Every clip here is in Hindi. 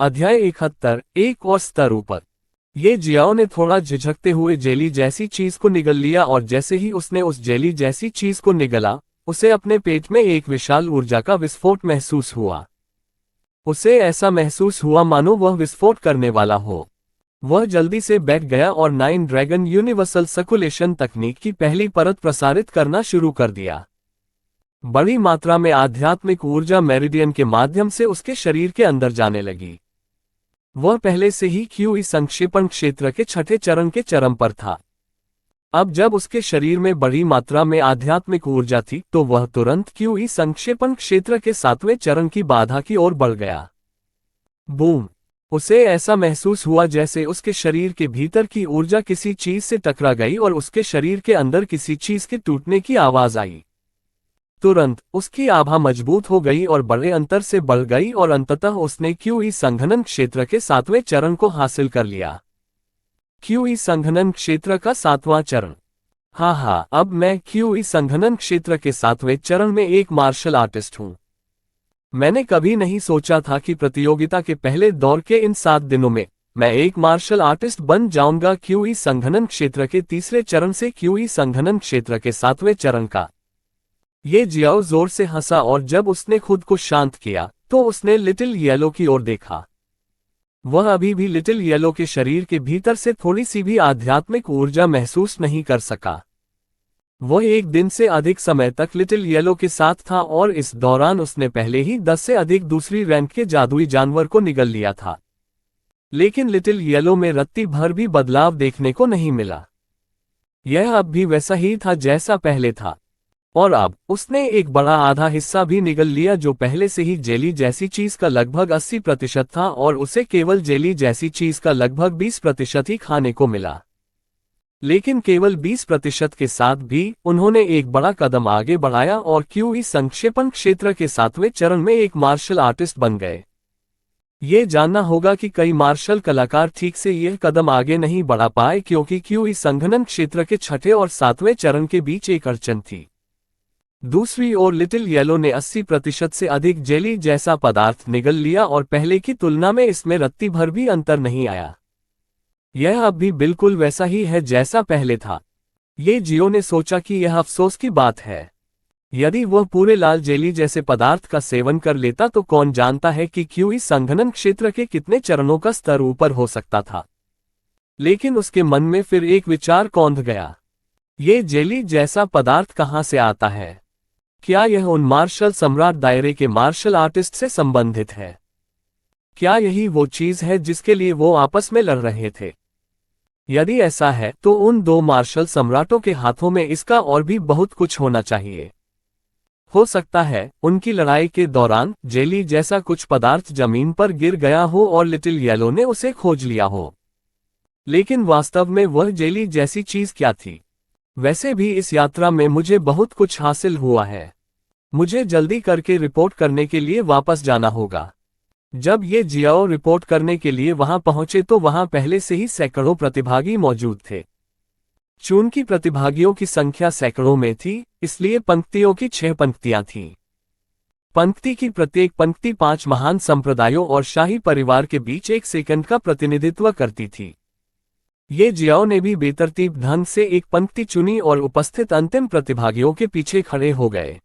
अध्याय 71। एक और स्तर ऊपर। ये जियाओ ने थोड़ा झिझकते हुए जेली जैसी चीज को निगल लिया और जैसे ही उसने उस जेली जैसी चीज को निगला, उसे अपने पेट में एक विशाल ऊर्जा का विस्फोट महसूस हुआ। उसे ऐसा महसूस हुआ मानो वह विस्फोट करने वाला हो। वह जल्दी से बैठ गया और 9 ड्रैगन यूनिवर्सल सर्कुलेशन तकनीक की पहली परत प्रसारित करना शुरू कर दिया। बड़ी मात्रा में आध्यात्मिक ऊर्जा मेरिडियन के माध्यम से उसके शरीर के अंदर जाने लगी। वह पहले से ही क्यूई संक्षेपण क्षेत्र के छठे चरण के चरम पर था। अब जब उसके शरीर में बड़ी मात्रा में आध्यात्मिक ऊर्जा थी तो वह तुरंत क्यूई संक्षेपण क्षेत्र के 7वें चरण की बाधा की ओर बढ़ गया। बूम! उसे ऐसा महसूस हुआ जैसे उसके शरीर के भीतर की ऊर्जा किसी चीज से टकरा गई और उसके शरीर के अंदर किसी चीज के टूटने की आवाज आई। तुरंत उसकी आभा मजबूत हो गई और बड़े अंतर से बढ़ गई और अंततः उसने क्यूई संघनन क्षेत्र के 7वें चरण को हासिल कर लिया। क्यूई संघनन क्षेत्र का 7वां चरण। हाँ, अब मैं क्यूई संघनन क्षेत्र के 7वें चरण में एक मार्शल आर्टिस्ट हूँ। मैंने कभी नहीं सोचा था कि प्रतियोगिता के पहले दौर के इन 7 दिनों में मैं एक मार्शल आर्टिस्ट बन जाऊंगा। क्यूई संघनन क्षेत्र के तीसरे चरण से क्यूई संघनन क्षेत्र के 7वें चरण का। ये जियाओ जोर से हंसा और जब उसने खुद को शांत किया तो उसने लिटिल येलो की ओर देखा। वह अभी भी लिटिल येलो के शरीर के भीतर से थोड़ी सी भी आध्यात्मिक ऊर्जा महसूस नहीं कर सका। वह एक दिन से अधिक समय तक लिटिल येलो के साथ था और इस दौरान उसने पहले ही 10 से अधिक दूसरी रैंक के जादुई जानवर को निगल लिया था। लेकिन लिटिल येलो में रत्ती भर भी बदलाव देखने को नहीं मिला। यह अब भी वैसा ही था जैसा पहले था। और अब उसने एक बड़ा आधा हिस्सा भी निगल लिया जो पहले से ही जेली जैसी चीज का लगभग 80% था और उसे केवल जेली जैसी चीज का लगभग 20% ही खाने को मिला। लेकिन केवल 20% के साथ भी उन्होंने एक बड़ा कदम आगे बढ़ाया और क्यूई संक्षेपण क्षेत्र के 7वें चरण में एक मार्शल आर्टिस्ट बन गए। ये जानना होगा कि कई मार्शल कलाकार ठीक से यह कदम आगे नहीं बढ़ा पाए क्योंकि क्यूई संघनन क्षेत्र के 6ठे और 7वें चरण के बीच एक अड़चन थी। दूसरी ओर लिटिल येलो ने 80% से अधिक जेली जैसा पदार्थ निगल लिया और पहले की तुलना में इसमें रत्ती भर भी अंतर नहीं आया। यह अब भी बिल्कुल वैसा ही है जैसा पहले था। ये जियो ने सोचा कि यह अफसोस की बात है। यदि वह पूरे लाल जेली जैसे पदार्थ का सेवन कर लेता तो कौन जानता है कि क्यूई संघनन क्षेत्र के कितने चरणों का स्तर ऊपर हो सकता था। लेकिन उसके मन में फिर एक विचार कौंध गया। ये जेली जैसा पदार्थ कहाँ से आता है? क्या यह उन मार्शल सम्राट दायरे के मार्शल आर्टिस्ट से संबंधित है? क्या यही वो चीज है जिसके लिए वो आपस में लड़ रहे थे? यदि ऐसा है तो उन 2 मार्शल सम्राटों के हाथों में इसका और भी बहुत कुछ होना चाहिए। हो सकता है उनकी लड़ाई के दौरान जेली जैसा कुछ पदार्थ जमीन पर गिर गया हो और लिटिल येलो ने उसे खोज लिया हो। लेकिन वास्तव में वह जेली जैसी चीज क्या थी? वैसे भी इस यात्रा में मुझे बहुत कुछ हासिल हुआ है। मुझे जल्दी करके रिपोर्ट करने के लिए वापस जाना होगा। जब ये जियाओ रिपोर्ट करने के लिए वहां पहुंचे तो वहां पहले से ही सैकड़ों प्रतिभागी मौजूद थे। चूंकि प्रतिभागियों की संख्या सैकड़ों में थी, इसलिए पंक्तियों की 6 पंक्तियां थीं। पंक्ति की प्रत्येक पंक्ति 5 महान संप्रदायों और शाही परिवार के बीच 1 सेकंड का प्रतिनिधित्व करती थी। ये जियाओ ने भी बेतरतीब ढंग से एक पंक्ति चुनी और उपस्थित अंतिम प्रतिभागियों के पीछे खड़े हो गए।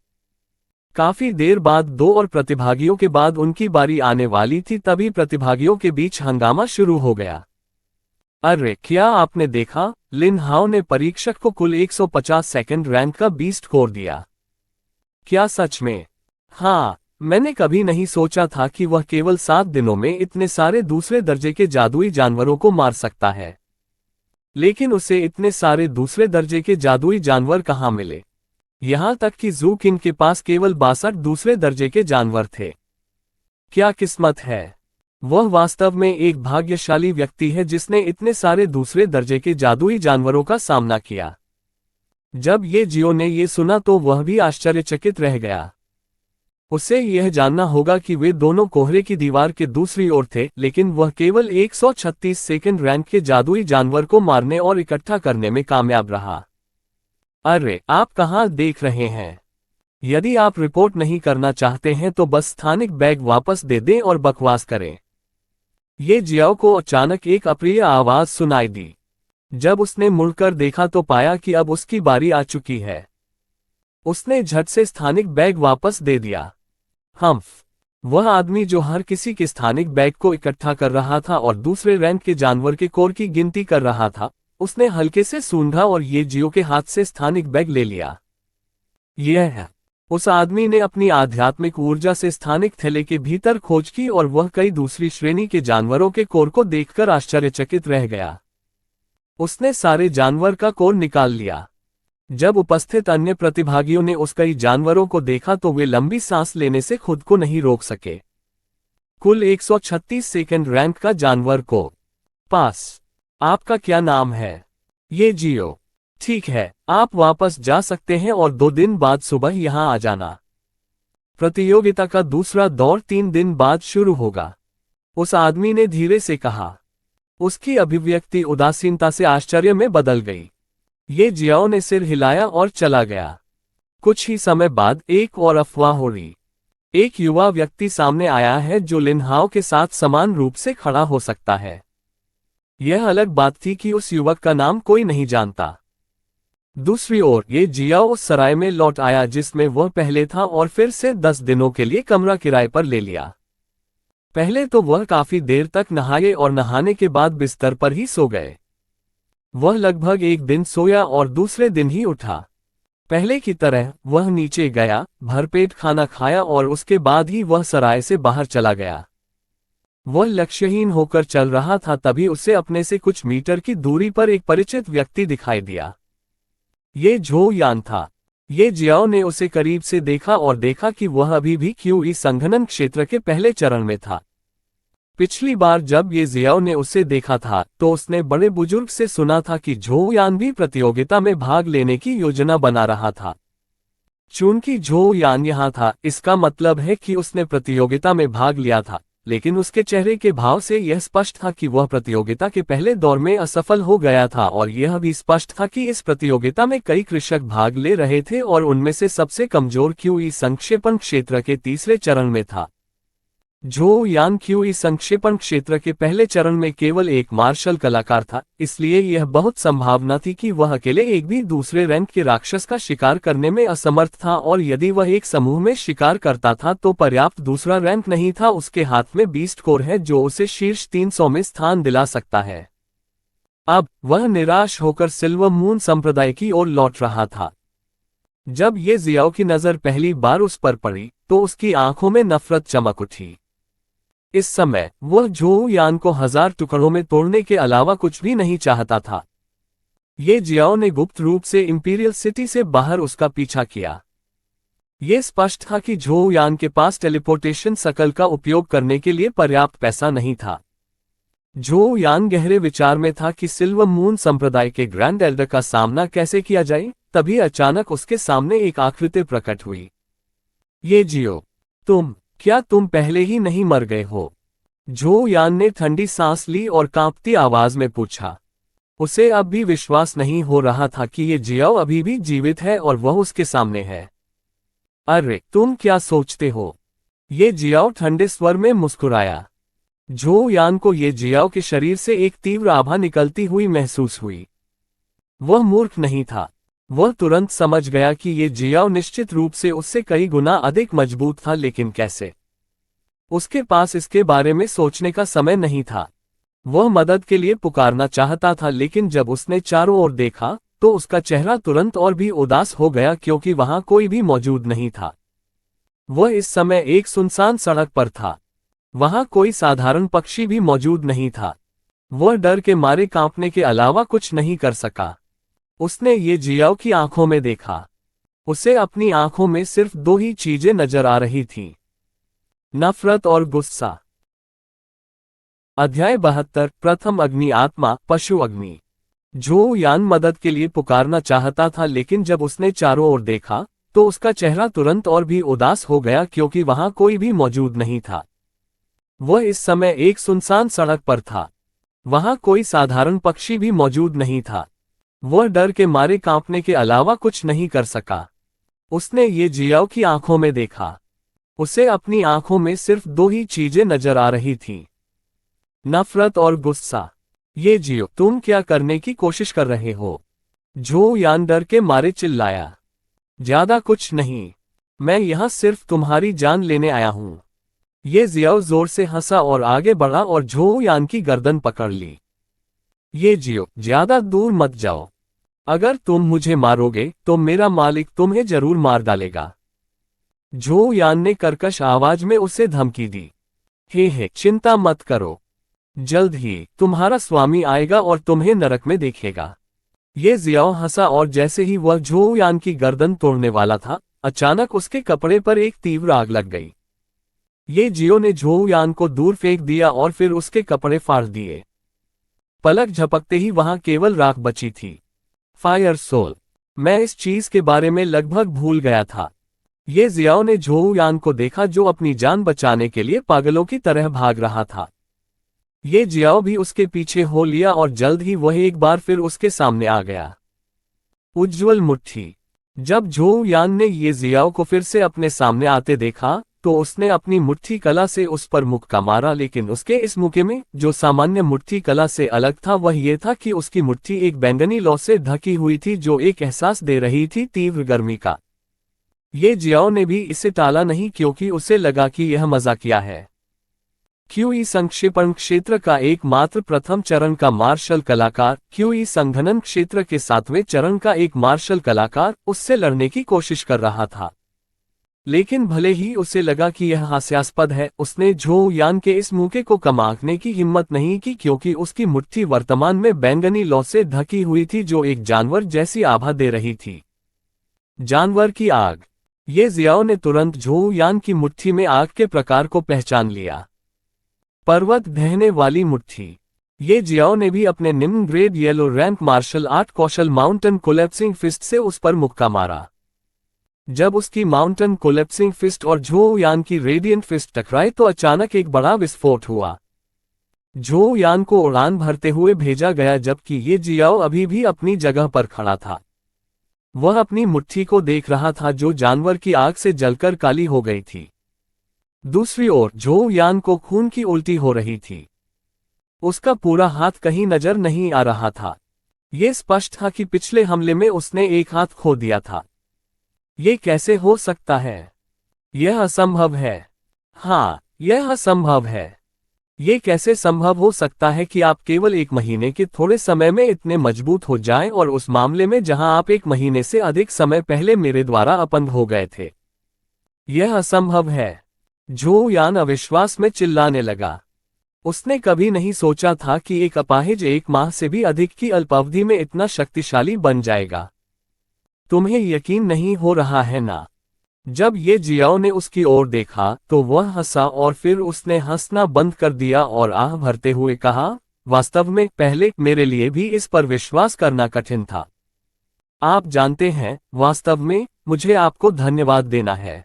काफी देर बाद 2 और प्रतिभागियों के बाद उनकी बारी आने वाली थी तभी प्रतिभागियों के बीच हंगामा शुरू हो गया। अरे क्या आपने देखा? लिन हाओ ने परीक्षक को कुल 150 सेकंड रैंक का बीस्ट स्कोर दिया। क्या सच में? हाँ, मैंने कभी नहीं सोचा था कि वह केवल 7 दिनों में इतने सारे दूसरे दर्जे के जादुई जानवरों को मार सकता है। लेकिन उसे इतने सारे दूसरे दर्जे के जादुई जानवर कहाँ मिले? यहाँ तक कि जू किंग के पास केवल 62 दूसरे दर्जे के जानवर थे। क्या किस्मत है! वह वास्तव में एक भाग्यशाली व्यक्ति है जिसने इतने सारे दूसरे दर्जे के जादुई जानवरों का सामना किया। जब ये जियो ने ये सुना तो वह भी आश्चर्यचकित रह गया। उसे यह जानना होगा कि वे दोनों कोहरे की दीवार के दूसरी ओर थे, लेकिन वह केवल 136 सेकंड रैंक के जादुई जानवर को मारने और इकट्ठा करने में कामयाब रहा। अरे, आप कहाँ देख रहे हैं? यदि आप रिपोर्ट नहीं करना चाहते हैं तो बस स्थानिक बैग वापस दे दें और बकवास करें। ये जियाओ को अचानक एक अप्रिय आवाज सुनाई दी। जब उसने मुड़कर देखा तो पाया कि अब उसकी बारी आ चुकी है। उसने झट से स्थानिक बैग वापस दे दिया। हम्फ। वह आदमी जो हर किसी के स्थानिक बैग को इकट्ठा कर रहा था और दूसरे रैंक के जानवर के कोर की गिनती कर रहा था, उसने हल्के से सूंघा और ये जियो के हाथ से स्थानिक बैग ले लिया। यह है। उस आदमी ने अपनी आध्यात्मिक ऊर्जा से स्थानिक थैले के भीतर खोज की और वह कई दूसरी श्रेणी के जानवरों के कोर को देखकर आश्चर्यचकित रह गया। उसने सारे जानवर का कोर निकाल लिया। जब उपस्थित अन्य प्रतिभागियों ने उस कई जानवरों को देखा तो वे लंबी सांस लेने से खुद को नहीं रोक सके। कुल 136 सेकंड रैंक का जानवर को पास। आपका क्या नाम है? ये जियो। ठीक है, आप वापस जा सकते हैं और 2 दिन बाद सुबह यहां आ जाना। प्रतियोगिता का दूसरा दौर 3 दिन बाद शुरू होगा। उस आदमी ने धीरे से कहा। उसकी अभिव्यक्ति उदासीनता से आश्चर्य में बदल गई। ये जियाओ ने सिर हिलाया और चला गया। कुछ ही समय बाद एक और अफवाह हो रही। एक युवा व्यक्ति सामने आया है जो लिनहाओ के साथ समान रूप से खड़ा हो सकता है। यह अलग बात थी कि उस युवक का नाम कोई नहीं जानता। दूसरी ओर ये जियाओ उस सराय में लौट आया जिसमें वह पहले था और फिर से 10 दिनों के लिए कमरा किराए पर ले लिया। पहले तो वह काफी देर तक नहाए और नहाने के बाद बिस्तर पर ही सो गए। वह लगभग एक दिन सोया और दूसरे दिन ही उठा। पहले की तरह वह नीचे गया, भरपेट खाना खाया और उसके बाद ही वह सराय से बाहर चला गया। वह लक्ष्यहीन होकर चल रहा था तभी उसे अपने से कुछ मीटर की दूरी पर एक परिचित व्यक्ति दिखाई दिया। ये झो यान था। ये जियाओ ने उसे करीब से देखा और देखा कि वह अभी भी क्यूई संघनन क्षेत्र के पहले चरण में था। पिछली बार जब ये जियाओ ने उसे देखा था तो उसने बड़े बुजुर्ग से सुना था कि झो यान भी प्रतियोगिता में भाग लेने की योजना बना रहा था। चूंकि झो यान यहाँ था, इसका मतलब है कि उसने प्रतियोगिता में भाग लिया था, लेकिन उसके चेहरे के भाव से यह स्पष्ट था कि वह प्रतियोगिता के पहले दौर में असफल हो गया था और यह भी स्पष्ट था कि इस प्रतियोगिता में कई कृषक भाग ले रहे थे और उनमें से सबसे कमजोर क्यूई संक्षेपण क्षेत्र के तीसरे चरण में था। झो यान क्यूई संक्षेपण क्षेत्र के पहले चरण में केवल एक मार्शल कलाकार था, इसलिए यह बहुत संभावना थी कि वह अकेले एक भी दूसरे रैंक के राक्षस का शिकार करने में असमर्थ था और यदि वह एक समूह में शिकार करता था तो पर्याप्त दूसरा रैंक नहीं था। उसके हाथ में बीस्ट कोर है जो उसे शीर्ष 300 में स्थान दिला सकता है। अब वह निराश होकर सिल्वर मून संप्रदाय की ओर लौट रहा था। जब ये जियाओ की नजर पहली बार उस पर पड़ी तो उसकी आंखों में नफरत चमक उठी। इस समय वह झो यान को 1000 टुकड़ों में तोड़ने के अलावा कुछ भी नहीं चाहता था। ये जियाओ ने गुप्त रूप से इंपीरियल सिटी से बाहर उसका पीछा किया। ये स्पष्ट था कि झो यान के पास टेलीपोर्टेशन सकल का उपयोग करने के लिए पर्याप्त पैसा नहीं था। झो यान गहरे विचार में था कि सिल्वर मून संप्रदाय के ग्रैंड एल्डर का सामना कैसे किया जाए, तभी अचानक उसके सामने एक आकृति प्रकट हुई। ये जियो, क्या तुम पहले ही नहीं मर गए हो? झो यान ने ठंडी सांस ली और कांपती आवाज में पूछा। उसे अब भी विश्वास नहीं हो रहा था कि ये जियाओ अभी भी जीवित है और वह उसके सामने है। अरे तुम क्या सोचते हो? ये जियाओ ठंडे स्वर में मुस्कुराया। झो यान को ये जियाओ के शरीर से एक तीव्र आभा निकलती हुई महसूस हुई। वह मूर्ख नहीं था। वह तुरंत समझ गया कि ये जियाओ निश्चित रूप से उससे कई गुना अधिक मजबूत था, लेकिन कैसे? उसके पास इसके बारे में सोचने का समय नहीं था। वह मदद के लिए पुकारना चाहता था, लेकिन जब उसने चारों ओर देखा तो उसका चेहरा तुरंत और भी उदास हो गया क्योंकि वहां कोई भी मौजूद नहीं था। वह इस समय एक सुनसान सड़क पर था। वहां कोई साधारण पक्षी भी मौजूद नहीं था। वह डर के मारे कांपने के अलावा कुछ नहीं कर सका। उसने ये जियाओ की आंखों में देखा। उसे अपनी आंखों में सिर्फ 2 ही चीजें नजर आ रही थीं, नफरत और गुस्सा। अध्याय 72 प्रथम अग्नि आत्मा पशु अग्नि। झो यान मदद के लिए पुकारना चाहता था, लेकिन जब उसने चारों ओर देखा तो उसका चेहरा तुरंत और भी उदास हो गया क्योंकि वहां कोई भी मौजूद नहीं था। वह इस समय एक सुनसान सड़क पर था। वहां कोई साधारण पक्षी भी मौजूद नहीं था। वह डर के मारे कांपने के अलावा कुछ नहीं कर सका। उसने ये जियाओ की आंखों में देखा। उसे अपनी आंखों में सिर्फ 2 ही चीजें नजर आ रही थीं, नफरत और गुस्सा। ये जियो, तुम क्या करने की कोशिश कर रहे हो? झो यान डर के मारे चिल्लाया। ज्यादा कुछ नहीं, मैं यहां सिर्फ तुम्हारी जान लेने आया हूं। ये जियाओ जोर से हंसा और आगे बढ़ा और झो यान की गर्दन पकड़ ली। ये जियो, ज्यादा दूर मत जाओ। अगर तुम मुझे मारोगे तो मेरा मालिक तुम्हें जरूर मार डालेगा। झो यान ने कर्कश आवाज में उसे धमकी दी। हे, चिंता मत करो, जल्द ही तुम्हारा स्वामी आएगा और तुम्हें नरक में देखेगा। ये जियाओ हंसा और जैसे ही वह झो यान की गर्दन तोड़ने वाला था, अचानक उसके कपड़े पर एक तीव्र आग लग गई। ये जियो ने झो यान को दूर फेंक दिया और फिर उसके कपड़े फाड़ दिए। पलक झपकते ही वहां केवल राख बची थी। फायर सोल, मैं इस चीज के बारे में लगभग भूल गया था। ये जियाओ ने झो यान को देखा जो अपनी जान बचाने के लिए पागलों की तरह भाग रहा था। ये जियाओ भी उसके पीछे हो लिया और जल्द ही वह एक बार फिर उसके सामने आ गया। उज्ज्वल मुट्ठी। जब झो यान ने ये जियाओ को फिर से अपने सामने आते देखा तो उसने अपनी मुट्ठी कला से उस पर मुक्का मारा, लेकिन उसके इस मुक्के में जो सामान्य मुट्ठी कला से अलग था वह ये था कि उसकी मुट्ठी एक बैंगनी लौ से ढकी हुई थी जो एक एहसास दे रही थी तीव्र गर्मी का। ये जियाओ ने भी इसे टाला नहीं क्योंकि उसे लगा कि यह मजाकिया है। क्यूई संक्षेपण क्षेत्र का एकमात्र प्रथम चरण का मार्शल कलाकार, क्यूई संघनन क्षेत्र के 7वें चरण का एक मार्शल कलाकार उससे लड़ने की कोशिश कर रहा था। लेकिन भले ही उसे लगा कि यह हास्यास्पद है, उसने झो यान के इस मुक्के को कम आंकने की हिम्मत नहीं की क्योंकि उसकी मुट्ठी वर्तमान में बैंगनी लौ से ढकी हुई थी जो एक जानवर जैसी आभा दे रही थी। जानवर की आग। ये जियाओ ने तुरंत झो यान की मुट्ठी में आग के प्रकार को पहचान लिया। पर्वत ढहने वाली मुट्ठी। ये जियाओ ने भी अपने निम्न grade yellow rank martial art कौशल माउंटेन कोलैप्सिंग फिस्ट से उस पर मुक्का मारा। जब उसकी माउंटेन कोलैप्सिंग फिस्ट और झो यान की रेडियंट फिस्ट टकराए तो अचानक एक बड़ा विस्फोट हुआ। झो यान को उड़ान भरते हुए भेजा गया जबकि ये जियाओ अभी भी अपनी जगह पर खड़ा था। वह अपनी मुट्ठी को देख रहा था जो जानवर की आग से जलकर काली हो गई थी। दूसरी ओर झो यान को खून की उल्टी हो रही थी। उसका पूरा हाथ कहीं नजर नहीं आ रहा था। यह स्पष्ट था कि पिछले हमले में उसने एक हाथ खो दिया था। ये कैसे हो सकता है? यह असंभव है। हाँ, यह असंभव है। ये कैसे संभव हो सकता है कि आप केवल 1 महीने के थोड़े समय में इतने मजबूत हो जाएं और उस मामले में जहां आप 1 महीने से अधिक समय पहले मेरे द्वारा अपंग हो गए थे? यह असंभव है। झो यान अविश्वास में चिल्लाने लगा। उसने कभी नहीं सोचा था कि एक अपाहिज 1 माह से भी अधिक की अल्पावधि में इतना शक्तिशाली बन जाएगा। तुम्हें यकीन नहीं हो रहा है ना? जब ये जियाओ ने उसकी ओर देखा तो वह हंसा और फिर उसने हंसना बंद कर दिया और आह भरते हुए कहा, वास्तव में पहले मेरे लिए भी इस पर विश्वास करना कठिन था। आप जानते हैं, वास्तव में मुझे आपको धन्यवाद देना है।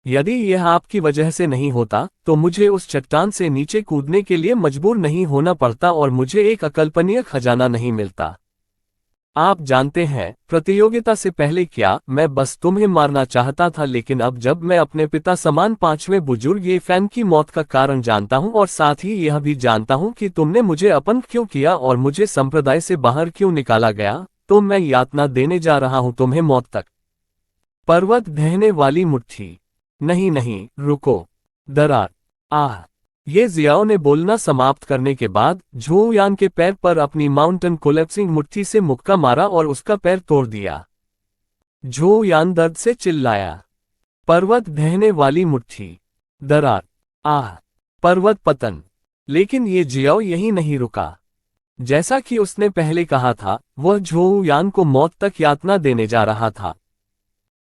यदि यह आपकी वजह से नहीं होता तो मुझे उस चट्टान से नीचे कूदने के लिए मजबूर नहीं होना पड़ता और मुझे एक अकल्पनीय खजाना नहीं मिलता। आप जानते हैं, प्रतियोगिता से पहले क्या मैं बस तुम्हें मारना चाहता था, लेकिन अब जब मैं अपने पिता समान 5वें बुजुर्ग ये फैन की मौत का कारण जानता हूं और साथ ही यह भी जानता हूं कि तुमने मुझे अपंग क्यों किया और मुझे संप्रदाय से बाहर क्यों निकाला गया, तो मैं यातना देने जा रहा हूं तुम्हें मौत तक। पर्वत ढहने वाली मुट्ठी। नहीं, रुको। दरार। आह। ये जियाओ ने बोलना समाप्त करने के बाद झो यान के पैर पर अपनी माउंटेन कोलैप्सिंग मुट्ठी से मुक्का मारा और उसका पैर तोड़ दिया। झो यान दर्द से चिल्लाया। पर्वत ढहने वाली मुट्ठी। दरार। आह। पर्वत पतन। लेकिन ये जियाओ यहीं नहीं रुका। जैसा कि उसने पहले कहा था, वह झो यान को मौत तक यातना देने जा रहा था।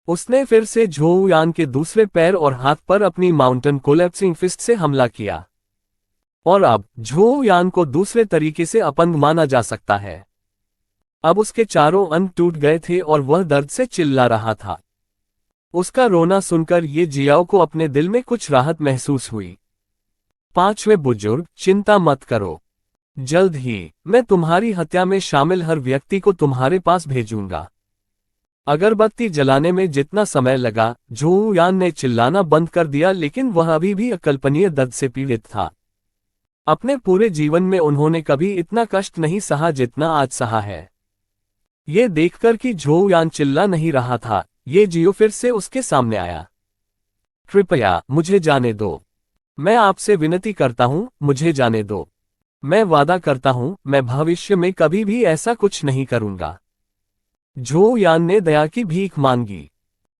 उसने फिर से झो यान के दूसरे पैर और हाथ पर अपनी माउंटेन कोलैप्सिंग फिस्ट से हमला किया। और अब झो यान को दूसरे तरीके से अपंग माना जा सकता है। अब उसके चारों अंग टूट गए थे और वह दर्द से चिल्ला रहा था। उसका रोना सुनकर ये जियाओ को अपने दिल में कुछ राहत महसूस हुई। 5वें बुजुर्ग, चिंता मत करो। जल्द ही मैं तुम्हारी हत्या में शामिल हर व्यक्ति को तुम्हारे पास भेजूंगा। अगरबत्ती जलाने में जितना समय लगा, झो यान ने चिल्लाना बंद कर दिया, लेकिन वह अभी भी अकल्पनीय दर्द से पीड़ित था। अपने पूरे जीवन में उन्होंने कभी इतना कष्ट नहीं सहा जितना आज सहा है। ये देखकर कि झो यान चिल्ला नहीं रहा था, ये जियो फिर से उसके सामने आया। कृपया मुझे जाने दो। मैं आपसे विनती करता हूं, मुझे जाने दो। मैं वादा करता हूं, मैं भविष्य में कभी भी ऐसा कुछ नहीं करूंगा। झो यान ने दया की भीख मांगी।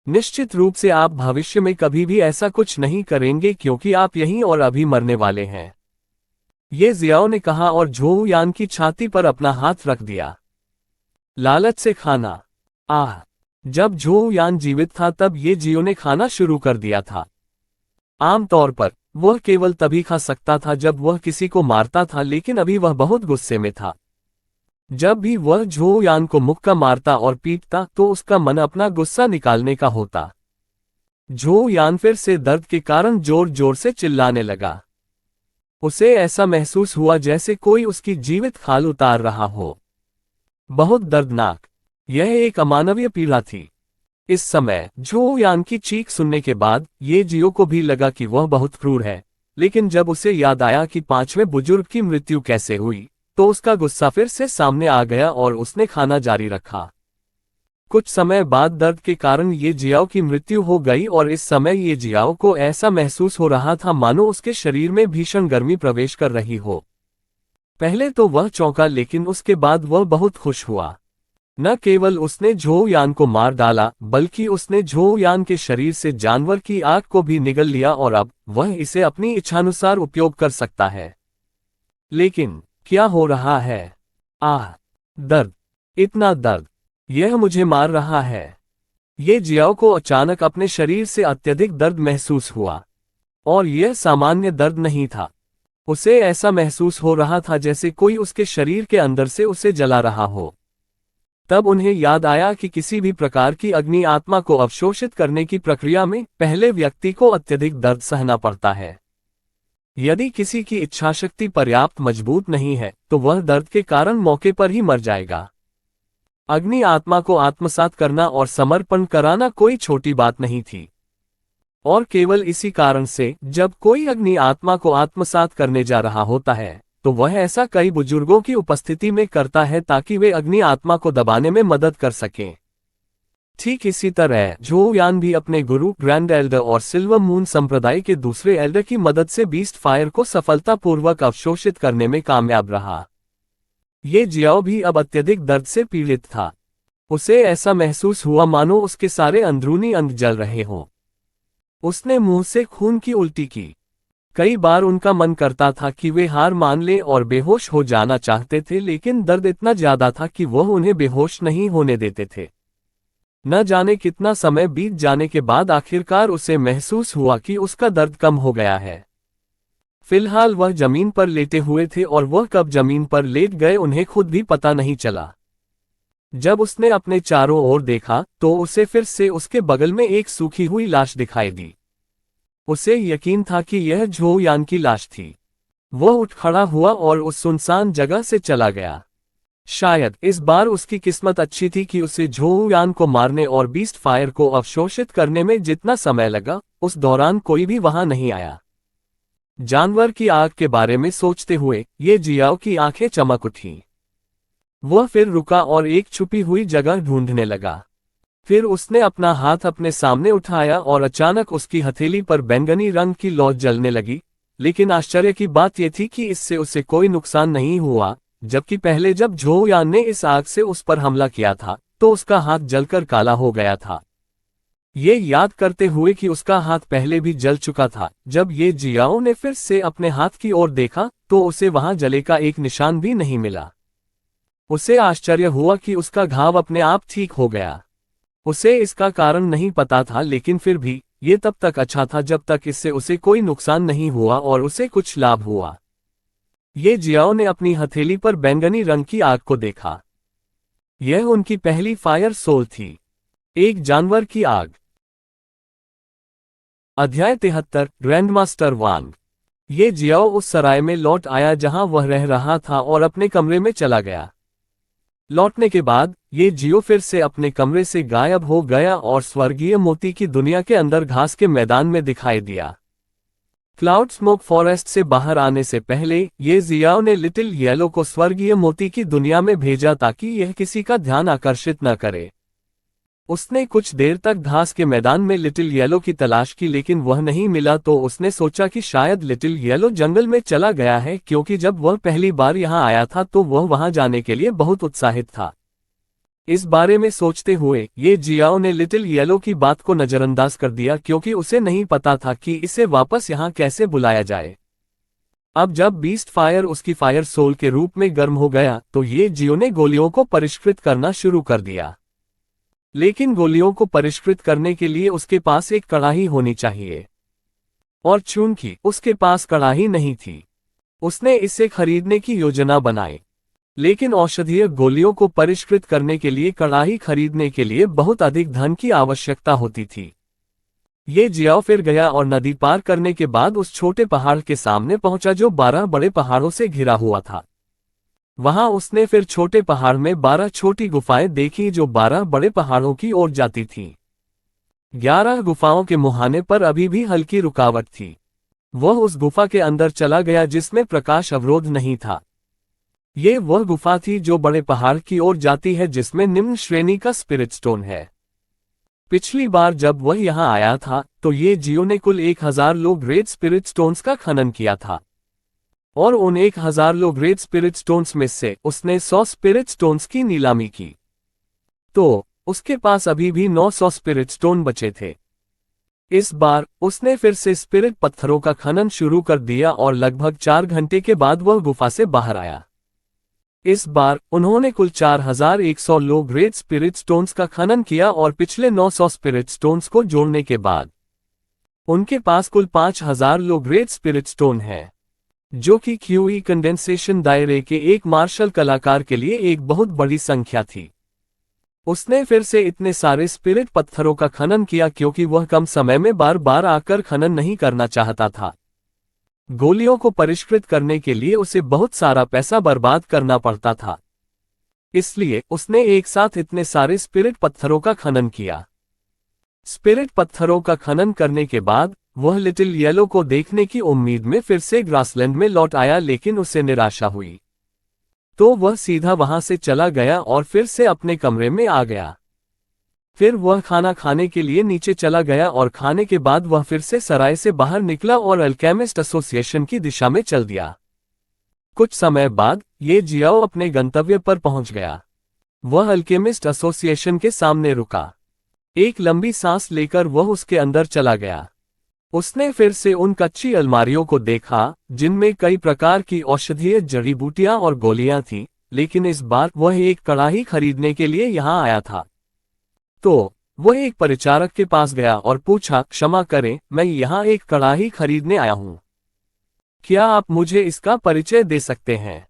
निश्चित रूप से आप भविष्य में कभी भी ऐसा कुछ नहीं करेंगे क्योंकि आप यहीं और अभी मरने वाले हैं। ये जियाओ ने कहा और झो यान की छाती पर अपना हाथ रख दिया। लालच से खाना। आह! जब झो यान जीवित था तब ये जियो ने खाना शुरू कर दिया था। आमतौर पर वह केवल तभी खा सकता था जब वह किसी को मारता था, लेकिन अभी वह बहुत गुस्से में था। जब भी वह झो यान को मुक्का मारता और पीटता तो उसका मन अपना गुस्सा निकालने का होता। झो यान फिर से दर्द के कारण जोर जोर से चिल्लाने लगा। उसे ऐसा महसूस हुआ जैसे कोई उसकी जीवित खाल उतार रहा हो। बहुत दर्दनाक। यह एक अमानवीय पीड़ा थी। इस समय झो यान की चीख सुनने के बाद ये जियो को भी लगा कि वह बहुत क्रूर है, लेकिन जब उसे याद आया कि पांचवें बुजुर्ग की मृत्यु कैसे हुई, तो उसका गुस्सा फिर से सामने आ गया और उसने खाना जारी रखा। कुछ समय बाद दर्द के कारण ये जियाओ की मृत्यु हो गई और इस समय ये जियाओ को ऐसा महसूस हो रहा था मानो उसके शरीर में भीषण गर्मी प्रवेश कर रही हो। पहले तो वह चौंका, लेकिन उसके बाद वह बहुत खुश हुआ। न केवल उसने झो यान को मार डाला, बल्कि उसने झो यान के शरीर से जानवर की आंख को भी निगल लिया और अब वह इसे अपनी इच्छानुसार उपयोग कर सकता है। लेकिन क्या हो रहा है? आह! दर्द! इतना दर्द! यह मुझे मार रहा है। ये जियाओ को अचानक अपने शरीर से अत्यधिक दर्द महसूस हुआ। और यह सामान्य दर्द नहीं था। उसे ऐसा महसूस हो रहा था जैसे कोई उसके शरीर के अंदर से उसे जला रहा हो। तब उन्हें याद आया कि किसी भी प्रकार की अग्नि आत्मा को अवशोषित करने की प्रक्रिया में पहले व्यक्ति को अत्यधिक दर्द सहना पड़ता है। यदि किसी की इच्छाशक्ति पर्याप्त मजबूत नहीं है तो वह दर्द के कारण मौके पर ही मर जाएगा। अग्नि आत्मा को आत्मसात करना और समर्पण कराना कोई छोटी बात नहीं थी। और केवल इसी कारण से जब कोई अग्नि आत्मा को आत्मसात करने जा रहा होता है तो वह ऐसा कई बुजुर्गों की उपस्थिति में करता है ताकि वे अग्नि आत्मा को दबाने में मदद कर सकें। ठीक इसी तरह झो यान भी अपने गुरु ग्रैंड एल्डर और सिल्वर मून संप्रदाय के दूसरे एल्डर की मदद से बीस्ट फायर को सफलतापूर्वक अवशोषित करने में कामयाब रहा। ये जियाओ भी अब अत्यधिक दर्द से पीड़ित था। उसे ऐसा महसूस हुआ मानो उसके सारे अंदरूनी अंग जल रहे हों। उसने मुंह से खून की उल्टी की। कई बार उनका मन करता था कि वे हार मान लें और बेहोश हो जाना चाहते थे, लेकिन दर्द इतना ज्यादा था कि वह उन्हें बेहोश नहीं होने देते थे। न जाने कितना समय बीत जाने के बाद आखिरकार उसे महसूस हुआ कि उसका दर्द कम हो गया है। फिलहाल वह जमीन पर लेटे हुए थे और वह कब जमीन पर लेट गए उन्हें खुद भी पता नहीं चला। जब उसने अपने चारों ओर देखा तो उसे फिर से उसके बगल में एक सूखी हुई लाश दिखाई दी। उसे यकीन था कि यह झो यान की लाश थी। वह उठ खड़ा हुआ और उस सुनसान जगह से चला गया। शायद इस बार उसकी किस्मत अच्छी थी कि उसे झो यान को मारने और बीस्ट फायर को अवशोषित करने में जितना समय लगा, उस दौरान कोई भी वहां नहीं आया। जानवर की आग के बारे में सोचते हुए ये जियाओ की आंखें चमक उठी। वह फिर रुका और एक छुपी हुई जगह ढूंढने लगा। फिर उसने अपना हाथ अपने सामने उठाया और अचानक उसकी हथेली पर बैंगनी रंग की लौ जलने लगी, लेकिन आश्चर्य की बात यह थी कि इससे उसे कोई नुकसान नहीं हुआ, जबकि पहले जब झो यान ने इस आग से उस पर हमला किया था तो उसका हाथ जलकर काला हो गया था। ये याद करते हुए कि उसका हाथ पहले भी जल चुका था, जब ये जियाओ ने फिर से अपने हाथ की ओर देखा तो उसे वहां जले का एक निशान भी नहीं मिला। उसे आश्चर्य हुआ कि उसका घाव अपने आप ठीक हो गया। उसे इसका कारण नहीं पता था, लेकिन फिर भी ये तब तक अच्छा था जब तक इससे उसे कोई नुकसान नहीं हुआ और उसे कुछ लाभ हुआ। ये जियाओ ने अपनी हथेली पर बैंगनी रंग की आग को देखा। यह उनकी पहली फायर सोल थी। एक जानवर की आग। अध्याय 73 ग्रैंडमास्टर वांग। ये जियाओ उस सराय में लौट आया जहां वह रह रहा था और अपने कमरे में चला गया। लौटने के बाद ये जियो फिर से अपने कमरे से गायब हो गया और स्वर्गीय मोती की दुनिया के अंदर घास के मैदान में दिखाई दिया। क्लाउड स्मोक फॉरेस्ट से बाहर आने से पहले ये जियाओ ने लिटिल येलो को स्वर्गीय मोती की दुनिया में भेजा ताकि यह किसी का ध्यान आकर्षित न करे। उसने कुछ देर तक घास के मैदान में लिटिल येलो की तलाश की लेकिन वह नहीं मिला तो उसने सोचा कि शायद लिटिल येलो जंगल में चला गया है क्योंकि जब वह पहली बार यहाँ आया था तो वह वहां जाने के लिए बहुत उत्साहित था। इस बारे में सोचते हुए ये जियाओ ने लिटिल येलो की बात को नजरअंदाज कर दिया क्योंकि उसे नहीं पता था कि इसे वापस यहाँ कैसे बुलाया जाए। अब जब बीस्ट फायर उसकी फायर सोल के रूप में गर्म हो गया तो ये जियो ने गोलियों को परिष्कृत करना शुरू कर दिया। लेकिन गोलियों को परिष्कृत करने के लिए उसके पास एक कड़ाही होनी चाहिए, और चूंकि उसके पास कड़ाही नहीं थी उसने इसे खरीदने की योजना बनाई। लेकिन औषधीय गोलियों को परिष्कृत करने के लिए कड़ाही खरीदने के लिए बहुत अधिक धन की आवश्यकता होती थी। ये जियाओ फिर गया और नदी पार करने के बाद उस छोटे पहाड़ के सामने पहुंचा जो 12 बड़े पहाड़ों से घिरा हुआ था। वहां उसने फिर छोटे पहाड़ में 12 छोटी गुफाएं देखी जो 12 बड़े पहाड़ों की ओर जाती थीं। 11 गुफाओं के मुहाने पर अभी भी हल्की रुकावट थी। वह उस गुफा के अंदर चला गया जिसमें प्रकाश अवरोध नहीं था। ये वह गुफा थी जो बड़े पहाड़ की ओर जाती है जिसमें निम्न श्रेणी का स्पिरिट स्टोन है। पिछली बार जब वह यहाँ आया था तो ये जियो ने कुल 1000 लो ग्रेट स्पिरिट स्टोन्स का खनन किया था, और उन 1000 लो ग्रेट स्पिरिट स्टोन्स में से उसने 100 स्पिरिट स्टोन्स की नीलामी की। तो उसके पास अभी भी 900 स्पिरिट स्टोन बचे थे। इस बार उसने फिर से स्पिरिट पत्थरों का खनन शुरू कर दिया और लगभग 4 घंटे के बाद वह गुफा से बाहर आया। इस बार उन्होंने कुल 4100 लो ग्रेट स्पिरिट स्टोन्स का खनन किया और पिछले 900 स्पिरिट स्टोन्स को जोड़ने के बाद उनके पास कुल 5000 लो ग्रेट स्पिरिट स्टोन है, जो कि क्यूई कंडेंसेशन दायरे के एक मार्शल कलाकार के लिए एक बहुत बड़ी संख्या थी। उसने फिर से इतने सारे स्पिरिट पत्थरों का खनन किया क्योंकि वह कम समय में बार बार आकर खनन नहीं करना चाहता था। गोलियों को परिष्कृत करने के लिए उसे बहुत सारा पैसा बर्बाद करना पड़ता था, इसलिए उसने एक साथ इतने सारे स्पिरिट पत्थरों का खनन किया। स्पिरिट पत्थरों का खनन करने के बाद वह लिटिल येलो को देखने की उम्मीद में फिर से ग्रासलैंड में लौट आया लेकिन उसे निराशा हुई। तो वह सीधा वहां से चला गया और फिर से अपने कमरे में आ गया। फिर वह खाना खाने के लिए नीचे चला गया और खाने के बाद वह फिर से सराय से बाहर निकला और अल्केमिस्ट एसोसिएशन की दिशा में चल दिया। कुछ समय बाद ये जियाओ अपने गंतव्य पर पहुंच गया। वह अल्केमिस्ट एसोसिएशन के सामने रुका। एक लंबी सांस लेकर वह उसके अंदर चला गया। उसने फिर से उन कच्ची अलमारियों को देखा जिनमें कई प्रकार की औषधीय जड़ी बूटियां और गोलियां थीं, लेकिन इस बार वह एक कड़ाही खरीदने के लिए यहां आया था। तो वह एक परिचारक के पास गया और पूछा, क्षमा करें, मैं यहाँ एक कड़ाही खरीदने आया हूँ, क्या आप मुझे इसका परिचय दे सकते हैं?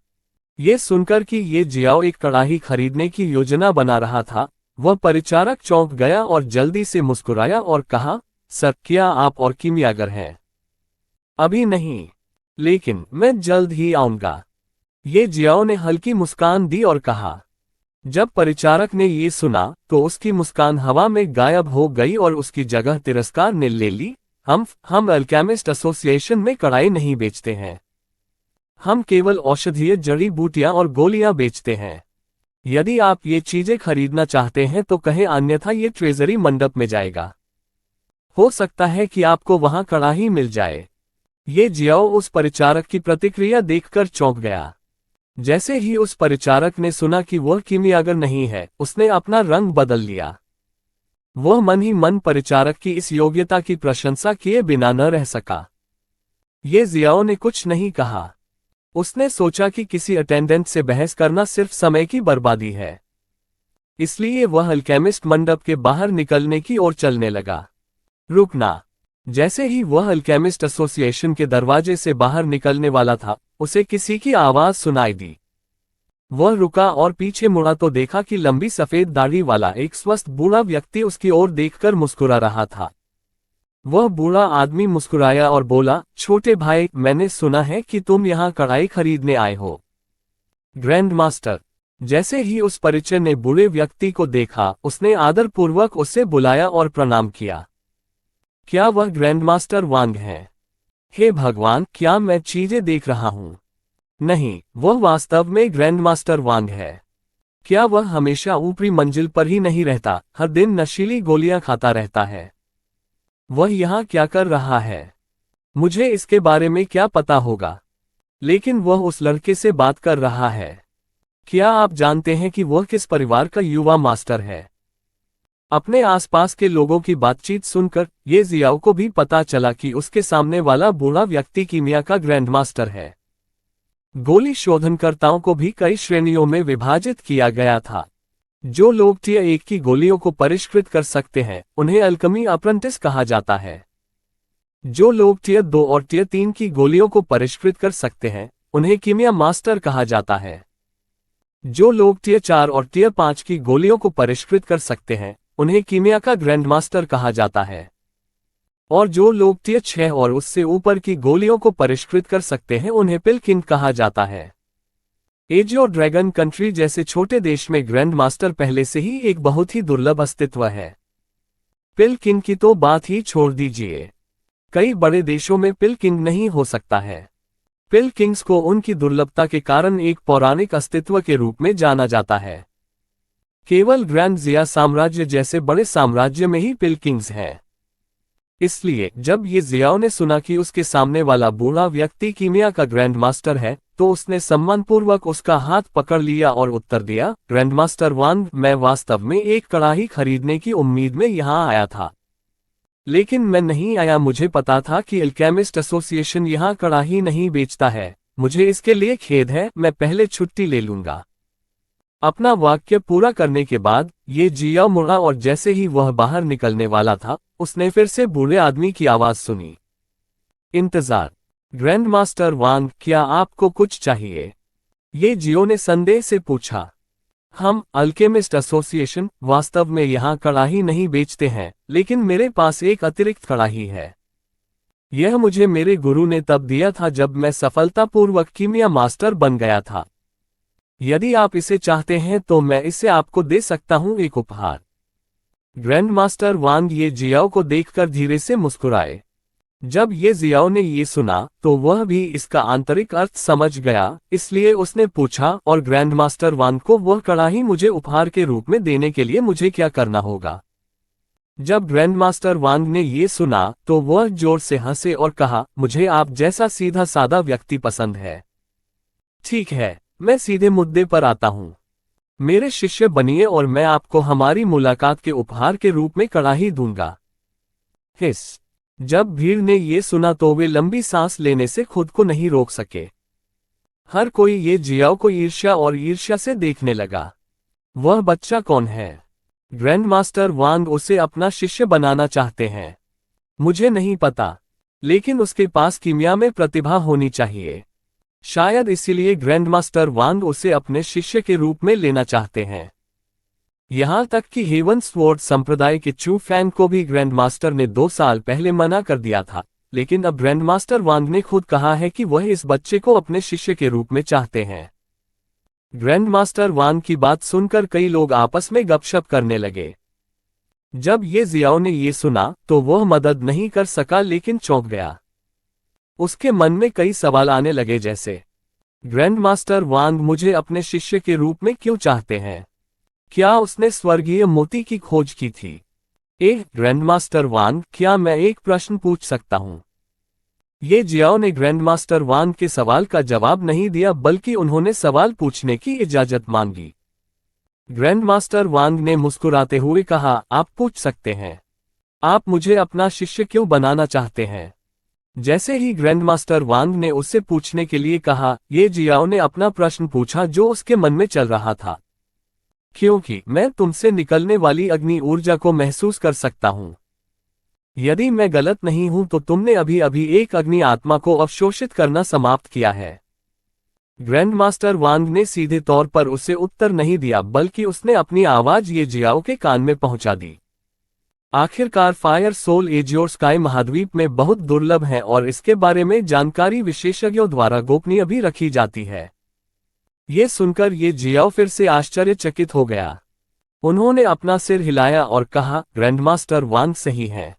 ये सुनकर कि ये जियाओ एक कड़ाही खरीदने की योजना बना रहा था, वह परिचारक चौंक गया और जल्दी से मुस्कुराया और कहा, सर, क्या आप और कीमियागर हैं? अभी नहीं, लेकिन मैं जल्द ही आऊंगा। ये जियाओ ने हल्की मुस्कान दी और कहा। जब परिचारक ने ये सुना तो उसकी मुस्कान हवा में गायब हो गई और उसकी जगह तिरस्कार ने ले ली। हम अल्केमिस्ट एसोसिएशन में कड़ाही नहीं बेचते हैं, हम केवल औषधीय जड़ी बूटियां और गोलियां बेचते हैं। यदि आप ये चीजें खरीदना चाहते हैं तो कहें, अन्यथा ये ट्रेजरी मंडप में जाएगा। हो सकता है कि आपको वहां कड़ाही मिल जाए। ये जियाओ उस परिचारक की प्रतिक्रिया देखकर चौंक गया। जैसे ही उस परिचारक ने सुना कि वह कीमियागर नहीं है, उसने अपना रंग बदल लिया। वह मन ही मन परिचारक की इस योग्यता की प्रशंसा किए बिना न रह सका। ये जियाओ ने कुछ नहीं कहा। उसने सोचा कि किसी अटेंडेंट से बहस करना सिर्फ समय की बर्बादी है, इसलिए वह अल्केमिस्ट मंडप के बाहर निकलने की ओर चलने लगा। रुकना! जैसे ही वह अल्केमिस्ट एसोसिएशन के दरवाजे से बाहर निकलने वाला था, उसे किसी की आवाज सुनाई दी। वह रुका और पीछे मुड़ा तो देखा कि लंबी सफेद दाढ़ी वाला एक स्वस्थ बूढ़ा व्यक्ति उसकी ओर देखकर मुस्कुरा रहा था। वह बूढ़ा आदमी मुस्कुराया और बोला, छोटे भाई, मैंने सुना है कि तुम यहाँ कड़ाही खरीदने आए हो। Grand master! जैसे ही उस परिचय ने बूढ़े व्यक्ति को देखा, उसने आदरपूर्वक उसे बुलाया और प्रणाम किया। क्या वह ग्रैंड मास्टर वांग हैं? हे भगवान, क्या मैं चीजें देख रहा हूं? नहीं, वह वास्तव में ग्रैंडमास्टर वांग है। क्या वह हमेशा ऊपरी मंजिल पर ही नहीं रहता, हर दिन नशीली गोलियां खाता रहता है? वह यहाँ क्या कर रहा है? मुझे इसके बारे में क्या पता होगा? लेकिन वह उस लड़के से बात कर रहा है। क्या आप जानते हैं कि वह किस परिवार का युवा मास्टर है? अपने आसपास के लोगों की बातचीत सुनकर ये जियाओ को भी पता चला कि उसके सामने वाला बूढ़ा व्यक्ति कीमिया का ग्रैंडमास्टर है। गोली शोधनकर्ताओं को भी कई श्रेणियों में विभाजित किया गया था। जो लोग टियर 1 की गोलियों को परिष्कृत कर सकते हैं, उन्हें अल्केमी अप्रेंटिस कहा जाता है। जो लोग टियर 2 और टियर 3 की गोलियों को परिष्कृत कर सकते हैं, उन्हें कीमिया मास्टर कहा जाता है। जो लोग टियर 4 और टियर 5 की गोलियों को परिष्कृत कर सकते हैं, उन्हें कीमिया का ग्रैंडमास्टर कहा जाता है। और जो लोग टियर 6 और उससे ऊपर की गोलियों को परिष्कृत कर सकते हैं, उन्हें पिलकिन कहा जाता है। एजियो ड्रैगन कंट्री जैसे छोटे देश में ग्रैंडमास्टर पहले से ही एक बहुत ही दुर्लभ अस्तित्व है। पिलकिन की तो बात ही छोड़ दीजिए। कई बड़े देशों में पिलकिंग नहीं हो सकता है। पिलकिंग्स को उनकी दुर्लभता के कारण एक पौराणिक अस्तित्व के रूप में जाना जाता है। केवल ग्रैंड जिया साम्राज्य जैसे बड़े साम्राज्य में ही पिलकिंग्स हैं। इसलिए जब ये जियाओ ने सुना कि उसके सामने वाला बूढ़ा व्यक्ति कीमिया का ग्रैंडमास्टर है, तो उसने सम्मानपूर्वक उसका हाथ पकड़ लिया और उत्तर दिया, ग्रैंडमास्टर वांग, मैं वास्तव में एक कड़ाही खरीदने की उम्मीद में यहाँ आया था। लेकिन मैं नहीं आया। मुझे पता था कि अल्केमिस्ट एसोसिएशन यहाँ कड़ाही नहीं बेचता है। मुझे इसके लिए खेद है, मैं पहले छुट्टी ले लूंगा। अपना वाक्य पूरा करने के बाद ये जियाओ मुड़ा और जैसे ही वह बाहर निकलने वाला था, उसने फिर से बूढ़े आदमी की आवाज सुनी। इंतजार। ग्रैंडमास्टर वांग, क्या आपको कुछ चाहिए? ये जियो ने संदेह से पूछा। हम अल्केमिस्ट एसोसिएशन वास्तव में यहाँ कड़ाही नहीं बेचते हैं, लेकिन मेरे पास एक अतिरिक्त कड़ाही है। यह मुझे मेरे गुरु ने तब दिया था जब मैं सफलतापूर्वक कीमिया मास्टर बन गया था। यदि आप इसे चाहते हैं तो मैं इसे आपको दे सकता हूं, एक उपहार। ग्रैंडमास्टर वांग ये जियाओ को देखकर धीरे से मुस्कुराए। जब ये जियाओ ने ये सुना तो वह भी इसका आंतरिक अर्थ समझ गया, इसलिए उसने पूछा, और ग्रैंडमास्टर वांग को वह कड़ाही मुझे उपहार के रूप में देने के लिए मुझे क्या करना होगा? जब ग्रैंडमास्टर वांग ने ये सुना तो वह जोर से हंसे और कहा, मुझे आप जैसा सीधा सादा व्यक्ति पसंद है। ठीक है, मैं सीधे मुद्दे पर आता हूं। मेरे शिष्य बनिए और मैं आपको हमारी मुलाकात के उपहार के रूप में कड़ाही दूंगा। हिस। जब भीड़ ने ये सुना तो वे लंबी सांस लेने से खुद को नहीं रोक सके। हर कोई ये जियाओ को ईर्ष्या से देखने लगा। वह बच्चा कौन है? ग्रैंडमास्टर वांग उसे अपना शिष्य बनाना चाहते हैं। मुझे नहीं पता, लेकिन उसके पास कीमिया में प्रतिभा होनी चाहिए। शायद इसीलिए ग्रैंडमास्टर वांग उसे अपने शिष्य के रूप में लेना चाहते हैं। यहां तक कि हेवन स्वॉर्ड संप्रदाय के चू फैंग को भी ग्रैंडमास्टर ने 2 साल पहले मना कर दिया था, लेकिन अब ग्रैंडमास्टर वांग ने खुद कहा है कि वह इस बच्चे को अपने शिष्य के रूप में चाहते हैं। ग्रैंडमास्टर वांग की बात सुनकर कई लोग आपस में गपशप करने लगे। जब ये जियाओ ने ये सुना तो वह मदद नहीं कर सका, लेकिन चौंक गया। उसके मन में कई सवाल आने लगे, जैसे ग्रैंडमास्टर वांग मुझे अपने शिष्य के रूप में क्यों चाहते हैं? क्या उसने स्वर्गीय मोती की खोज की थी? ग्रैंडमास्टर वांग, क्या मैं एक प्रश्न पूछ सकता हूं? ये जियाओ ने ग्रैंडमास्टर वांग के सवाल का जवाब नहीं दिया, बल्कि उन्होंने सवाल पूछने की इजाजत मांगी। ग्रैंडमास्टर वांग ने मुस्कुराते हुए कहा, आप पूछ सकते हैं। आप मुझे अपना शिष्य क्यों बनाना चाहते हैं? जैसे ही ग्रैंडमास्टर वांग ने उससे पूछने के लिए कहा, ये जियाओ ने अपना प्रश्न पूछा जो उसके मन में चल रहा था। क्योंकि मैं तुमसे निकलने वाली अग्नि ऊर्जा को महसूस कर सकता हूं। यदि मैं गलत नहीं हूं तो तुमने अभी अभी एक अग्नि आत्मा को अवशोषित करना समाप्त किया है। ग्रैंडमास्टर वांग ने सीधे तौर पर उसे उत्तर नहीं दिया, बल्कि उसने अपनी आवाज ये जियाओ के कान में पहुंचा दी। आखिरकार फायर सोल एजियो स्काई महाद्वीप में बहुत दुर्लभ है और इसके बारे में जानकारी विशेषज्ञों द्वारा गोपनीय भी रखी जाती है। ये सुनकर ये जियाओ फिर से आश्चर्यचकित हो गया। उन्होंने अपना सिर हिलाया और कहा, ग्रैंडमास्टर वांग सही है।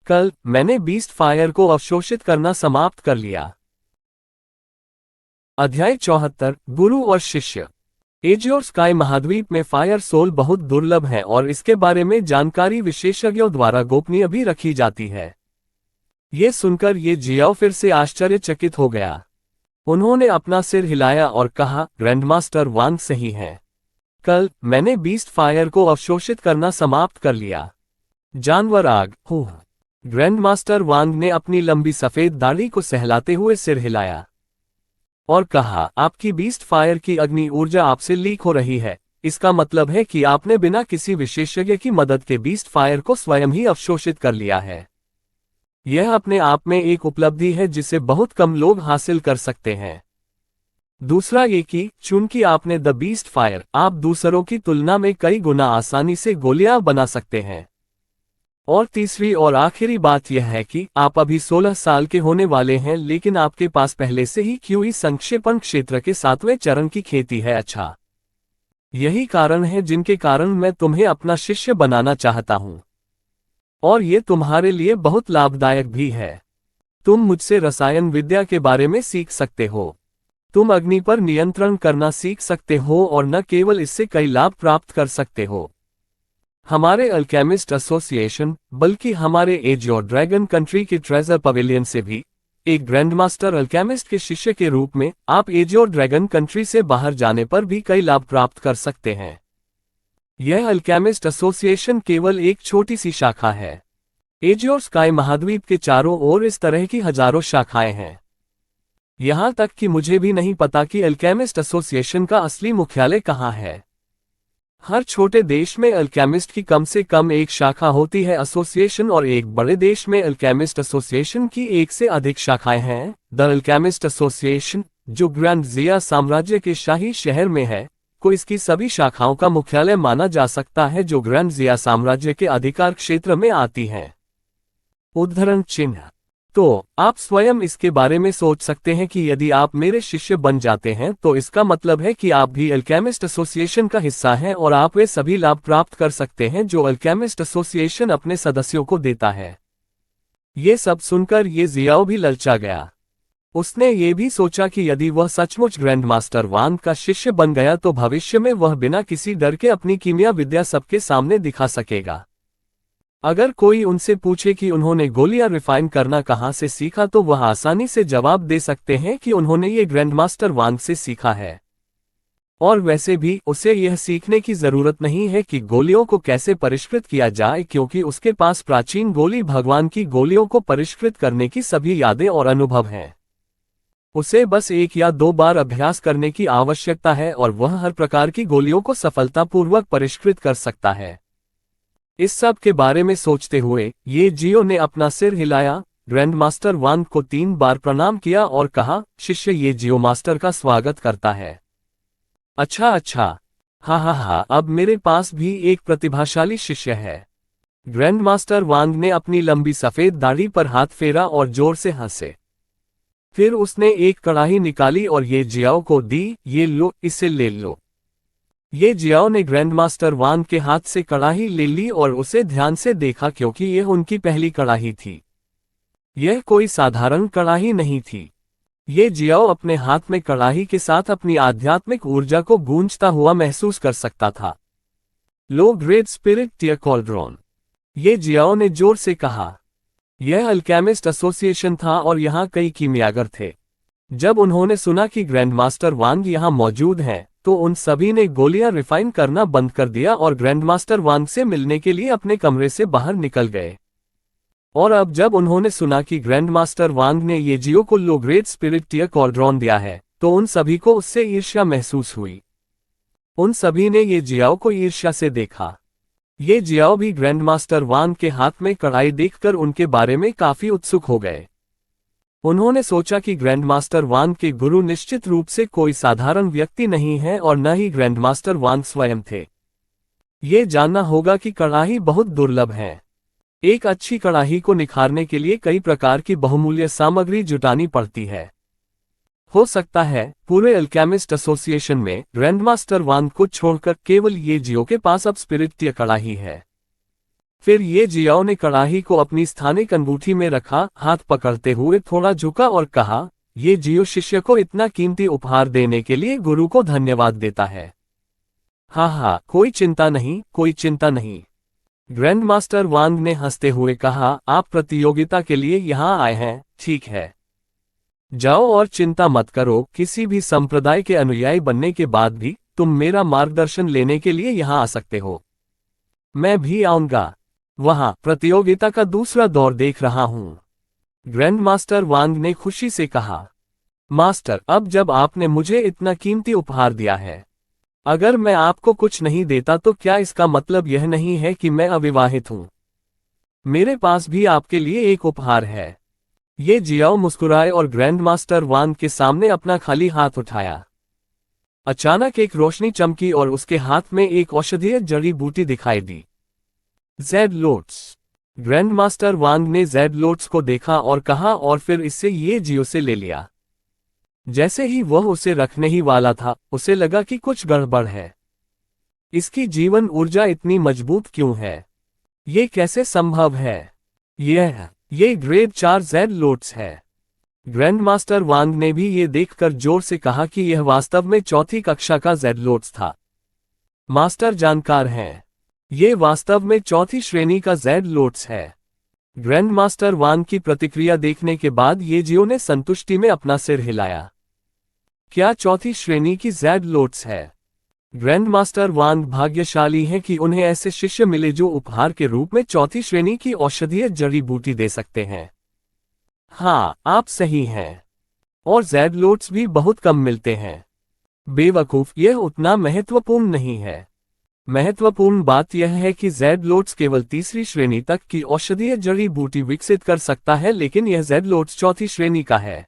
कल मैंने बीस्ट फायर को अवशोषित करना समाप्त कर लिया। अध्याय 74 गुरु और शिष्य। एजियोर स्काई महाद्वीप में फायर सोल बहुत दुर्लभ है और इसके बारे में जानकारी विशेषज्ञों द्वारा गोपनीय भी रखी जाती है। ये सुनकर ये जियाओ फिर से आश्चर्यचकित हो गया। उन्होंने अपना सिर हिलाया और कहा, ग्रैंडमास्टर वांग सही है। कल मैंने बीस्ट फायर को अवशोषित करना समाप्त कर लिया। जानवर आग हो। ग्रैंडमास्टर वांग ने अपनी लंबी सफेद दाढ़ी को सहलाते हुए सिर हिलाया और कहा, आपकी बीस्ट फायर की अग्नि ऊर्जा आपसे लीक हो रही है। इसका मतलब है कि आपने बिना किसी विशेषज्ञ की मदद के बीस्ट फायर को स्वयं ही अवशोषित कर लिया है। यह अपने आप में एक उपलब्धि है जिसे बहुत कम लोग हासिल कर सकते हैं। दूसरा ये कि चूंकि आपने द बीस्ट फायर, आप दूसरों की तुलना में कई गुना आसानी से गोलियां बना सकते हैं। और तीसरी और आखिरी बात यह है कि आप अभी 16 साल के होने वाले हैं, लेकिन आपके पास पहले से ही क्यूई संक्षेपण क्षेत्र के 7वें चरण की खेती है। अच्छा, यही कारण है जिनके कारण मैं तुम्हें अपना शिष्य बनाना चाहता हूं। और ये तुम्हारे लिए बहुत लाभदायक भी है। तुम मुझसे रसायन विद्या के बारे में सीख सकते हो। तुम अग्नि पर नियंत्रण करना सीख सकते हो और न केवल इससे कई लाभ प्राप्त कर सकते हो। हमारे अल्केमिस्ट एसोसिएशन, बल्कि हमारे एजियोर ड्रैगन कंट्री के ट्रेजर पवेलियन से भी एक ग्रैंडमास्टर अल्केमिस्ट के शिष्य के रूप में आप एजियोर ड्रैगन कंट्री से बाहर जाने पर भी कई लाभ प्राप्त कर सकते हैं। यह अल्केमिस्ट एसोसिएशन केवल एक छोटी सी शाखा है। एजियोर स्काई महाद्वीप के चारों ओर इस तरह की हजारों शाखाएं हैं। यहां तक कि मुझे भी नहीं पता कि अल्केमिस्ट एसोसिएशन का असली मुख्यालय कहां है। हर छोटे देश में अल्केमिस्ट की कम से कम एक शाखा होती है एसोसिएशन, और एक बड़े देश में अल्केमिस्ट एसोसिएशन की एक से अधिक शाखाएं हैं। द अल्केमिस्ट एसोसिएशन, जो ग्रैंड जिया साम्राज्य के शाही शहर में है, को इसकी सभी शाखाओं का मुख्यालय माना जा सकता है जो ग्रैंड जिया साम्राज्य के अधिकार क्षेत्र में आती हैं। उद्धरण चिन्ह। तो आप स्वयं इसके बारे में सोच सकते हैं कि यदि आप मेरे शिष्य बन जाते हैं तो इसका मतलब है कि आप भी अल्केमिस्ट एसोसिएशन का हिस्सा हैं और आप वे सभी लाभ प्राप्त कर सकते हैं जो अल्केमिस्ट एसोसिएशन अपने सदस्यों को देता है। ये सब सुनकर ये जियाओ भी ललचा गया। उसने ये भी सोचा कि यदि वह सचमुच ग्रैंडमास्टर वांग का शिष्य बन गया तो भविष्य में वह बिना किसी डर के अपनी कीमिया विद्या सबके सामने दिखा सकेगा। अगर कोई उनसे पूछे कि उन्होंने गोलियां रिफाइन करना कहां से सीखा तो वह आसानी से जवाब दे सकते हैं कि उन्होंने ये ग्रैंडमास्टर वांग से सीखा है। और वैसे भी उसे यह सीखने की जरूरत नहीं है कि गोलियों को कैसे परिष्कृत किया जाए, क्योंकि उसके पास प्राचीन गोली भगवान की गोलियों को परिष्कृत करने की सभी यादें और अनुभव हैं। उसे बस 1 या 2 बार अभ्यास करने की आवश्यकता है और वह हर प्रकार की गोलियों को सफलतापूर्वक परिष्कृत कर सकता है। इस सब के बारे में सोचते हुए ये जियो ने अपना सिर हिलाया, ग्रैंडमास्टर वांग को 3 बार प्रणाम किया और कहा, शिष्य ये जियो मास्टर का स्वागत करता है। अच्छा अच्छा, हा, अब मेरे पास भी एक प्रतिभाशाली शिष्य है। ग्रैंडमास्टर वांग ने अपनी लंबी सफेद दाढ़ी पर हाथ फेरा और जोर से हंसे। फिर उसने एक कड़ाही निकाली और ये जियाओ को दी, ये लो, इसे ले लो। ये जियाओ ने ग्रैंडमास्टर वांग के हाथ से कड़ाही ले ली और उसे ध्यान से देखा क्योंकि यह उनकी पहली कड़ाही थी। यह कोई साधारण कड़ाही नहीं थी। ये जियाओ अपने हाथ में कड़ाही के साथ अपनी आध्यात्मिक ऊर्जा को गूंजता हुआ महसूस कर सकता था। लो ग्रेट स्पिरिट टियर कॉल्ड्रॉन, ये जियाओ ने जोर से कहा। यह अल्केमिस्ट एसोसिएशन था और यहाँ कई कीमियागर थे। जब उन्होंने सुना कि ग्रैंडमास्टर वांग यहाँ मौजूद हैं, तो उन सभी ने गोलियां रिफाइन करना बंद कर दिया और ग्रैंडमास्टर वांग से मिलने के लिए अपने कमरे से बाहर निकल गए। और अब जब उन्होंने सुना कि ग्रैंडमास्टर वांग ने ये जियो को लो ग्रेट स्पिरिट टियर कॉल्ड्रॉन दिया है, तो उन सभी को उससे ईर्ष्या महसूस हुई। उन सभी ने ये जियाओ को ईर्ष्या से देखा। ये जियाओ भी ग्रैंडमास्टर वांग के हाथ में कड़ाई देखकर उनके बारे में काफी उत्सुक हो गए। उन्होंने सोचा कि ग्रैंडमास्टर वांग के गुरु निश्चित रूप से कोई साधारण व्यक्ति नहीं है और न ही ग्रैंडमास्टर वांग स्वयं थे। ये जानना होगा कि कड़ाही बहुत दुर्लभ है। एक अच्छी कड़ाही को निखारने के लिए कई प्रकार की बहुमूल्य सामग्री जुटानी पड़ती है। हो सकता है पूरे अल्केमिस्ट एसोसिएशन में ग्रैंडमास्टर वांग को छोड़कर केवल ये जियो के पास अब स्पिरिट टियर कड़ाही है। फिर ये जियाओ ने कड़ाही को अपनी स्थानिक अंगूठी में रखा, हाथ पकड़ते हुए थोड़ा झुका और कहा, ये जियो शिष्य को इतना कीमती उपहार देने के लिए गुरु को धन्यवाद देता है। हाँ, कोई चिंता नहीं, कोई चिंता नहीं। ग्रैंड मास्टर वांग ने हंसते हुए कहा, आप प्रतियोगिता के लिए यहाँ आए हैं, ठीक है। जाओ और चिंता मत करो, किसी भी संप्रदाय के अनुयायी बनने के बाद भी तुम मेरा मार्गदर्शन लेने के लिए यहाँ आ सकते हो। मैं भी आऊंगा। वहां प्रतियोगिता का दूसरा दौर देख रहा हूं। ग्रैंड मास्टर वांग ने खुशी से कहा, मास्टर, अब जब आपने मुझे इतना कीमती उपहार दिया है, अगर मैं आपको कुछ नहीं देता तो क्या इसका मतलब यह नहीं है कि मैं अविवाहित हूं? मेरे पास भी आपके लिए एक उपहार है। ये जियाओ मुस्कुराए और ग्रैंड मास्टर वांग के सामने अपना खाली हाथ उठाया। अचानक एक रोशनी चमकी और उसके हाथ में एक औषधीय जड़ी बूटी दिखाई दी। Jade lotus. Grand master Wang ने ज़ेड लोट्स को देखा और कहा, और फिर इससे ये जियो से ले लिया। जैसे ही वह उसे रखने ही वाला था, उसे लगा कि कुछ गड़बड़ है। इसकी जीवन ऊर्जा इतनी मजबूत क्यों है? ये कैसे संभव है? ये ग्रेड 4 ज़ेड लोट्स है। ग्रैंड मास्टर वांग ने भी ये देखकर जोर से कहा कि यह वास्तव में चौथी कक्षा का ज़ेड लोट्स था। मास्टर जानकार हैं। ये वास्तव में चौथी श्रेणी का ज़ेड लोट्स है। ग्रैंड मास्टर वांग की प्रतिक्रिया देखने के बाद ये जियो ने संतुष्टि में अपना सिर हिलाया। क्या चौथी श्रेणी की ज़ेड लोट्स है? ग्रैंड मास्टर वांग भाग्यशाली हैं कि उन्हें ऐसे शिष्य मिले जो उपहार के रूप में चौथी श्रेणी की औषधीय जड़ी बूटी दे सकते हैं। हाँ, आप सही हैं। और ज़ेड लोट्स भी बहुत कम मिलते हैं। बेवकूफ, यह उतना महत्वपूर्ण नहीं है। महत्वपूर्ण बात यह है कि ज़ेड लोट्स केवल तीसरी श्रेणी तक की औषधीय जड़ी बूटी विकसित कर सकता है, लेकिन यह ज़ेड लोट्स चौथी श्रेणी का है,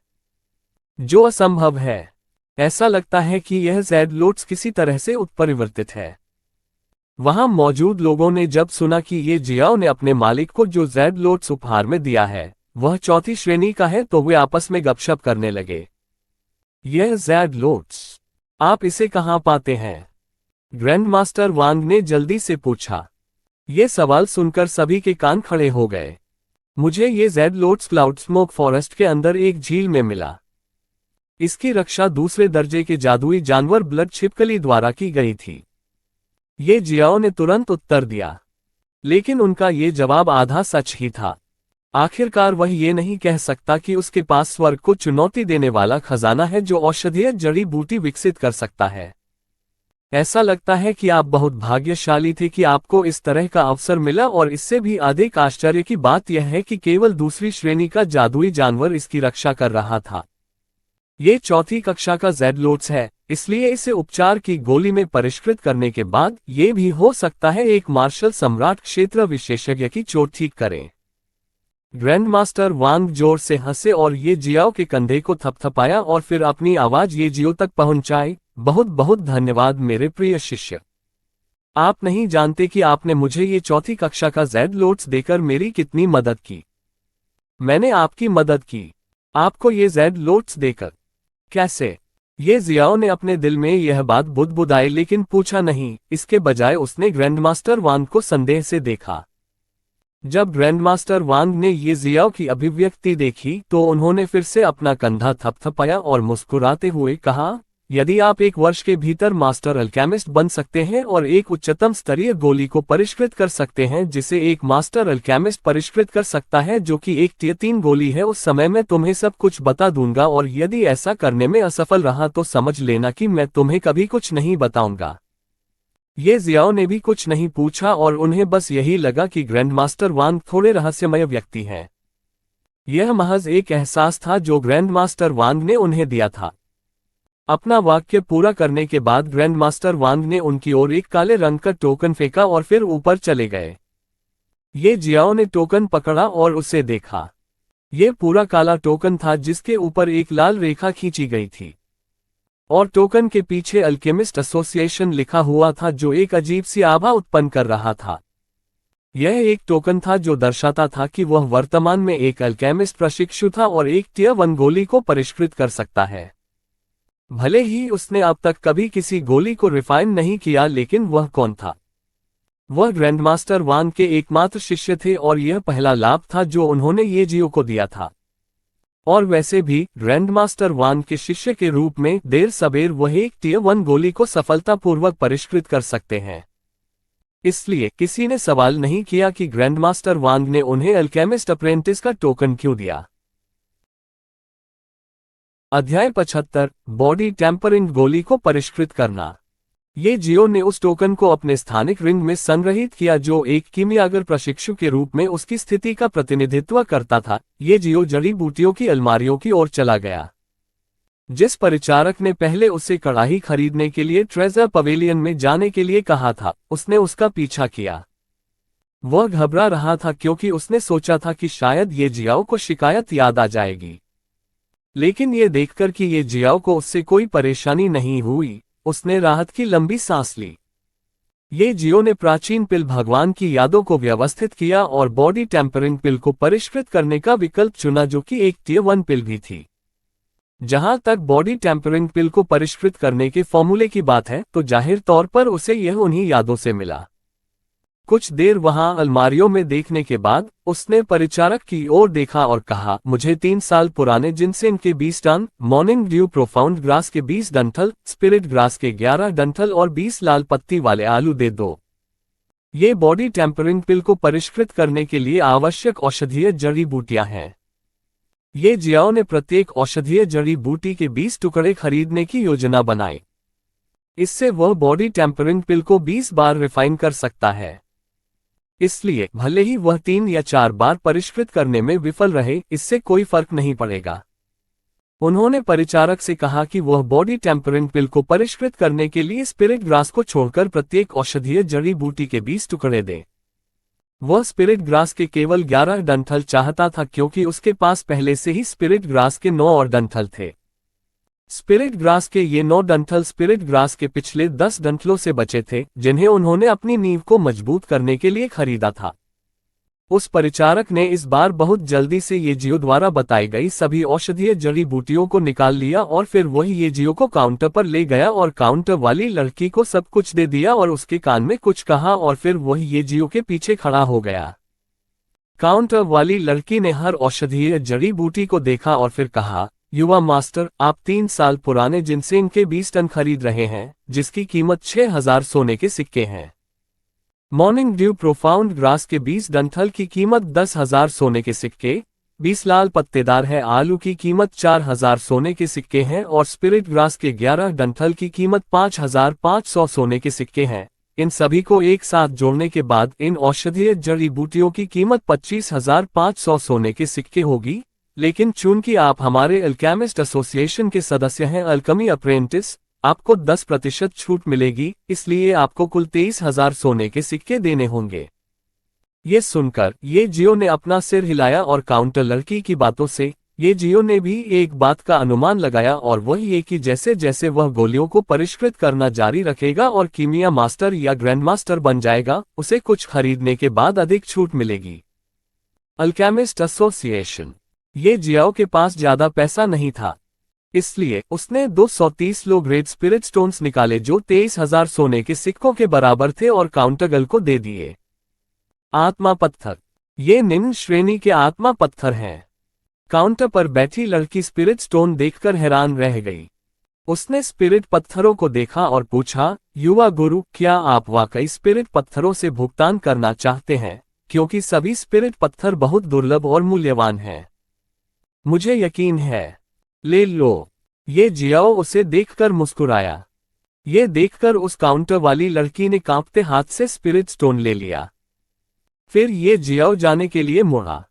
जो असंभव है। ऐसा लगता है कि यह ज़ेड लोट्स किसी तरह से उत्परिवर्तित है। वहां मौजूद लोगों ने जब सुना कि ये जियाओ ने अपने मालिक को जो ज़ेड लोट्स उपहार में दिया है वह चौथी श्रेणी का है, तो वे आपस में गपशप करने लगे। यह ज़ेड लोट्स, आप इसे कहाँ पाते हैं? ग्रैंड मास्टर वांग ने जल्दी से पूछा। ये सवाल सुनकर सभी के कान खड़े हो गए। मुझे ये jade lotus cloud smoke forest के अंदर एक झील में मिला। इसकी रक्षा दूसरे दर्जे के जादुई जानवर ब्लड छिपकली द्वारा की गई थी। ये जियाओ ने तुरंत उत्तर दिया, लेकिन उनका ये जवाब आधा सच ही था। आखिरकार वह ये नहीं कह सकता कि उसके पास स्वर्ग को चुनौती देने वाला खजाना है जो औषधीय जड़ी बूटी विकसित कर सकता है। ऐसा लगता है कि आप बहुत भाग्यशाली थे कि आपको इस तरह का अवसर मिला, और इससे भी अधिक आश्चर्य की बात यह है कि केवल दूसरी श्रेणी का जादुई जानवर इसकी रक्षा कर रहा था। ये चौथी कक्षा का ज़ेड लोट्स है, इसलिए इसे उपचार की गोली में परिष्कृत करने के बाद ये भी हो सकता है एक मार्शल सम्राट क्षेत्र विशेषज्ञ की चोट ठीक करें। ग्रैंड मास्टर वांग जोर से हंसे और ये जियाओ के कंधे को थपथपाया और फिर अपनी आवाज ये जियो तक पहुंचाई। बहुत बहुत धन्यवाद मेरे प्रिय शिष्य। आप नहीं जानते कि आपने मुझे ये चौथी कक्षा का ज़ेड लोट्स देकर मेरी कितनी मदद की। मैंने आपकी मदद की, आपको ये ज़ेड लोट्स देकर। कैसे? ये जियाओ ने अपने दिल में यह बात बुदबुदाई, लेकिन पूछा नहीं। इसके बजाय उसने ग्रैंडमास्टर वांग को संदेह से देखा। जब ग्रैंडमास्टर वांग ने ये जियाओ की अभिव्यक्ति देखी तो उन्होंने फिर से अपना कंधा थपथपाया और मुस्कुराते हुए कहा, यदि आप एक वर्ष के भीतर मास्टर अल्केमिस्ट बन सकते हैं और एक उच्चतम स्तरीय गोली को परिष्कृत कर सकते हैं जिसे एक मास्टर अल्केमिस्ट परिष्कृत कर सकता है, जो कि एक टियर 3 गोली है, उस समय मैं तुम्हें सब कुछ बता दूंगा, और यदि ऐसा करने में असफल रहा तो समझ लेना कि मैं तुम्हें कभी कुछ नहीं बताऊंगा। ये जियाओ ने भी कुछ नहीं पूछा और उन्हें बस यही लगा कि ग्रैंडमास्टर वांग थोड़े रहस्यमय व्यक्ति हैं। यह महज एक एहसास था जो ग्रैंडमास्टर वांग ने उन्हें दिया था। अपना वाक्य पूरा करने के बाद ग्रैंडमास्टर वांग ने उनकी ओर एक काले रंग का टोकन फेंका और फिर ऊपर चले गए। ये जियाओ ने टोकन पकड़ा और उसे देखा। ये पूरा काला टोकन था जिसके ऊपर एक लाल रेखा खींची गई थी, और टोकन के पीछे अल्केमिस्ट एसोसिएशन लिखा हुआ था, जो एक अजीब सी आभा उत्पन्न कर रहा था। यह एक टोकन था जो दर्शाता था कि वह वर्तमान में एक अल्केमिस्ट प्रशिक्षु था और एक टियर 1 गोली को परिष्कृत कर सकता है। भले ही उसने अब तक कभी किसी गोली को रिफाइन नहीं किया, लेकिन वह कौन था? वह ग्रैंडमास्टर वांग के एकमात्र शिष्य थे और यह पहला लाभ था जो उन्होंने ये जियो को दिया था। और वैसे भी ग्रैंडमास्टर वांग के शिष्य के रूप में देर सबेर वह एक टियर 1 गोली को सफलतापूर्वक परिष्कृत कर सकते हैं। इसलिए किसी ने सवाल नहीं किया कि ग्रैंडमास्टर वांग ने उन्हें अल्केमिस्ट अप्रेंटिस का टोकन क्यों दिया। अध्याय 75 बॉडी टेम्परिंग गोली को परिष्कृत करना। ये जियो ने उस टोकन को अपने स्थानिक रिंग में संग्रहित किया जो एक कीमियागर प्रशिक्षु के रूप में उसकी स्थिति का प्रतिनिधित्व करता था। ये जियो जड़ी बूटियों की अलमारियों की ओर चला गया। जिस परिचारक ने पहले उसे कड़ाही खरीदने के लिए ट्रेजर पवेलियन में जाने के लिए कहा था, उसने उसका पीछा किया। वह घबरा रहा था क्योंकि उसने सोचा था कि शायद ये जियाओ को शिकायत याद आ जाएगी। लेकिन ये देखकर कि ये जियाओ को उससे कोई परेशानी नहीं हुई, उसने राहत की लंबी सांस ली। ये जियो ने प्राचीन पिल भगवान की यादों को व्यवस्थित किया और बॉडी टेम्परिंग पिल को परिष्कृत करने का विकल्प चुना जो कि एक टियर 1 पिल भी थी। जहां तक बॉडी टेम्परिंग पिल को परिष्कृत करने के फॉर्मूले की बात है तो जाहिर तौर पर उसे यह उन्हीं यादों से मिला। कुछ देर वहां अलमारियों में देखने के बाद उसने परिचारक की ओर देखा और कहा, मुझे 3 साल पुराने जिनसेन के 20 ton, morning dew profound grass के 20 डंठल, स्पिरिट ग्रास के 11 डंठल और 20 लाल पत्ती वाले आलू दे दो। ये बॉडी टेम्परिंग पिल को परिष्कृत करने के लिए आवश्यक औषधीय जड़ी बूटियां हैं। ये जियाओ ने प्रत्येक औषधीय जड़ी बूटी के 20 टुकड़े खरीदने की योजना बनाई। इससे वह बॉडी टेम्परिंग पिल को 20 बार रिफाइन कर सकता है। इसलिए भले ही वह 3 या 4 बार परिष्कृत करने में विफल रहे, इससे कोई फर्क नहीं पड़ेगा। उन्होंने परिचारक से कहा कि वह बॉडी टेम्परिंग पिल को परिष्कृत करने के लिए स्पिरिट ग्रास को छोड़कर प्रत्येक औषधीय जड़ी बूटी के 20 टुकड़े दे। वह स्पिरिट ग्रास के केवल 11 डंठल चाहता था क्योंकि उसके पास पहले से ही स्पिरिट ग्रास के 9 और डंठल थे। स्पिरिट ग्रास के ये 9 डंठल स्पिरिट ग्रास के पिछले 10 डंठलों से बचे थे, जिन्हें उन्होंने अपनी नींव को मजबूत करने के लिए खरीदा था। उस परिचारक ने इस बार बहुत जल्दी से ये जियो द्वारा बताई गई सभी औषधीय जड़ी बूटियों को निकाल लिया और फिर वही ये जियो को काउंटर पर ले गया और काउंटर वाली लड़की को सब कुछ दे दिया और उसके कान में कुछ कहा और फिर वही ये जियो के पीछे खड़ा हो गया। काउंटर वाली लड़की ने हर औषधीय जड़ी बूटी को देखा और फिर कहा, युवा मास्टर, आप 3 साल पुराने जिनसेन के 20 टन खरीद रहे हैं, जिसकी कीमत 6000 सोने के सिक्के हैं। मॉर्निंग ड्यू प्रोफाउंड ग्रास के 20 डंठल की कीमत 10,000 सोने के सिक्के, 20 लाल पत्तेदार है आलू की कीमत 4000 सोने के सिक्के हैं और स्पिरिट ग्रास के 11 डंठल की कीमत 5500 सोने के सिक्के हैं। इन सभी को एक साथ जोड़ने के बाद इन औषधीय जड़ी बूटियों की कीमत 25,500 सोने के सिक्के होगी। लेकिन चूंकि आप हमारे अल्केमिस्ट एसोसिएशन के सदस्य हैं अल्केमी अप्रेंटिस, आपको 10% छूट मिलेगी, इसलिए आपको कुल 23,000 सोने के सिक्के देने होंगे। ये सुनकर ये जियो ने अपना सिर हिलाया और काउंटर लड़की की बातों से ये जियो ने भी एक बात का अनुमान लगाया और वह ये कि जैसे जैसे वह गोलियों को परिष्कृत करना जारी रखेगा और कीमिया मास्टर या ग्रैंड मास्टर बन जाएगा, उसे कुछ खरीदने के बाद अधिक छूट मिलेगी। Alchemist association. ये जियाओ के पास ज्यादा पैसा नहीं था, इसलिए उसने 230 लो ग्रेड स्पिरिट स्टोन्स निकाले जो 23,000 सोने के सिक्कों के बराबर थे और काउंटरगल को दे दिए। आत्मा पत्थर। ये निम्न श्रेणी के आत्मा पत्थर हैं। काउंटर पर बैठी लड़की स्पिरिट स्टोन देखकर हैरान रह गई। उसने स्पिरिट पत्थरों को देखा और पूछा, युवा गुरु, क्या आप वाकई स्पिरिट पत्थरों से भुगतान करना चाहते हैं, क्योंकि सभी स्पिरिट पत्थर बहुत दुर्लभ और मूल्यवान हैं। मुझे यकीन है, ले लो। ये जियाओ उसे देखकर मुस्कुराया। ये देखकर उस काउंटर वाली लड़की ने कांपते हाथ से स्पिरिट स्टोन ले लिया। फिर ये जियाओ जाने के लिए मुड़ा।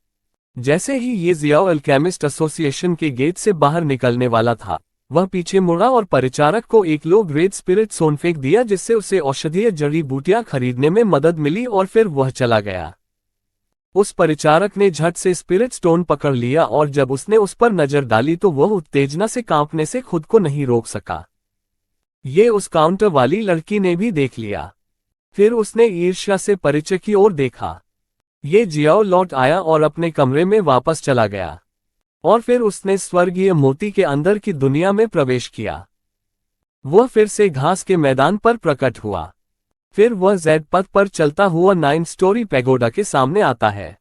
जैसे ही ये जियाओ अल्केमिस्ट एसोसिएशन के गेट से बाहर निकलने वाला था, वह पीछे मुड़ा और परिचारक को एक लो ग्रेड स्पिरिट स्टोन फेंक दिया जिससे उसे औषधीय जड़ी बूटियां खरीदने में मदद मिली और फिर वह चला गया। उस परिचारक ने झट से स्पिरिट स्टोन पकड़ लिया और जब उसने उस पर नजर डाली तो वह उत्तेजना से कांपने से खुद को नहीं रोक सका। ये उस काउंटर वाली लड़की ने भी देख लिया। फिर उसने ईर्ष्या से परिचय की ओर देखा। ये जियाओ लौट आया और अपने कमरे में वापस चला गया और फिर उसने स्वर्गीय मोती के अंदर की दुनिया में प्रवेश किया। वह फिर से घास के मैदान पर प्रकट हुआ। फिर वह जेड पथ पर चलता हुआ 9 स्टोरी पैगोडा के सामने आता है।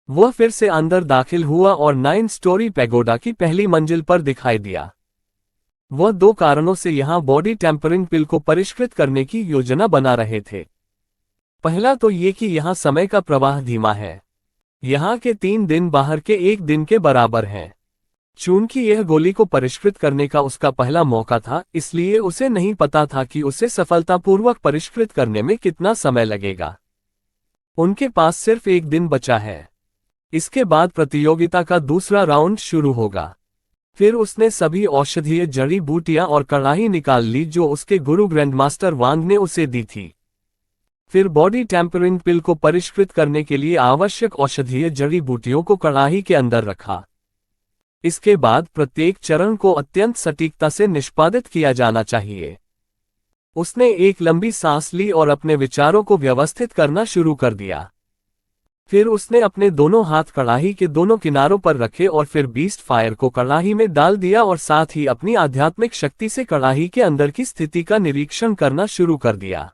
वह फिर से अंदर दाखिल हुआ और 9 स्टोरी पैगोडा की पहली मंजिल पर दिखाई दिया। वह 2 कारणों से यहां बॉडी टेम्परिंग पिल को परिष्कृत करने की योजना बना रहे थे। पहला तो ये कि यहां समय का प्रवाह धीमा है। यहां के 3 दिन बाहर के 1 दिन के बराबर हैं। चूंकि यह गोली को परिष्कृत करने का उसका पहला मौका था, इसलिए उसे नहीं पता था कि उसे सफलतापूर्वक परिष्कृत करने में कितना समय लगेगा। उनके पास सिर्फ 1 दिन बचा है। इसके बाद प्रतियोगिता का दूसरा राउंड शुरू होगा। फिर उसने सभी औषधीय जड़ी बूटियां और कड़ाही निकाल ली जो उसके गुरु ग्रैंडमास्टर वांग ने उसे दी थी। फिर बॉडी टेम्परिंग पिल को परिष्कृत करने के लिए आवश्यक औषधीय जड़ी बूटियों को कड़ाही के अंदर रखा। इसके बाद प्रत्येक चरण को अत्यंत सटीकता से निष्पादित किया जाना चाहिए। उसने एक लंबी सांस ली और अपने विचारों को व्यवस्थित करना शुरू कर दिया। फिर उसने अपने दोनों हाथ कड़ाही के दोनों किनारों पर रखे और फिर बीस्ट फायर को कड़ाही में डाल दिया और साथ ही अपनी आध्यात्मिक शक्ति से कड़ाही के अंदर की स्थिति का निरीक्षण करना शुरू कर दिया।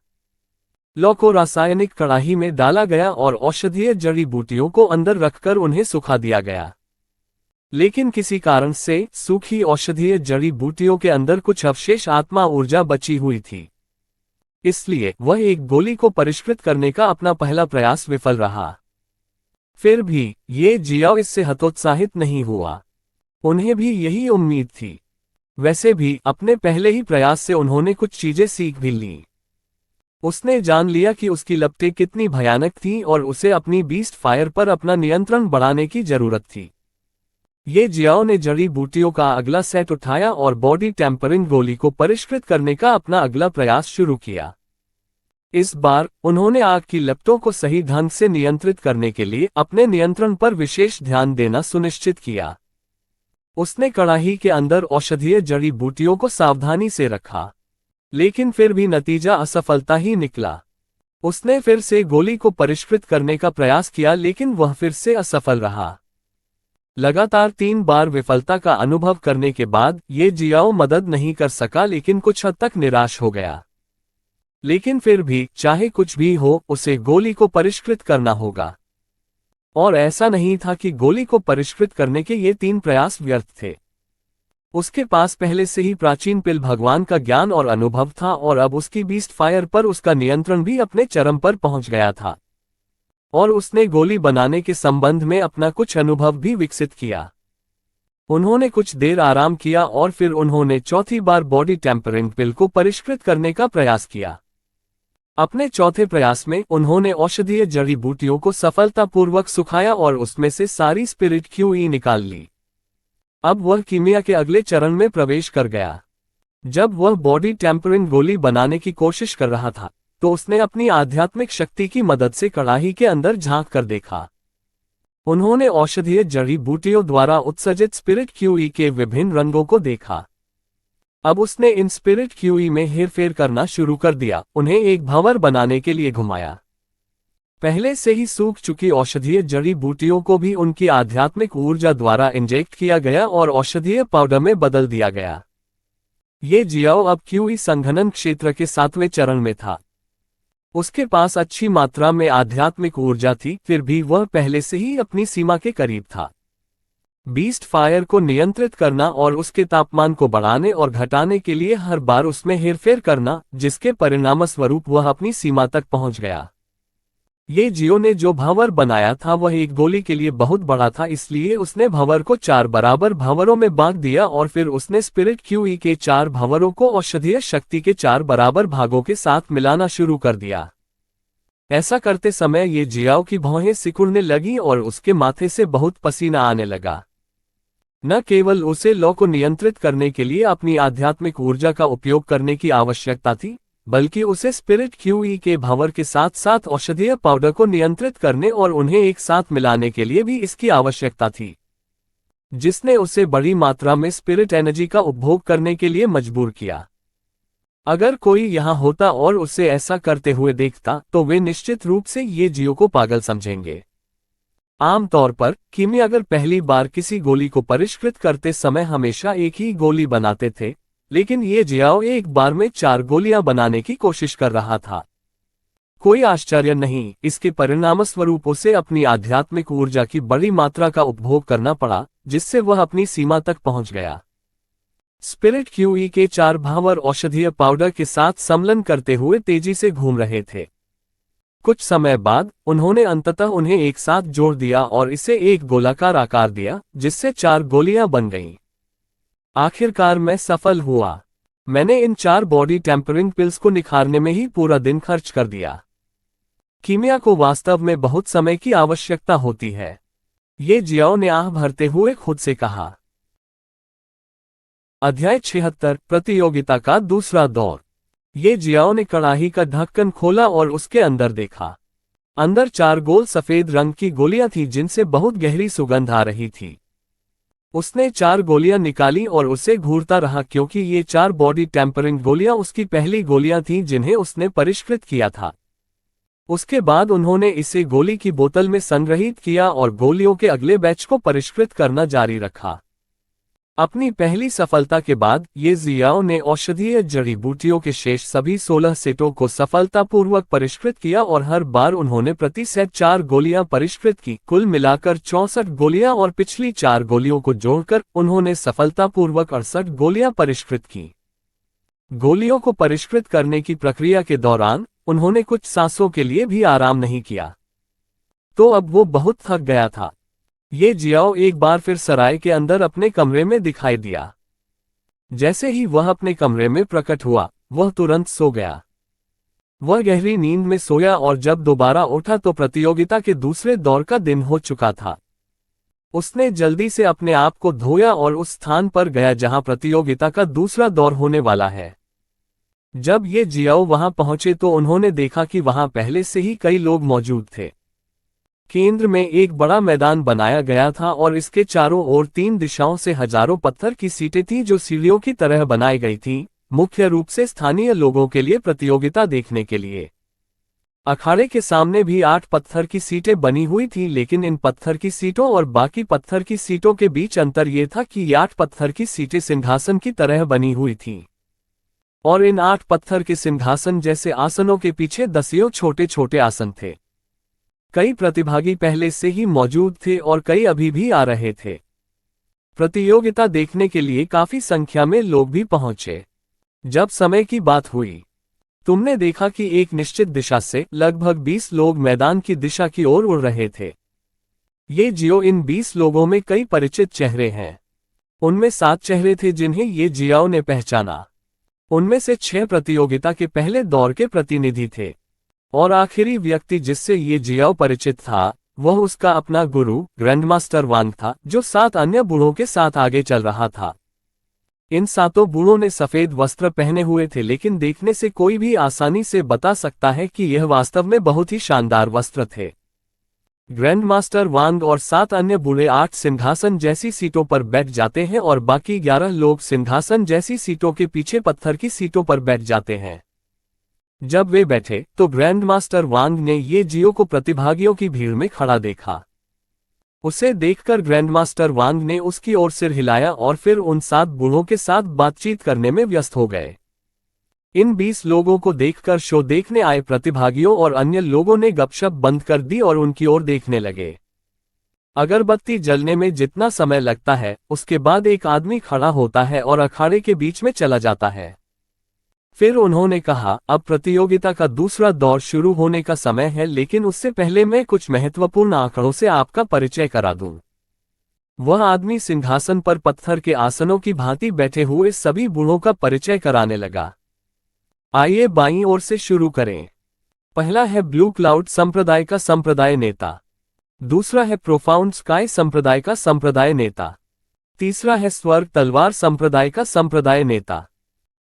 लौ को रासायनिक कड़ाही में डाला गया और औषधीय जड़ी बूटियों को अंदर रखकर उन्हें सुखा दिया गया। लेकिन किसी कारण से सूखी औषधीय जड़ी बूटियों के अंदर कुछ अवशेष आत्मा ऊर्जा बची हुई थी। इसलिए वह एक गोली को परिष्कृत करने का अपना पहला प्रयास विफल रहा। फिर भी ये जियाओ इससे हतोत्साहित नहीं हुआ। उन्हें भी यही उम्मीद थी। वैसे भी अपने पहले ही प्रयास से उन्होंने कुछ चीजें सीख भी लीं। उसने जान लिया कि उसकी लपटें कितनी भयानक थीं और उसे अपनी बीस्ट फायर पर अपना नियंत्रण बढ़ाने की जरूरत थी। ये जियाओ ने जड़ी बूटियों का अगला सेट उठाया और बॉडी टेम्परिंग गोली को परिष्कृत करने का अपना अगला प्रयास शुरू किया। इस बार उन्होंने आग की लपटों को सही ढंग से नियंत्रित करने के लिए अपने नियंत्रण पर विशेष ध्यान देना सुनिश्चित किया। उसने कड़ाही के अंदर औषधीय जड़ी बूटियों को सावधानी से रखा, लेकिन फिर भी नतीजा असफलता ही निकला। उसने फिर से गोली को परिष्कृत करने का प्रयास किया, लेकिन वह फिर से असफल रहा। लगातार 3 बार विफलता का अनुभव करने के बाद ये जियाओ मदद नहीं कर सका, लेकिन कुछ हद तक निराश हो गया। लेकिन फिर भी चाहे कुछ भी हो, उसे गोली को परिष्कृत करना होगा। और ऐसा नहीं था कि गोली को परिष्कृत करने के ये 3 प्रयास व्यर्थ थे। उसके पास पहले से ही प्राचीन पिल भगवान का ज्ञान और अनुभव था और अब उसकी बीस्ट फायर पर उसका नियंत्रण भी अपने चरम पर पहुंच गया था। और उसने गोली बनाने के संबंध में अपना कुछ अनुभव भी विकसित किया। उन्होंने कुछ देर आराम किया और फिर उन्होंने चौथी बार बॉडी टेम्परिंग पिल को परिष्कृत करने का प्रयास किया। अपने चौथे प्रयास में उन्होंने औषधीय जड़ी बूटियों को सफलतापूर्वक सुखाया और उसमें से सारी स्पिरिट क्यूई निकाल ली। अब वह कीमिया के अगले चरण में प्रवेश कर गया। जब वह बॉडी टेम्परिंग गोली बनाने की कोशिश कर रहा था, तो उसने अपनी आध्यात्मिक शक्ति की मदद से कड़ाही के अंदर झांक कर देखा। उन्होंने औषधीय जड़ी बूटियों द्वारा उत्सर्जित स्पिरिट क्यूई के विभिन्न रंगों को देखा। अब उसने इन स्पिरिट क्यूई में हेरफेर करना शुरू कर दिया, उन्हें एक भंवर बनाने के लिए घुमाया। पहले से ही सूख चुकी औषधीय जड़ी बूटियों को भी उनकी आध्यात्मिक ऊर्जा द्वारा इंजेक्ट किया गया और औषधीय पाउडर में बदल दिया गया। ये जियाओ अब क्यूई संघनन क्षेत्र के 7वें चरण में था। उसके पास अच्छी मात्रा में आध्यात्मिक ऊर्जा थी, फिर भी वह पहले से ही अपनी सीमा के करीब था। बीस्ट फायर को नियंत्रित करना और उसके तापमान को बढ़ाने और घटाने के लिए हर बार उसमें हेरफेर करना, जिसके परिणामस्वरूप वह अपनी सीमा तक पहुंच गया। ये जियो ने जो भंवर बनाया था वह एक गोली के लिए बहुत बड़ा था, इसलिए उसने भंवर को 4 बराबर भंवरों में बांट दिया और फिर उसने स्पिरिट क्यूई के 4 भंवरों को औषधीय शक्ति के 4 बराबर भागों के साथ मिलाना शुरू कर दिया। ऐसा करते समय ये जियाओ की भौहें सिकुड़ने लगी और उसके माथे से बहुत पसीना आने लगा। न केवल उसे लौ को नियंत्रित करने के लिए अपनी आध्यात्मिक ऊर्जा का उपयोग करने की आवश्यकता थी, बल्कि उसे स्पिरिट क्यूई के भंवर के साथ साथ औषधीय पाउडर को नियंत्रित करने और उन्हें एक साथ मिलाने के लिए भी इसकी आवश्यकता थी, जिसने उसे बड़ी मात्रा में स्पिरिट एनर्जी का उपभोग करने के लिए मजबूर किया। अगर कोई यहाँ होता और उसे ऐसा करते हुए देखता, तो वे निश्चित रूप से ये जियो को पागल समझेंगे। आमतौर पर किमी अगर पहली बार किसी गोली को परिष्कृत करते समय हमेशा एक ही गोली बनाते थे, लेकिन ये जियाओ एक बार में 4 गोलियां बनाने की कोशिश कर रहा था। कोई आश्चर्य नहीं, इसके परिणामस्वरूप उसे अपनी आध्यात्मिक ऊर्जा की बड़ी मात्रा का उपभोग करना पड़ा, जिससे वह अपनी सीमा तक पहुंच गया। स्पिरिट क्यूई के 4 भावर औषधीय पाउडर के साथ सम्मिलन करते हुए तेजी से घूम रहे थे। कुछ समय बाद उन्होंने अंततः उन्हें एक साथ जोड़ दिया और इसे एक गोलाकार आकार दिया, जिससे 4 गोलियां बन गईं। आखिरकार मैं सफल हुआ। मैंने इन 4 बॉडी टेम्परिंग पिल्स को निखारने में ही पूरा दिन खर्च कर दिया। कीमिया को वास्तव में बहुत समय की आवश्यकता होती है, ये जियाओ ने आह भरते हुए खुद से कहा। अध्याय 76 प्रतियोगिता का दूसरा दौर। ये जियाओ ने कड़ाही का ढक्कन खोला और उसके अंदर देखा। अंदर 4 गोल सफेद रंग की गोलियां थीं जिनसे बहुत गहरी सुगंध आ रही थी। उसने 4 गोलियां निकाली और उसे घूरता रहा क्योंकि ये 4 बॉडी टेम्परिंग गोलियां उसकी पहली गोलियां थीं जिन्हें उसने परिष्कृत किया था। उसके बाद उन्होंने इसे गोली की बोतल में संग्रहित किया और गोलियों के अगले बैच को परिष्कृत करना जारी रखा। अपनी पहली सफलता के बाद ये जियाओ ने औषधीय जड़ी बूटियों के शेष सभी 16 सेटों को सफलतापूर्वक परिष्कृत किया और हर बार उन्होंने प्रति सेट 4 गोलियां परिष्कृत की। कुल मिलाकर 64 गोलियां और पिछली 4 गोलियों को जोड़कर उन्होंने सफलतापूर्वक 68 गोलियां परिष्कृत की। गोलियों को परिष्कृत करने की प्रक्रिया के दौरान उन्होंने कुछ सांसों के लिए भी आराम नहीं किया, तो अब वो बहुत थक गया था। ये जियाओ एक बार फिर सराय के अंदर अपने कमरे में दिखाई दिया। जैसे ही वह अपने कमरे में प्रकट हुआ, वह तुरंत सो गया। वह गहरी नींद में सोया और जब दोबारा उठा तो प्रतियोगिता के दूसरे दौर का दिन हो चुका था। उसने जल्दी से अपने आप को धोया और उस स्थान पर गया जहां प्रतियोगिता का दूसरा दौर होने वाला है। जब ये जियाओ वहां पहुंचे तो उन्होंने देखा कि वहां पहले से ही कई लोग मौजूद थे। केंद्र में एक बड़ा मैदान बनाया गया था और इसके चारों ओर 3 दिशाओं से हजारों पत्थर की सीटें थीं जो सीढ़ियों की तरह बनाई गई थीं, मुख्य रूप से स्थानीय लोगों के लिए प्रतियोगिता देखने के लिए। अखाड़े के सामने भी 8 पत्थर की सीटें बनी हुई थीं, लेकिन इन पत्थर की सीटों और बाकी पत्थर की सीटों के बीच अंतर ये था कि ये 8 पत्थर की सीटें सिंहासन की तरह बनी हुई थीं, और इन 8 पत्थर के सिंहासन जैसे आसनों के पीछे दसियों छोटे छोटे आसन थे। कई प्रतिभागी पहले से ही मौजूद थे और कई अभी भी आ रहे थे। प्रतियोगिता देखने के लिए काफी संख्या में लोग भी पहुंचे। जब समय की बात हुई, तुमने देखा कि एक निश्चित दिशा से लगभग 20 लोग मैदान की दिशा की ओर उड़ रहे थे। ये जियो इन 20 लोगों में कई परिचित चेहरे हैं। उनमें 7 चेहरे थे जिन्हें ये जियाओ ने पहचाना। उनमें से 6 प्रतियोगिता के पहले दौर के प्रतिनिधि थे, और आखिरी व्यक्ति जिससे ये जियाओ परिचित था वह उसका अपना गुरु ग्रैंडमास्टर वांग था, जो 7 अन्य बूढ़ों के साथ आगे चल रहा था। इन 7 बूढ़ों ने सफेद वस्त्र पहने हुए थे, लेकिन देखने से कोई भी आसानी से बता सकता है कि यह वास्तव में बहुत ही शानदार वस्त्र थे। ग्रैंडमास्टर वांग और 7 अन्य बूढ़े 8 सिंहासन जैसी सीटों पर बैठ जाते हैं और बाकी 11 लोग सिंहासन जैसी सीटों के पीछे पत्थर की सीटों पर बैठ जाते हैं। जब वे बैठे तो ग्रैंडमास्टर वांग ने ये जियो को प्रतिभागियों की भीड़ में खड़ा देखा। उसे देखकर ग्रैंडमास्टर वांग ने उसकी ओर सिर हिलाया और फिर उन 7 बूढ़ों के साथ बातचीत करने में व्यस्त हो गए। इन 20 लोगों को देखकर शो देखने आए प्रतिभागियों और अन्य लोगों ने गपशप बंद कर दी और उनकी ओर देखने लगे। अगरबत्ती जलने में जितना समय लगता है, उसके बाद एक आदमी खड़ा होता है और अखाड़े के बीच में चला जाता है। फिर उन्होंने कहा, अब प्रतियोगिता का दूसरा दौर शुरू होने का समय है, लेकिन उससे पहले मैं कुछ महत्वपूर्ण आंकड़ों से आपका परिचय करा दूं। वह आदमी सिंहासन पर पत्थर के आसनों की भांति बैठे हुए सभी बूढ़ों का परिचय कराने लगा। आइए बाईं ओर से शुरू करें। पहला है ब्लू क्लाउड संप्रदाय का संप्रदाय नेता। दूसरा है प्रोफाउंड स्काई संप्रदाय का संप्रदाय नेता। तीसरा है स्वर्ग तलवार संप्रदाय का संप्रदाय नेता।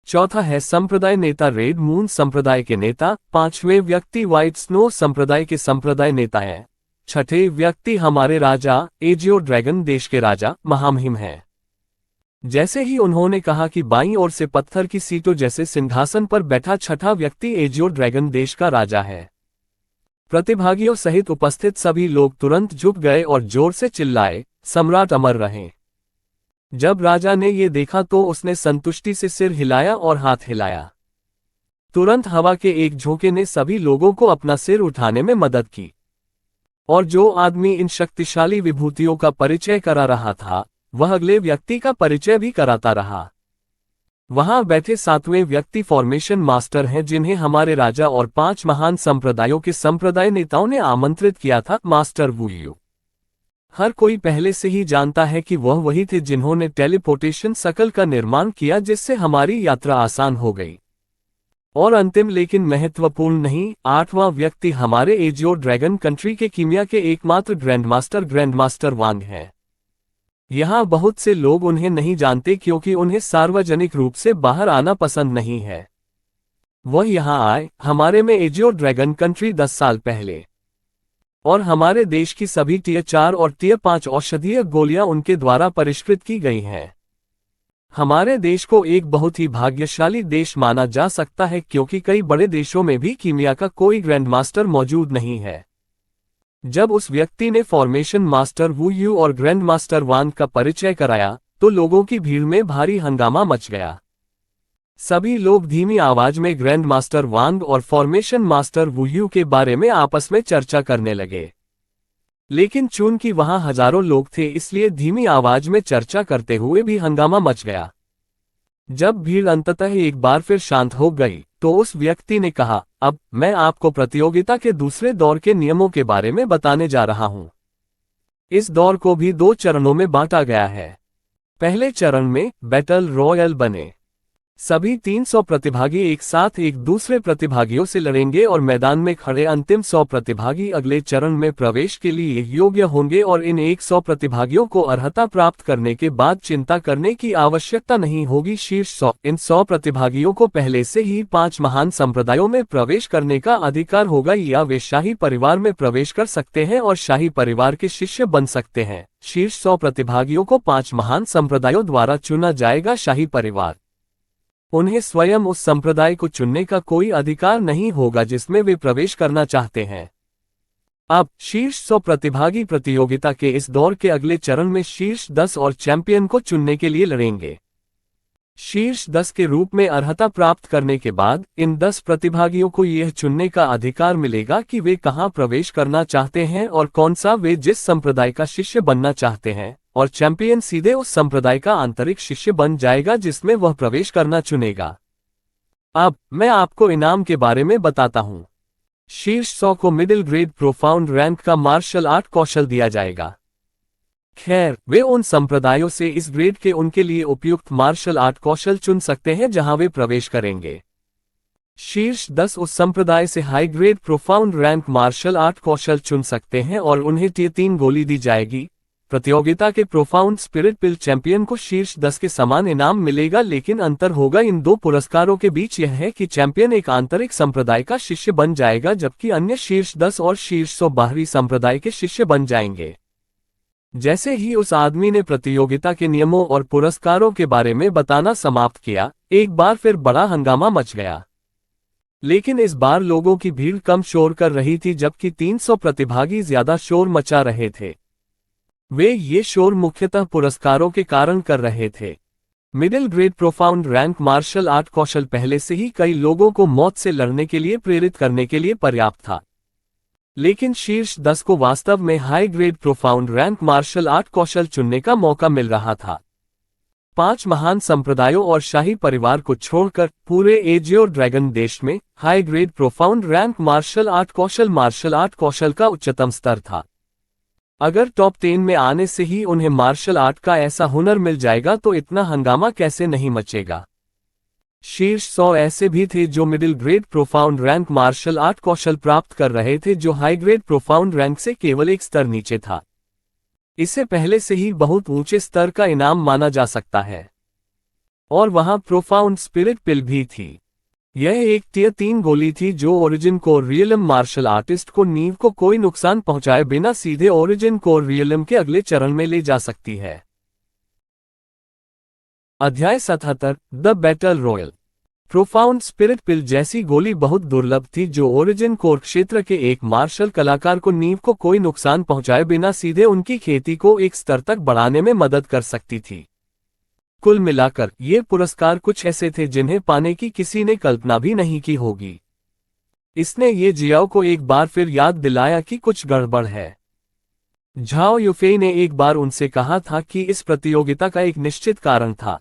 चौथा है संप्रदाय नेता रेड मून संप्रदाय के नेता। 5वें व्यक्ति व्हाइट स्नो संप्रदाय के संप्रदाय नेता हैं। 6ठे व्यक्ति हमारे राजा एजियो ड्रैगन देश के राजा महामहिम हैं। जैसे ही उन्होंने कहा कि बाईं ओर से पत्थर की सीटों जैसे सिंहासन पर बैठा 6ठा व्यक्ति एजियो ड्रैगन देश का राजा है, प्रतिभागियों सहित उपस्थित सभी लोग तुरंत झुक गए और जोर से चिल्लाए, सम्राट अमर रहें। जब राजा ने ये देखा तो उसने संतुष्टि से सिर हिलाया और हाथ हिलाया। तुरंत हवा के एक झोंके ने सभी लोगों को अपना सिर उठाने में मदद की। और जो आदमी इन शक्तिशाली विभूतियों का परिचय करा रहा था, वह अगले व्यक्ति का परिचय भी कराता रहा। वहां बैठे सातवें व्यक्ति फॉर्मेशन मास्टर हैं, जिन्हें हमारे राजा और 5 महान संप्रदायों के संप्रदाय नेताओं ने आमंत्रित किया था। Master Wu Yu. हर कोई पहले से ही जानता है कि वह वही थे जिन्होंने टेलीपोर्टेशन शकल का निर्माण किया, जिससे हमारी यात्रा आसान हो गई। और अंतिम लेकिन महत्वपूर्ण नहीं, 8वां व्यक्ति हमारे एजियो ड्रैगन कंट्री के कीमिया के एकमात्र ग्रैंडमास्टर वांग हैं। यहाँ बहुत से लोग उन्हें नहीं जानते क्योंकि उन्हें सार्वजनिक रूप से बाहर आना पसंद नहीं है। वह यहाँ आए हमारे में एजियो ड्रैगन कंट्री 10 साल पहले, और हमारे देश की सभी टियर 4 और टियर 5 औषधीय गोलियां उनके द्वारा परिष्कृत की गई हैं। हमारे देश को एक बहुत ही भाग्यशाली देश माना जा सकता है क्योंकि कई बड़े देशों में भी कीमिया का कोई ग्रैंडमास्टर मौजूद नहीं है। जब उस व्यक्ति ने फॉर्मेशन मास्टर वू यू और ग्रैंडमास्टर वांग का परिचय कराया तो लोगों की भीड़ में भारी हंगामा मच गया। सभी लोग धीमी आवाज में ग्रैंडमास्टर वांग और फॉर्मेशन मास्टर वू यू के बारे में आपस में चर्चा करने लगे। लेकिन चूंकि वहां हजारों लोग थे, इसलिए धीमी आवाज में चर्चा करते हुए भी हंगामा मच गया। जब भीड़ अंततः एक बार फिर शांत हो गई तो उस व्यक्ति ने कहा, अब मैं आपको प्रतियोगिता के दूसरे दौर के नियमों के बारे में बताने जा रहा हूं। इस दौर को भी 2 चरणों में बांटा गया है। पहले चरण में बैटल रॉयल बने। सभी 300 प्रतिभागी एक साथ एक दूसरे प्रतिभागियों से लड़ेंगे और मैदान में खड़े अंतिम 100 प्रतिभागी अगले चरण में प्रवेश के लिए योग्य होंगे और इन 100 प्रतिभागियों को अर्हता प्राप्त करने के बाद चिंता करने की आवश्यकता नहीं होगी। शीर्ष 100 इन 100 प्रतिभागियों को पहले से ही 5 महान संप्रदायों में प्रवेश करने का अधिकार होगा, या वे शाही परिवार में प्रवेश कर सकते हैं और शाही परिवार के शिष्य बन सकते हैं। शीर्ष 100 प्रतिभागियों को 5 महान संप्रदायों द्वारा चुना जाएगा। शाही परिवार उन्हें स्वयं उस संप्रदाय को चुनने का कोई अधिकार नहीं होगा जिसमें वे प्रवेश करना चाहते हैं। अब शीर्ष 100 प्रतिभागी प्रतियोगिता के इस दौर के अगले चरण में शीर्ष 10 और चैंपियन को चुनने के लिए लड़ेंगे। शीर्ष 10 के रूप में अर्हता प्राप्त करने के बाद इन 10 प्रतिभागियों को यह चुनने का अधिकार मिलेगा कि वे कहां प्रवेश करना चाहते हैं और कौन सा वे जिस संप्रदाय का शिष्य बनना चाहते हैं, और चैंपियन सीधे उस संप्रदाय का आंतरिक शिष्य बन जाएगा जिसमें वह प्रवेश करना चुनेगा। अब मैं आपको इनाम के बारे में बताता हूं। शीर्ष 100 को मिडिल ग्रेड प्रोफाउंड रैंक का मार्शल आर्ट कौशल दिया जाएगा। खैर, वे उन संप्रदायों से इस ग्रेड के उनके लिए उपयुक्त मार्शल आर्ट कौशल चुन सकते हैं जहां वे प्रवेश करेंगे। शीर्ष 10 उस संप्रदाय से high grade profound rank martial art कौशल चुन सकते हैं और उन्हें टियर 3 गोली दी जाएगी। प्रतियोगिता के प्रोफाउंड स्पिरिट पिल चैंपियन को शीर्ष 10 के समान इनाम मिलेगा, लेकिन अंतर होगा इन 2 पुरस्कारों के बीच यह है कि चैंपियन एक आंतरिक संप्रदाय का शिष्य बन जाएगा जबकि अन्य शीर्ष 10 और शीर्ष 100 बाहरी संप्रदाय के शिष्य बन जाएंगे। जैसे ही उस आदमी ने प्रतियोगिता के नियमों और पुरस्कारों के बारे में बताना समाप्त किया, एक बार फिर बड़ा हंगामा मच गया। लेकिन इस बार लोगों की भीड़ कम शोर कर रही थी जबकि 300 प्रतिभागी ज्यादा शोर मचा रहे थे। वे ये शोर मुख्यतः पुरस्कारों के कारण कर रहे थे। Middle grade profound rank martial art कौशल पहले से ही कई लोगों को मौत से लड़ने के लिए प्रेरित करने के लिए पर्याप्त था, लेकिन शीर्ष 10 को वास्तव में high grade profound rank martial art कौशल चुनने का मौका मिल रहा था। 5 महान संप्रदायों और शाही परिवार को छोड़कर पूरे एजियो ड्रैगन देश में high grade profound rank martial art कौशल का उच्चतम स्तर था। अगर टॉप 10 में आने से ही उन्हें मार्शल आर्ट का ऐसा हुनर मिल जाएगा तो इतना हंगामा कैसे नहीं मचेगा। शीर्ष 100 ऐसे भी थे जो middle grade profound rank martial art कौशल प्राप्त कर रहे थे, जो हाई ग्रेड प्रोफाउंड रैंक से केवल एक स्तर नीचे था। इसे पहले से ही बहुत ऊंचे स्तर का इनाम माना जा सकता है। और वहां प्रोफाउंड स्पिरिट पिल भी थी। यह एक टियर 3 गोली थी जो origin core realm martial artist को नींव को कोई नुकसान पहुंचाए बिना सीधे ओरिजिन कोर रियलम के अगले चरण में ले जा सकती है। अध्याय 77 the battle royal. Profound spirit pill जैसी गोली बहुत दुर्लभ थी जो ओरिजिन कोर क्षेत्र के एक मार्शल कलाकार को नींव को कोई नुकसान पहुंचाए बिना सीधे उनकी खेती को एक स्तर तक बढ़ाने में मदद कर सकती थी। कुल मिलाकर ये पुरस्कार कुछ ऐसे थे जिन्हें पाने की किसी ने कल्पना भी नहीं की होगी। इसने ये जियाओ को एक बार फिर याद दिलाया कि कुछ गड़बड़ है। झाओ युफेई ने एक बार उनसे कहा था कि इस प्रतियोगिता का एक निश्चित कारण था,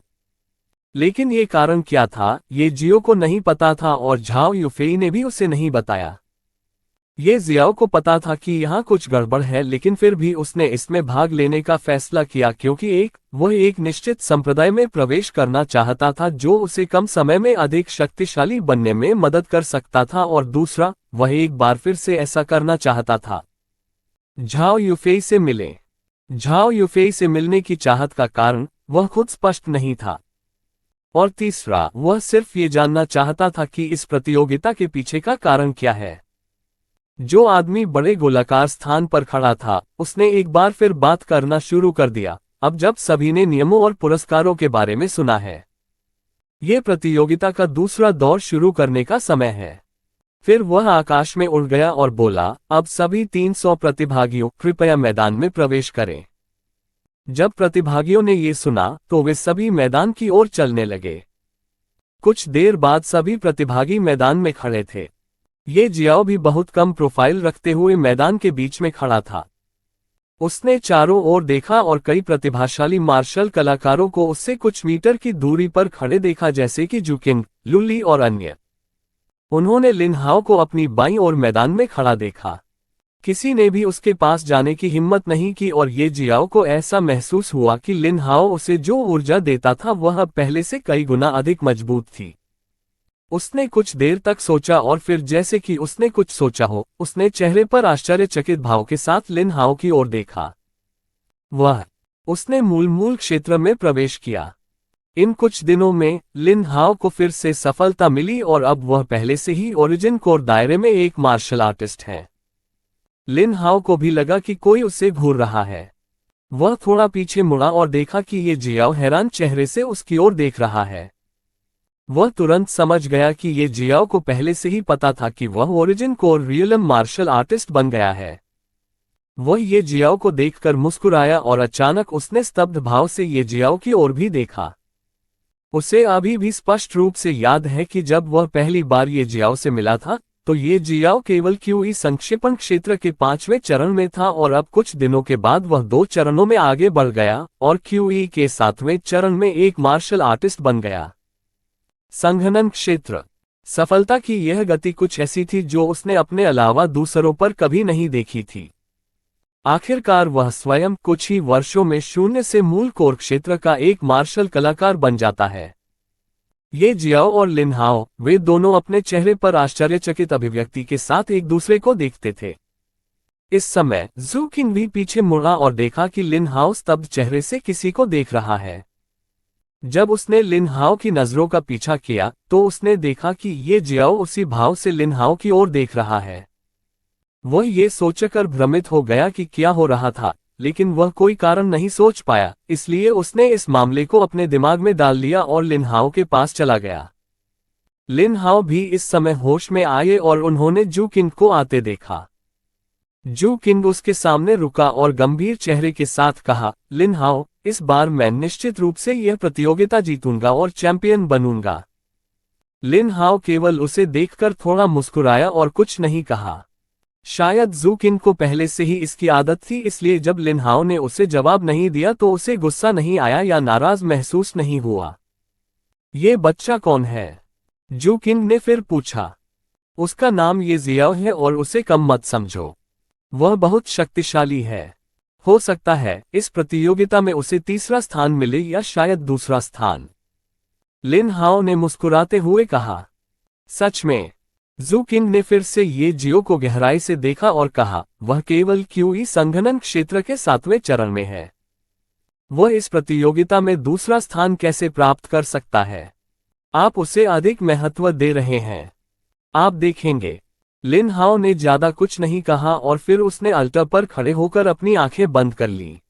लेकिन ये कारण क्या था ये जियो को नहीं पता था और झाओ युफेई ने भी उसे नहीं बताया। ये जियाओ को पता था कि यहाँ कुछ गड़बड़ है, लेकिन फिर भी उसने इसमें भाग लेने का फैसला किया क्योंकि वह एक निश्चित संप्रदाय में प्रवेश करना चाहता था जो उसे कम समय में अधिक शक्तिशाली बनने में मदद कर सकता था, और दूसरा वह एक बार फिर से ऐसा करना चाहता था। झाओ युफेई से मिले। झाओ युफेई से मिलने की चाहत का कारण वह खुद स्पष्ट नहीं था, और तीसरा वह सिर्फ ये जानना चाहता था कि इस प्रतियोगिता के पीछे का कारण क्या है। जो आदमी बड़े गोलाकार स्थान पर खड़ा था उसने एक बार फिर बात करना शुरू कर दिया। अब जब सभी ने नियमों और पुरस्कारों के बारे में सुना है, ये प्रतियोगिता का दूसरा दौर शुरू करने का समय है। फिर वह आकाश में उड़ गया और बोला, अब सभी 300 प्रतिभागियों कृपया मैदान में प्रवेश करें। जब प्रतिभागियों ने ये सुना तो वे सभी मैदान की ओर चलने लगे। कुछ देर बाद सभी प्रतिभागी मैदान में खड़े थे। ये जियाओ भी बहुत कम प्रोफाइल रखते हुए मैदान के बीच में खड़ा था। उसने चारों ओर देखा और कई प्रतिभाशाली मार्शल कलाकारों को उससे कुछ मीटर की दूरी पर खड़े देखा, जैसे कि जू किंग, लू ली और अन्य। उन्होंने लिन हाओ को अपनी बाईं ओर मैदान में खड़ा देखा। किसी ने भी उसके पास जाने की हिम्मत नहीं की और ये जियाओ को ऐसा महसूस हुआ कि लिन हाओ उसे जो ऊर्जा देता था वह अब पहले से कई गुना अधिक मजबूत थी। उसने कुछ देर तक सोचा और फिर जैसे कि उसने कुछ सोचा हो, उसने चेहरे पर आश्चर्यचकित भाव के साथ लिन हाओ की ओर देखा। उसने मूल क्षेत्र में प्रवेश किया। इन कुछ दिनों में लिन हाओ को फिर से सफलता मिली और अब वह पहले से ही ओरिजिन कोर दायरे में एक मार्शल आर्टिस्ट है। लिन हाओ को भी लगा कि कोई उसे घूर रहा है। वह थोड़ा पीछे मुड़ा और देखा कि ये जियाओ हैरान चेहरे से उसकी ओर देख रहा है। वह तुरंत समझ गया कि ये जियाओ को पहले से ही पता था कि वह origin core realm martial artist बन गया है। वह ये जियाओ को देखकर मुस्कुराया और अचानक उसने स्तब्ध भाव से ये जियाओ की ओर भी देखा। उसे अभी भी स्पष्ट रूप से याद है कि जब वह पहली बार ये जियाओ से मिला था तो ये जियाओ केवल क्यूई संक्षेपण क्षेत्र के 5वें चरण में था और अब कुछ दिनों के बाद वह 2 चरणों में आगे बढ़ गया और क्यूई के 7वें चरण में एक मार्शल आर्टिस्ट बन गया। संघनन क्षेत्र। सफलता की यह गति कुछ ऐसी थी जो उसने अपने अलावा दूसरों पर कभी नहीं देखी थी। आखिरकार वह स्वयं कुछ ही वर्षों में शून्य से मूल कोर क्षेत्र का एक मार्शल कलाकार बन जाता है। ये जियाओ और लिन हाओ, वे दोनों अपने चेहरे पर आश्चर्यचकित अभिव्यक्ति के साथ एक दूसरे को देखते थे। इस समय जू किंग भी पीछे मुड़ा और देखा कि लिन हाओ स्तब्ध चेहरे से किसी को देख रहा है। जब उसने लिन हाओ की नजरों का पीछा किया तो उसने देखा कि ये जियाओ उसी भाव से लिन हाओ की ओर देख रहा है। वह ये सोचकर भ्रमित हो गया कि क्या हो रहा था, लेकिन वह कोई कारण नहीं सोच पाया, इसलिए उसने इस मामले को अपने दिमाग में डाल लिया और लिन हाओ के पास चला गया। लिन हाओ भी इस समय होश में आए और उन्होंने जू किंग को आते देखा। जू किंग उसके सामने रुका और गंभीर चेहरे के साथ कहा, लिन हाओ, इस बार मैं निश्चित रूप से यह प्रतियोगिता जीतूंगा और चैंपियन बनूंगा। लिन हाओ केवल उसे देखकर थोड़ा मुस्कुराया और कुछ नहीं कहा। शायद जू किंग को पहले से ही इसकी आदत थी, इसलिए जब लिन हाओ ने उसे जवाब नहीं दिया तो उसे गुस्सा नहीं आया या नाराज महसूस नहीं हुआ। ये बच्चा कौन है? जू किंग ने फिर पूछा। उसका नाम ये जियाओ है और उसे कम मत समझो। वह बहुत शक्तिशाली है। हो सकता है इस प्रतियोगिता में उसे तीसरा स्थान मिले या शायद दूसरा स्थान। लिन हाओ ने मुस्कुराते हुए कहा। सच में? जू किंग ने फिर से ये जियो को गहराई से देखा और कहा, वह केवल क्यूई संघनन क्षेत्र के 7वें चरण में है। वह इस प्रतियोगिता में दूसरा स्थान कैसे प्राप्त कर सकता है? आप उसे अधिक महत्व दे रहे हैं। आप देखेंगे। लिन हाओ ने ज्यादा कुछ नहीं कहा और फिर उसने अल्टर पर खड़े होकर अपनी आंखें बंद कर ली।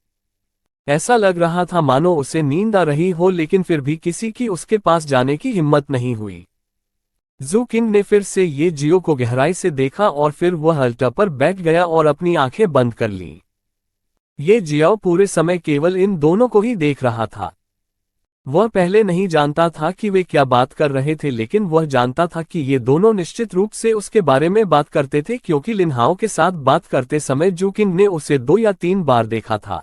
ऐसा लग रहा था मानो उसे नींद आ रही हो, लेकिन फिर भी किसी की उसके पास जाने की हिम्मत नहीं हुई। जू किंग ने फिर से ये जियो को गहराई से देखा और फिर वह अल्टर पर बैठ गया और अपनी आंखें बंद कर ली। ये जियाओ पूरे समय केवल इन दोनों को ही देख रहा था। वह पहले नहीं जानता था कि वे क्या बात कर रहे थे, लेकिन वह जानता था कि ये दोनों निश्चित रूप से उसके बारे में बात करते थे, क्योंकि लिनहाओ के साथ बात करते समय जू किंग ने उसे 2 या 3 बार देखा था।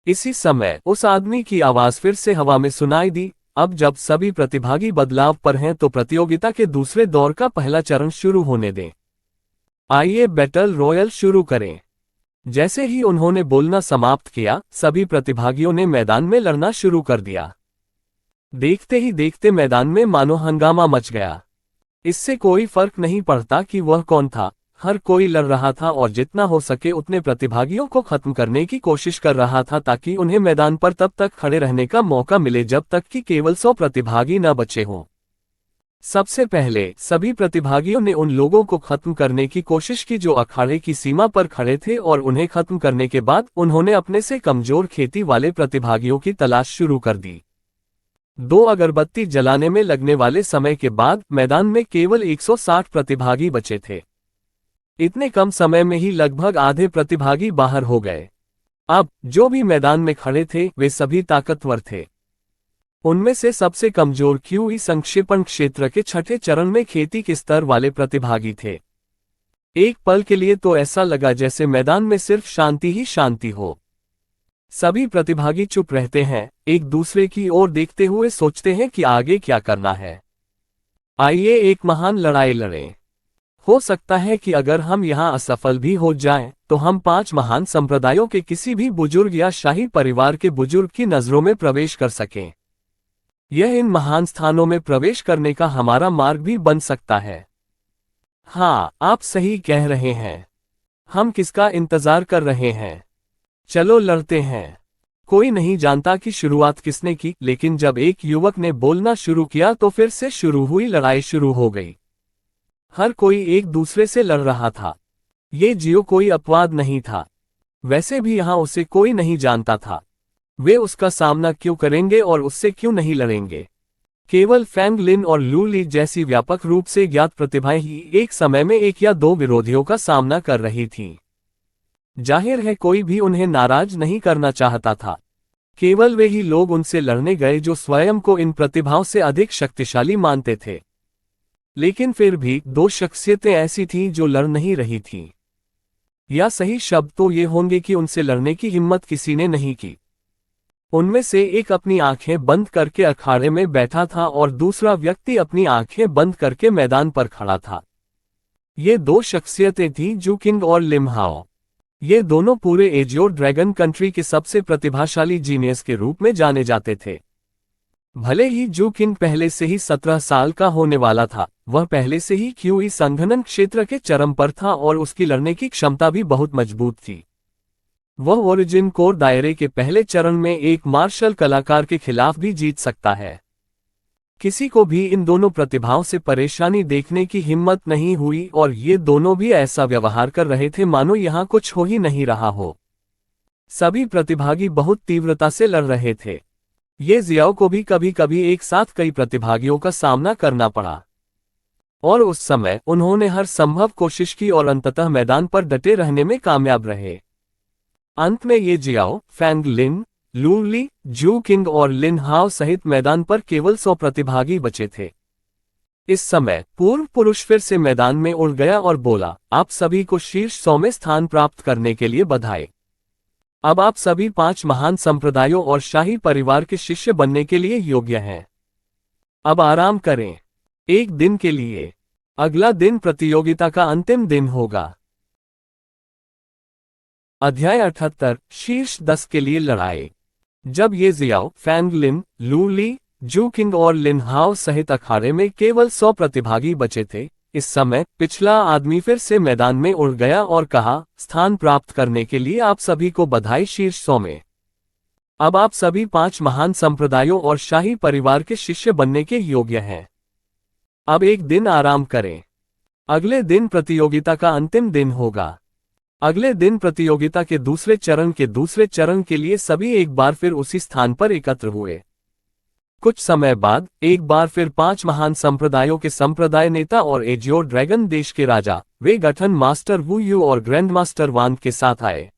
इसी समय उस आदमी की आवाज फिर से हवा में सुनाई दी। अब जब सभी प्रतिभागी बदलाव पर हैं तो प्रतियोगिता के दूसरे दौर का पहला चरण शुरू होने दें। आइए बैटल रॉयल शुरू करें। जैसे ही उन्होंने बोलना समाप्त किया, सभी प्रतिभागियों ने मैदान में लड़ना शुरू कर दिया। देखते ही देखते मैदान में मानो हंगामा मच गया। इससे कोई फर्क नहीं पड़ता कि वह कौन था, हर कोई लड़ रहा था और जितना हो सके उतने प्रतिभागियों को खत्म करने की कोशिश कर रहा था, ताकि उन्हें मैदान पर तब तक खड़े रहने का मौका मिले जब तक कि केवल 100 प्रतिभागी न बचे हों। सबसे पहले सभी प्रतिभागियों ने उन लोगों को खत्म करने की कोशिश की जो अखाड़े की सीमा पर खड़े थे, और उन्हें खत्म करने के बाद उन्होंने अपने से कमजोर खेती वाले प्रतिभागियों की तलाश शुरू कर दी। 2 अगरबत्ती जलाने में लगने वाले समय के बाद मैदान में केवल 160 प्रतिभागी बचे थे। इतने कम समय में ही लगभग आधे प्रतिभागी बाहर हो गए। अब जो भी मैदान में खड़े थे वे सभी ताकतवर थे। उनमें से सबसे कमजोर क्यूई संक्षेपण क्षेत्र के 6ठे चरण में खेती के स्तर वाले प्रतिभागी थे। एक पल के लिए तो ऐसा लगा जैसे मैदान में सिर्फ शांति ही शांति हो। सभी प्रतिभागी चुप रहते हैं, एक दूसरे की ओर देखते हुए सोचते हैं कि आगे क्या करना है। आइए एक महान लड़ाई लड़ें। हो सकता है कि अगर हम यहाँ असफल भी हो जाएं, तो हम 5 महान संप्रदायों के किसी भी बुजुर्ग या शाही परिवार के बुजुर्ग की नजरों में प्रवेश कर सकें। यह इन महान स्थानों में प्रवेश करने का हमारा मार्ग भी बन सकता है। हाँ, आप सही कह रहे हैं। हम किसका इंतजार कर रहे हैं? चलो लड़ते हैं। कोई नहीं जानता कि शुरुआत किसने की, लेकिन जब एक युवक ने बोलना शुरू किया तो फिर से शुरू हुई लड़ाई शुरू हो गई। हर कोई एक दूसरे से लड़ रहा था। ये जियो कोई अपवाद नहीं था। वैसे भी यहाँ उसे कोई नहीं जानता था। वे उसका सामना क्यों करेंगे और उससे क्यों नहीं लड़ेंगे? केवल फैंग लिन और लू ली जैसी व्यापक रूप से ज्ञात प्रतिभाएं ही एक समय में 1 या 2 विरोधियों का सामना कर रही थीं। जाहिर है कोई भी उन्हें नाराज नहीं करना चाहता था। केवल वे ही लोग उनसे लड़ने गए जो स्वयं को इन प्रतिभाओं से अधिक शक्तिशाली मानते थे। लेकिन फिर भी 2 शख्सियतें ऐसी थीं जो लड़ नहीं रही थीं। या सही शब्द तो ये होंगे कि उनसे लड़ने की हिम्मत किसी ने नहीं की। उनमें से एक अपनी आंखें बंद करके अखाड़े में बैठा था और दूसरा व्यक्ति अपनी आंखें बंद करके मैदान पर खड़ा था। ये 2 शख्सियतें थीं जू किंग और लिनहाओ। ये दोनों पूरे एजियो ड्रैगन कंट्री के सबसे प्रतिभाशाली जीनियस के रूप में जाने जाते थे। भले ही जू किंग पहले से ही 17 साल का होने वाला था, वह पहले से ही क्यूई संघनन क्षेत्र के चरम पर था और उसकी लड़ने की क्षमता भी बहुत मजबूत थी। वह ओरिजिन कोर दायरे के पहले चरण में एक मार्शल कलाकार के खिलाफ भी जीत सकता है। किसी को भी इन दोनों प्रतिभाओं से परेशानी देखने की हिम्मत नहीं हुई और ये दोनों भी ऐसा व्यवहार कर रहे थे मानो यहाँ कुछ हो ही नहीं रहा हो। सभी प्रतिभागी बहुत तीव्रता से लड़ रहे थे। ये जियाओ को भी कभी कभी एक साथ कई प्रतिभागियों का सामना करना पड़ा, और उस समय उन्होंने हर संभव कोशिश की और अंततः मैदान पर डटे रहने में कामयाब रहे। अंत में ये जियाओ, फैंग लिन, लू ली, जू किंग और लिन हाओ सहित मैदान पर केवल 100 प्रतिभागी बचे थे। इस समय पूर्व पुरुष फिर से मैदान में उड़ गया और बोला, आप सभी को शीर्ष 100 में स्थान प्राप्त करने के लिए बधाई। अब आप सभी 5 महान संप्रदायों और शाही परिवार के शिष्य बनने के लिए योग्य हैं। अब आराम करें, एक दिन के लिए। अगला दिन प्रतियोगिता का अंतिम दिन होगा। अध्याय 78, शीर्ष 10 के लिए लड़ाई। जब ये जियाओ, फैंग लिन, लू ली, जू किंग और लिन हाओ सहित अखाड़े में केवल 100 प्रतिभागी बचे थे, इस समय पिछला आदमी फिर से मैदान में उड़ गया और कहा, स्थान प्राप्त करने के लिए आप सभी को बधाई शीर्ष 100 में। अब आप सभी 5 महान संप्रदायों और शाही परिवार के शिष्य बनने के योग्य हैं। अब एक दिन आराम करें। अगले दिन प्रतियोगिता का अंतिम दिन होगा। अगले दिन प्रतियोगिता के दूसरे चरण के लिए सभी एक बार फिर उसी स्थान पर एकत्र हुए। कुछ समय बाद एक बार फिर 5 महान संप्रदायों के संप्रदाय नेता और एजियो ड्रैगन देश के राजा, वे गठन मास्टर वू यू और ग्रैंड मास्टर वांग के साथ आए।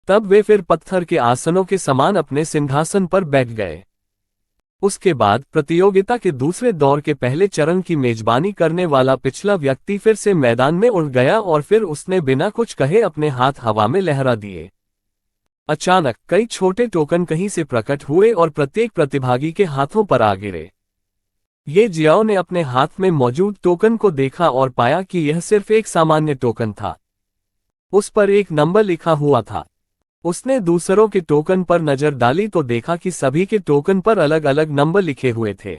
तब वे फिर पत्थर के आसनों के समान अपने सिंहासन पर बैठ गए। उसके बाद प्रतियोगिता के दूसरे दौर के पहले चरण की मेजबानी करने वाला पिछला व्यक्ति फिर से मैदान में उड़ गया और फिर उसने बिना कुछ कहे अपने हाथ हवा में लहरा दिए। अचानक कई छोटे टोकन कहीं से प्रकट हुए और प्रत्येक प्रतिभागी के हाथों पर आ गिरे। ये जियाओ ने अपने हाथ में मौजूद टोकन को देखा और पाया कि यह सिर्फ एक सामान्य टोकन था। उस पर एक नंबर लिखा हुआ था। उसने दूसरों के टोकन पर नजर डाली तो देखा कि सभी के टोकन पर अलग अलग नंबर लिखे हुए थे।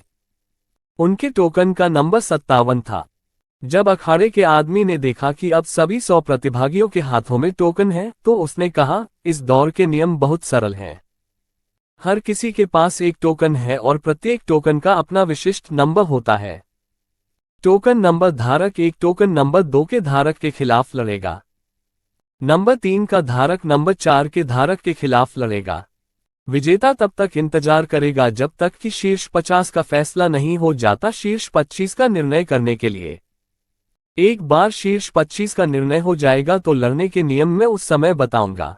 उनके टोकन का नंबर 57 था। जब अखाड़े के आदमी ने देखा कि अब सभी 100 प्रतिभागियों के हाथों में टोकन है, तो उसने कहा, इस दौर के नियम बहुत सरल हैं। हर किसी के पास एक टोकन है और प्रत्येक टोकन का अपना विशिष्ट नंबर होता है। टोकन नंबर धारक 1 टोकन नंबर 2 के धारक के खिलाफ लड़ेगा। नंबर 3 का धारक नंबर 4 के धारक के खिलाफ लड़ेगा। विजेता तब तक इंतजार करेगा जब तक कि शीर्ष 50 का फैसला नहीं हो जाता शीर्ष 25 का निर्णय करने के लिए। एक बार शीर्ष 25 का निर्णय हो जाएगा तो लड़ने के नियम मैं उस समय बताऊंगा।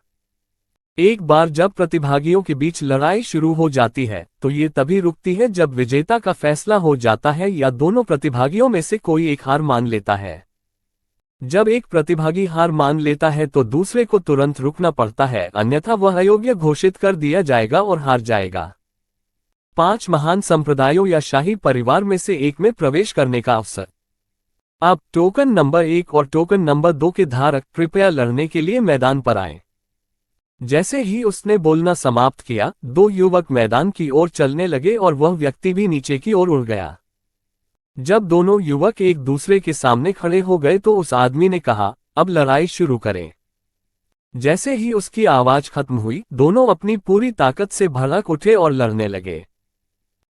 एक बार जब प्रतिभागियों के बीच लड़ाई शुरू हो जाती है तो ये तभी रुकती है जब विजेता का फैसला हो जाता है या दोनों प्रतिभागियों में से कोई एक हार मान लेता है। जब एक प्रतिभागी हार मान लेता है तो दूसरे को तुरंत रुकना पड़ता है, अन्यथा वह अयोग्य घोषित कर दिया जाएगा और हार जाएगा। 5 महान संप्रदायों या शाही परिवार में से एक में प्रवेश करने का अवसर। अब टोकन नंबर 1 और टोकन नंबर 2 के धारक कृपया लड़ने के लिए मैदान पर आएं। जैसे ही उसने बोलना समाप्त किया, 2 युवक मैदान की ओर चलने लगे और वह व्यक्ति भी नीचे की ओर उड़ गया। जब दोनों युवक एक दूसरे के सामने खड़े हो गए तो उस आदमी ने कहा, अब लड़ाई शुरू करें। जैसे ही उसकी आवाज खत्म हुई, दोनों अपनी पूरी ताकत से भड़क उठे और लड़ने लगे।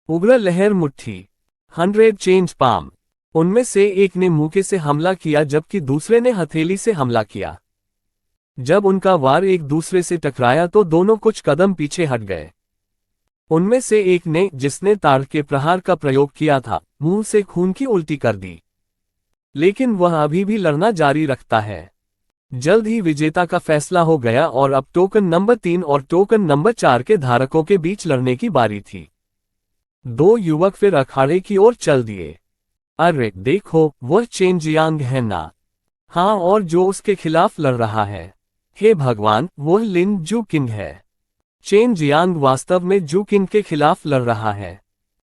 उग्र लहर मुट्ठी 100 चेंज पाम। उनमें से एक ने मुक्के से हमला किया जबकि दूसरे ने हथेली से हमला किया। जब उनका वार एक दूसरे से टकराया तो दोनों कुछ कदम पीछे हट गए। उनमें से एक ने, जिसने ताड़ के प्रहार का प्रयोग किया था, मुंह से खून की उल्टी कर दी। लेकिन वह अभी भी लड़ना जारी रखता है। जल्द ही विजेता का फैसला हो गया और अब टोकन नंबर 3 और टोकन नंबर 4 के धारकों के बीच लड़ने की बारी थी। 2 युवक फिर अखाड़े की ओर चल दिए। अरे देखो, वह चेन जियांग है ना? हाँ, और जो उसके खिलाफ लड़ रहा है। हे भगवान, वह लिन जू किंग है। चेन जियांग वास्तव में जू किंग के खिलाफ लड़ रहा है।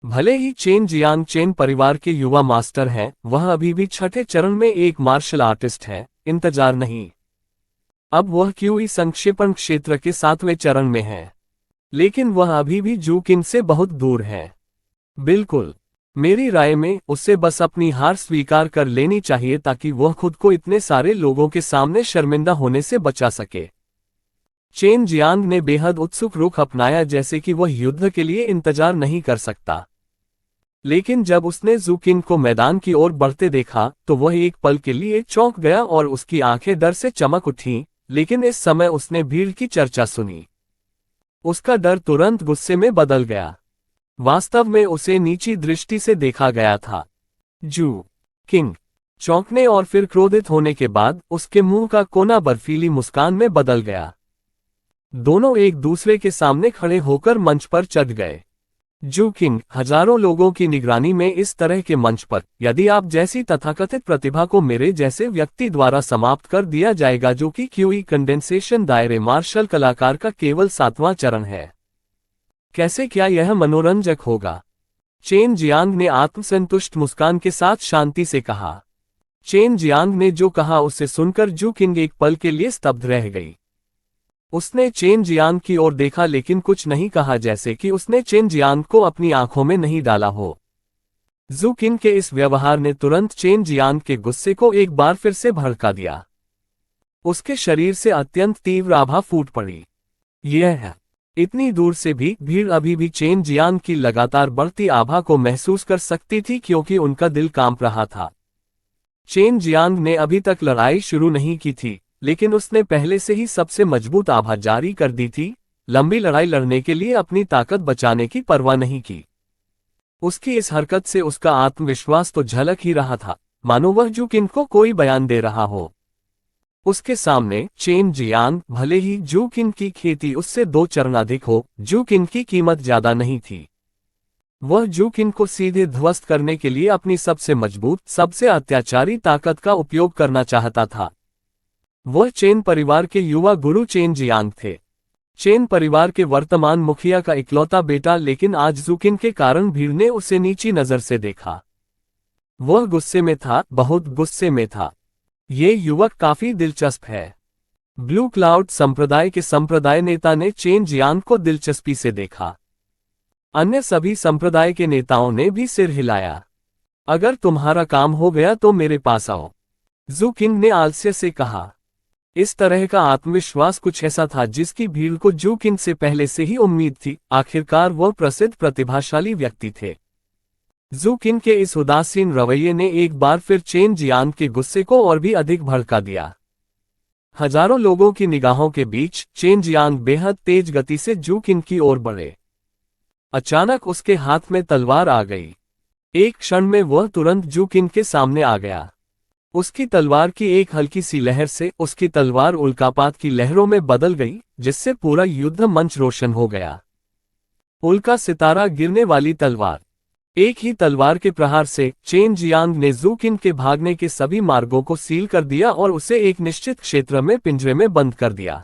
भले ही चेन जियांग चेन परिवार के युवा मास्टर हैं, वह अभी भी छठे चरण में एक मार्शल आर्टिस्ट है। इंतजार नहीं। अब वह क्यूई संक्षेपण क्षेत्र के 7वें चरण में है। लेकिन वह अभी भी जू किंग से बहुत दूर है। बिल्कुल, मेरी राय में उसे बस अपनी हार स्वीकार कर लेनी चाहिए ताकि वह खुद को इतने सारे लोगों के सामने शर्मिंदा होने से बचा सके। चेन जियांग ने बेहद उत्सुक रुख अपनाया, जैसे कि वह युद्ध के लिए इंतजार नहीं कर सकता। लेकिन जब उसने जू किंग को मैदान की ओर बढ़ते देखा तो वह एक पल के लिए चौंक गया और उसकी आंखें डर से चमक उठीं, लेकिन इस समय उसने भीड़ की चर्चा सुनी। उसका डर तुरंत गुस्से में बदल गया। वास्तव में उसे नीची दृष्टि से देखा गया था। जू किंग चौंकने और फिर क्रोधित होने के बाद उसके मुंह का कोना बर्फीली मुस्कान में बदल गया। दोनों एक दूसरे के सामने खड़े होकर मंच पर चढ़ गए। जू किंग, हजारों लोगों की निगरानी में इस तरह के मंच पर यदि आप जैसी तथाकथित प्रतिभा को मेरे जैसे व्यक्ति द्वारा समाप्त कर दिया जाएगा, जो कि क्यूई कंडेंसेशन दायरे मार्शल कलाकार का केवल 7वां चरण है। कैसे, क्या यह मनोरंजक होगा? चेन जियांग ने आत्मसंतुष्ट मुस्कान के साथ शांति से कहा। चेन जियांग ने जो कहा उसे सुनकर जू किंग एक पल के लिए स्तब्ध रह गई। उसने चेन जियांग की ओर देखा लेकिन कुछ नहीं कहा, जैसे कि उसने चेन जियांग को अपनी आंखों में नहीं डाला हो। जू किंग के इस व्यवहार ने तुरंत चेन जियांग के गुस्से को एक बार फिर से भड़का दिया। उसके शरीर से अत्यंत तीव्र आभा फूट पड़ी। यह है। इतनी दूर से भी भीड़ अभी भी चेन जियांग की लगातार बढ़ती आभा को महसूस कर सकती थी क्योंकि उनका दिल कांप रहा था। चेन जियांग ने अभी तक लड़ाई शुरू नहीं की थी, लेकिन उसने पहले से ही सबसे मजबूत आभा जारी कर दी थी। लंबी लड़ाई लड़ने के लिए अपनी ताकत बचाने की परवाह नहीं की। उसकी इस हरकत से उसका आत्मविश्वास तो झलक ही रहा था, मानो वह जू किंग को कोई बयान दे रहा हो। उसके सामने चेन जियांग, भले ही जू किंग की खेती उससे 2 चरण अधिक हो, जू किंग की कीमत ज्यादा नहीं थी। वह जू किन को सीधे ध्वस्त करने के लिए अपनी सबसे मजबूत, सबसे अत्याचारी ताकत का उपयोग करना चाहता था। वह चेन परिवार के युवा गुरु चेन जियांग थे। चेन परिवार के वर्तमान मुखिया का इकलौता बेटा, लेकिन आज जू किन के कारण भीड़ ने उसे नीची नजर से देखा। वह गुस्से में था, बहुत गुस्से में था। ये युवक काफी दिलचस्प है। ब्लू क्लाउड संप्रदाय के संप्रदाय नेता ने चेन जियांग को दिलचस्पी से देखा। अन्य सभी संप्रदाय के नेताओं ने भी सिर हिलाया। अगर तुम्हारा काम हो गया तो मेरे पास आओ, जू किन ने आलस्य से कहा। इस तरह का आत्मविश्वास कुछ ऐसा था जिसकी भीड़ को जू किन से पहले से ही उम्मीद थी। आखिरकार वह प्रसिद्ध प्रतिभाशाली व्यक्ति थे। जू किन के इस उदासीन रवैये ने एक बार फिर चेन जियांग के गुस्से को और भी अधिक भड़का दिया। हजारों लोगों की निगाहों के बीच चेन जियांग बेहद तेज गति से जू किन की ओर बढ़े। अचानक उसके हाथ में तलवार आ गई। एक क्षण में वह तुरंत जू किन के सामने आ गया। उसकी तलवार की एक हल्की सी लहर से उसकी तलवार उल्कापात की लहरों में बदल गई, जिससे पूरा युद्ध मंच रोशन हो गया। उल्का सितारा गिरने वाली तलवार। एक ही तलवार के प्रहार से चेन जियांग ने जू किन के भागने के सभी मार्गों को सील कर दिया और उसे एक निश्चित क्षेत्र में पिंजरे में बंद कर दिया।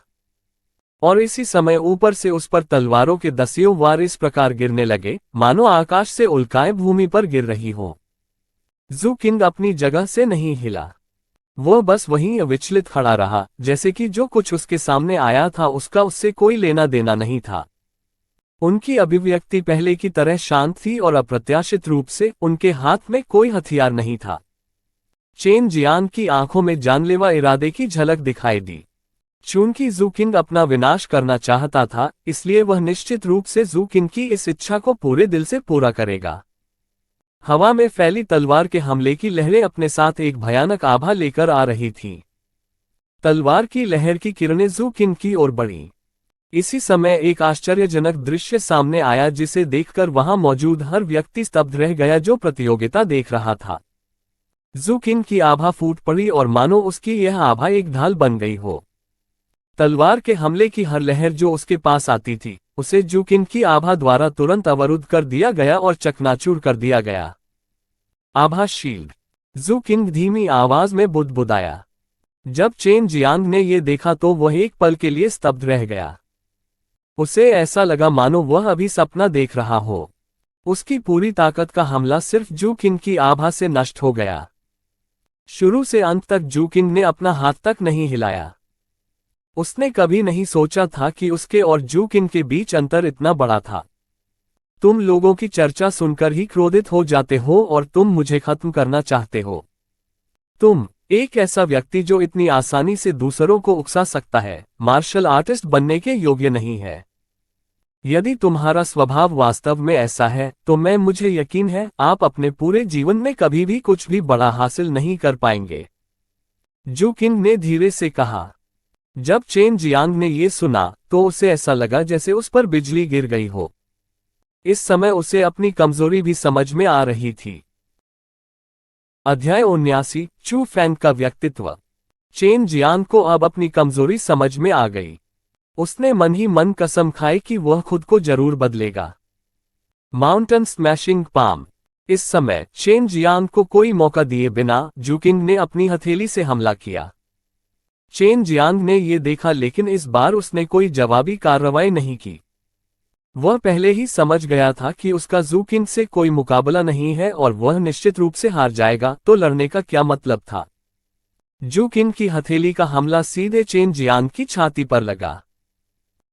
और इसी समय ऊपर से उस पर तलवारों के दसियों वार इस प्रकार गिरने लगे, मानो आकाश से उल्काएं भूमि पर गिर रही हों। जू किन अपनी जगह से नहीं हिला। वह बस वहीं अविचलित खड़ा रहा, जैसे कि जो कुछ उसके सामने आया था उसका उससे कोई लेना देना नहीं था। उनकी अभिव्यक्ति पहले की तरह शांत थी और अप्रत्याशित रूप से उनके हाथ में कोई हथियार नहीं था। चेन जियांग की आंखों में जानलेवा इरादे की झलक दिखाई दी। चूंकि जू किन अपना विनाश करना चाहता था, इसलिए वह निश्चित रूप से जू किन की इस इच्छा को पूरे दिल से पूरा करेगा। हवा में फैली तलवार के हमले की लहरें अपने साथ एक भयानक आभा लेकर आ रही थीं। तलवार की लहर की किरणें जू किन की ओर बढ़ीं। इसी समय एक आश्चर्यजनक दृश्य सामने आया, जिसे देखकर वहां मौजूद हर व्यक्ति स्तब्ध रह गया जो प्रतियोगिता देख रहा था। जू किन की आभा फूट पड़ी और मानो उसकी यह आभा एक ढाल बन गई हो। तलवार के हमले की हर लहर जो उसके पास आती थी, उसे जू किन की आभा द्वारा तुरंत अवरुद्ध कर दिया गया और चकनाचूर कर दिया गया। आभा शील्ड। जू किन धीमी आवाज में बुदबुदाया। जब चेन जियांग ने यह देखा तो वह एक पल के लिए स्तब्ध रह गया। उसे ऐसा लगा मानो वह अभी सपना देख रहा हो। उसकी पूरी ताकत का हमला सिर्फ जू किन की आभा से नष्ट हो गया। शुरू से अंत तक जू किन ने अपना हाथ तक नहीं हिलाया। उसने कभी नहीं सोचा था कि उसके और जू किन के बीच अंतर इतना बड़ा था। तुम लोगों की चर्चा सुनकर ही क्रोधित हो जाते हो और तुम मुझे खत्म करना चाहते हो। तुम एक ऐसा व्यक्ति जो इतनी आसानी से दूसरों को उकसा सकता है, मार्शल आर्टिस्ट बनने के योग्य नहीं है। यदि तुम्हारा स्वभाव वास्तव में ऐसा है, तो मुझे यकीन है आप अपने पूरे जीवन में कभी भी कुछ भी बड़ा हासिल नहीं कर पाएंगे, जू किन ने धीरे से कहा। जब चेन जियांग ने ये सुना तो उसे ऐसा लगा जैसे उस पर बिजली गिर गई हो। इस समय उसे अपनी कमजोरी भी समझ में आ रही थी। अध्याय 79 चू फैंग का व्यक्तित्व। चेन जियांग को अब अपनी कमजोरी समझ में आ गई। उसने मन ही मन कसम खाई कि वह खुद को जरूर बदलेगा। Mountain smashing palm. इस समय चेन जियांग को कोई मौका दिए बिना जू किन ने अपनी हथेली से हमला किया। चेन जियांग ने यह देखा, लेकिन इस बार उसने कोई जवाबी कार्रवाई नहीं की। वह पहले ही समझ गया था कि उसका जू किन से कोई मुकाबला नहीं है और वह निश्चित रूप से हार जाएगा, तो लड़ने का क्या मतलब था। जू किन की हथेली का हमला सीधे चेन जियांग की छाती पर लगा।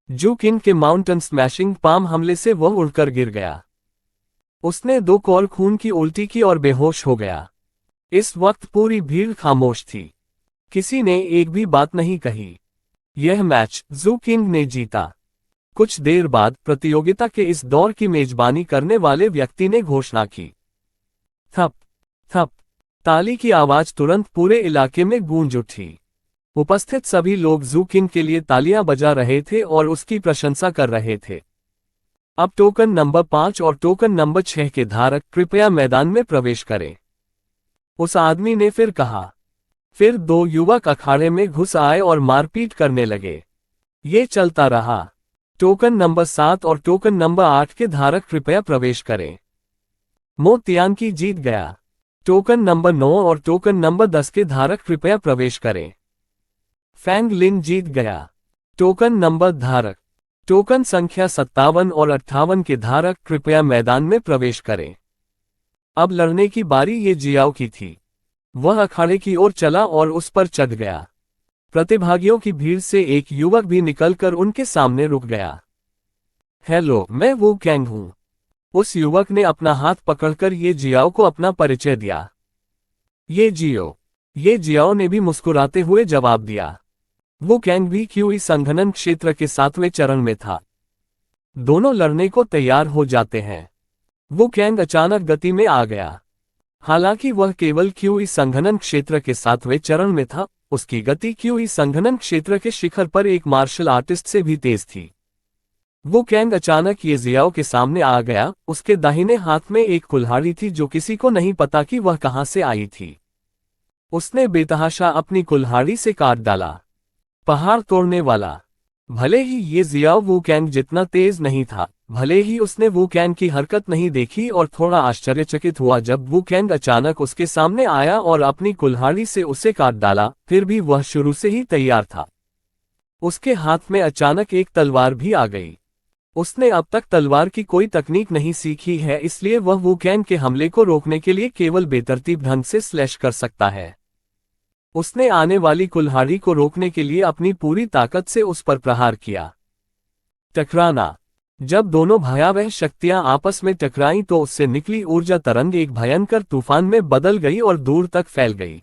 जू किन के माउंटेन स्मैशिंग पाम हमले से वह उड़कर गिर गया। उसने 2 कौर खून की उल्टी की और बेहोश हो गया। इस वक्त पूरी भीड़ खामोश थी। किसी ने एक भी बात नहीं कही। यह मैच जू किन ने जीता। कुछ देर बाद प्रतियोगिता के इस दौर की मेजबानी करने वाले व्यक्ति ने घोषणा की। थप थप। ताली की आवाज तुरंत पूरे इलाके में गूंज उठी। उपस्थित सभी लोग जू किन के लिए तालियां बजा रहे थे और उसकी प्रशंसा कर रहे थे। अब टोकन नंबर 5 और टोकन नंबर 6 के धारक कृपया मैदान में प्रवेश करें, उस आदमी ने फिर कहा। फिर 2 युवक अखाड़े में घुस आए और मारपीट करने लगे। ये चलता रहा। टोकन नंबर 7 और टोकन नंबर 8 के धारक कृपया प्रवेश करें। मो तियानकी जीत गया। टोकन नंबर 9 और टोकन नंबर 10 के धारक कृपया प्रवेश करें। फैंग लिन जीत गया। टोकन नंबर धारक। टोकन संख्या 57 और 58 के धारक कृपया मैदान में प्रवेश करें। अब लड़ने की बारी ये जियाओ की थी। वह अखाड़े की ओर चला और उस पर चढ़ गया। प्रतिभागियों की भीड़ से एक युवक भी निकलकर उनके सामने रुक गया। हेलो, मैं वू कैंग हूं। उस युवक ने अपना हाथ पकड़कर ये जियाओ को अपना परिचय दिया। ये जियाओ ने भी मुस्कुराते हुए जवाब दिया। वू कैंग भी क्यूई संघनन क्षेत्र के 7वें चरण में था। दोनों लड़ने को तैयार हो जाते हैं। वू कैंग अचानक गति में आ गया। हालांकि वह केवल क्यूई संघनन क्षेत्र के 7वें चरण में था, उसकी गति क्यूई संघनन क्षेत्र के शिखर पर एक मार्शल आर्टिस्ट से भी तेज थी। वू कैंग अचानक ये जियाओ के सामने आ गया। उसके दाहिने हाथ में एक कुल्हाड़ी थी जो किसी को नहीं पता कि वह कहां से आई थी। उसने बेतहाशा अपनी कुल्हाड़ी से काट डाला। पहाड़ तोड़ने वाला। भले ही ये जियाओ वू कैंग जितना तेज नहीं था, भले ही उसने वू कैंग की हरकत नहीं देखी और थोड़ा आश्चर्यचकित हुआ जब वू कैंग अचानक उसके सामने आया और अपनी कुल्हाड़ी से उसे काट डाला, फिर भी वह शुरू से ही तैयार था। उसके हाथ में अचानक एक तलवार भी आ गई। उसने अब तक तलवार की कोई तकनीक नहीं सीखी है, इसलिए वह वू कैंग के हमले को रोकने के लिए केवल बेतरतीब ढंग से स्लैश कर सकता है। उसने आने वाली कुल्हाड़ी को रोकने के लिए अपनी पूरी ताकत से उस पर प्रहार किया। टकराना। जब दोनों भयावह शक्तियां आपस में टकराईं तो उससे निकली ऊर्जा तरंग एक भयंकर तूफान में बदल गई और दूर तक फैल गई।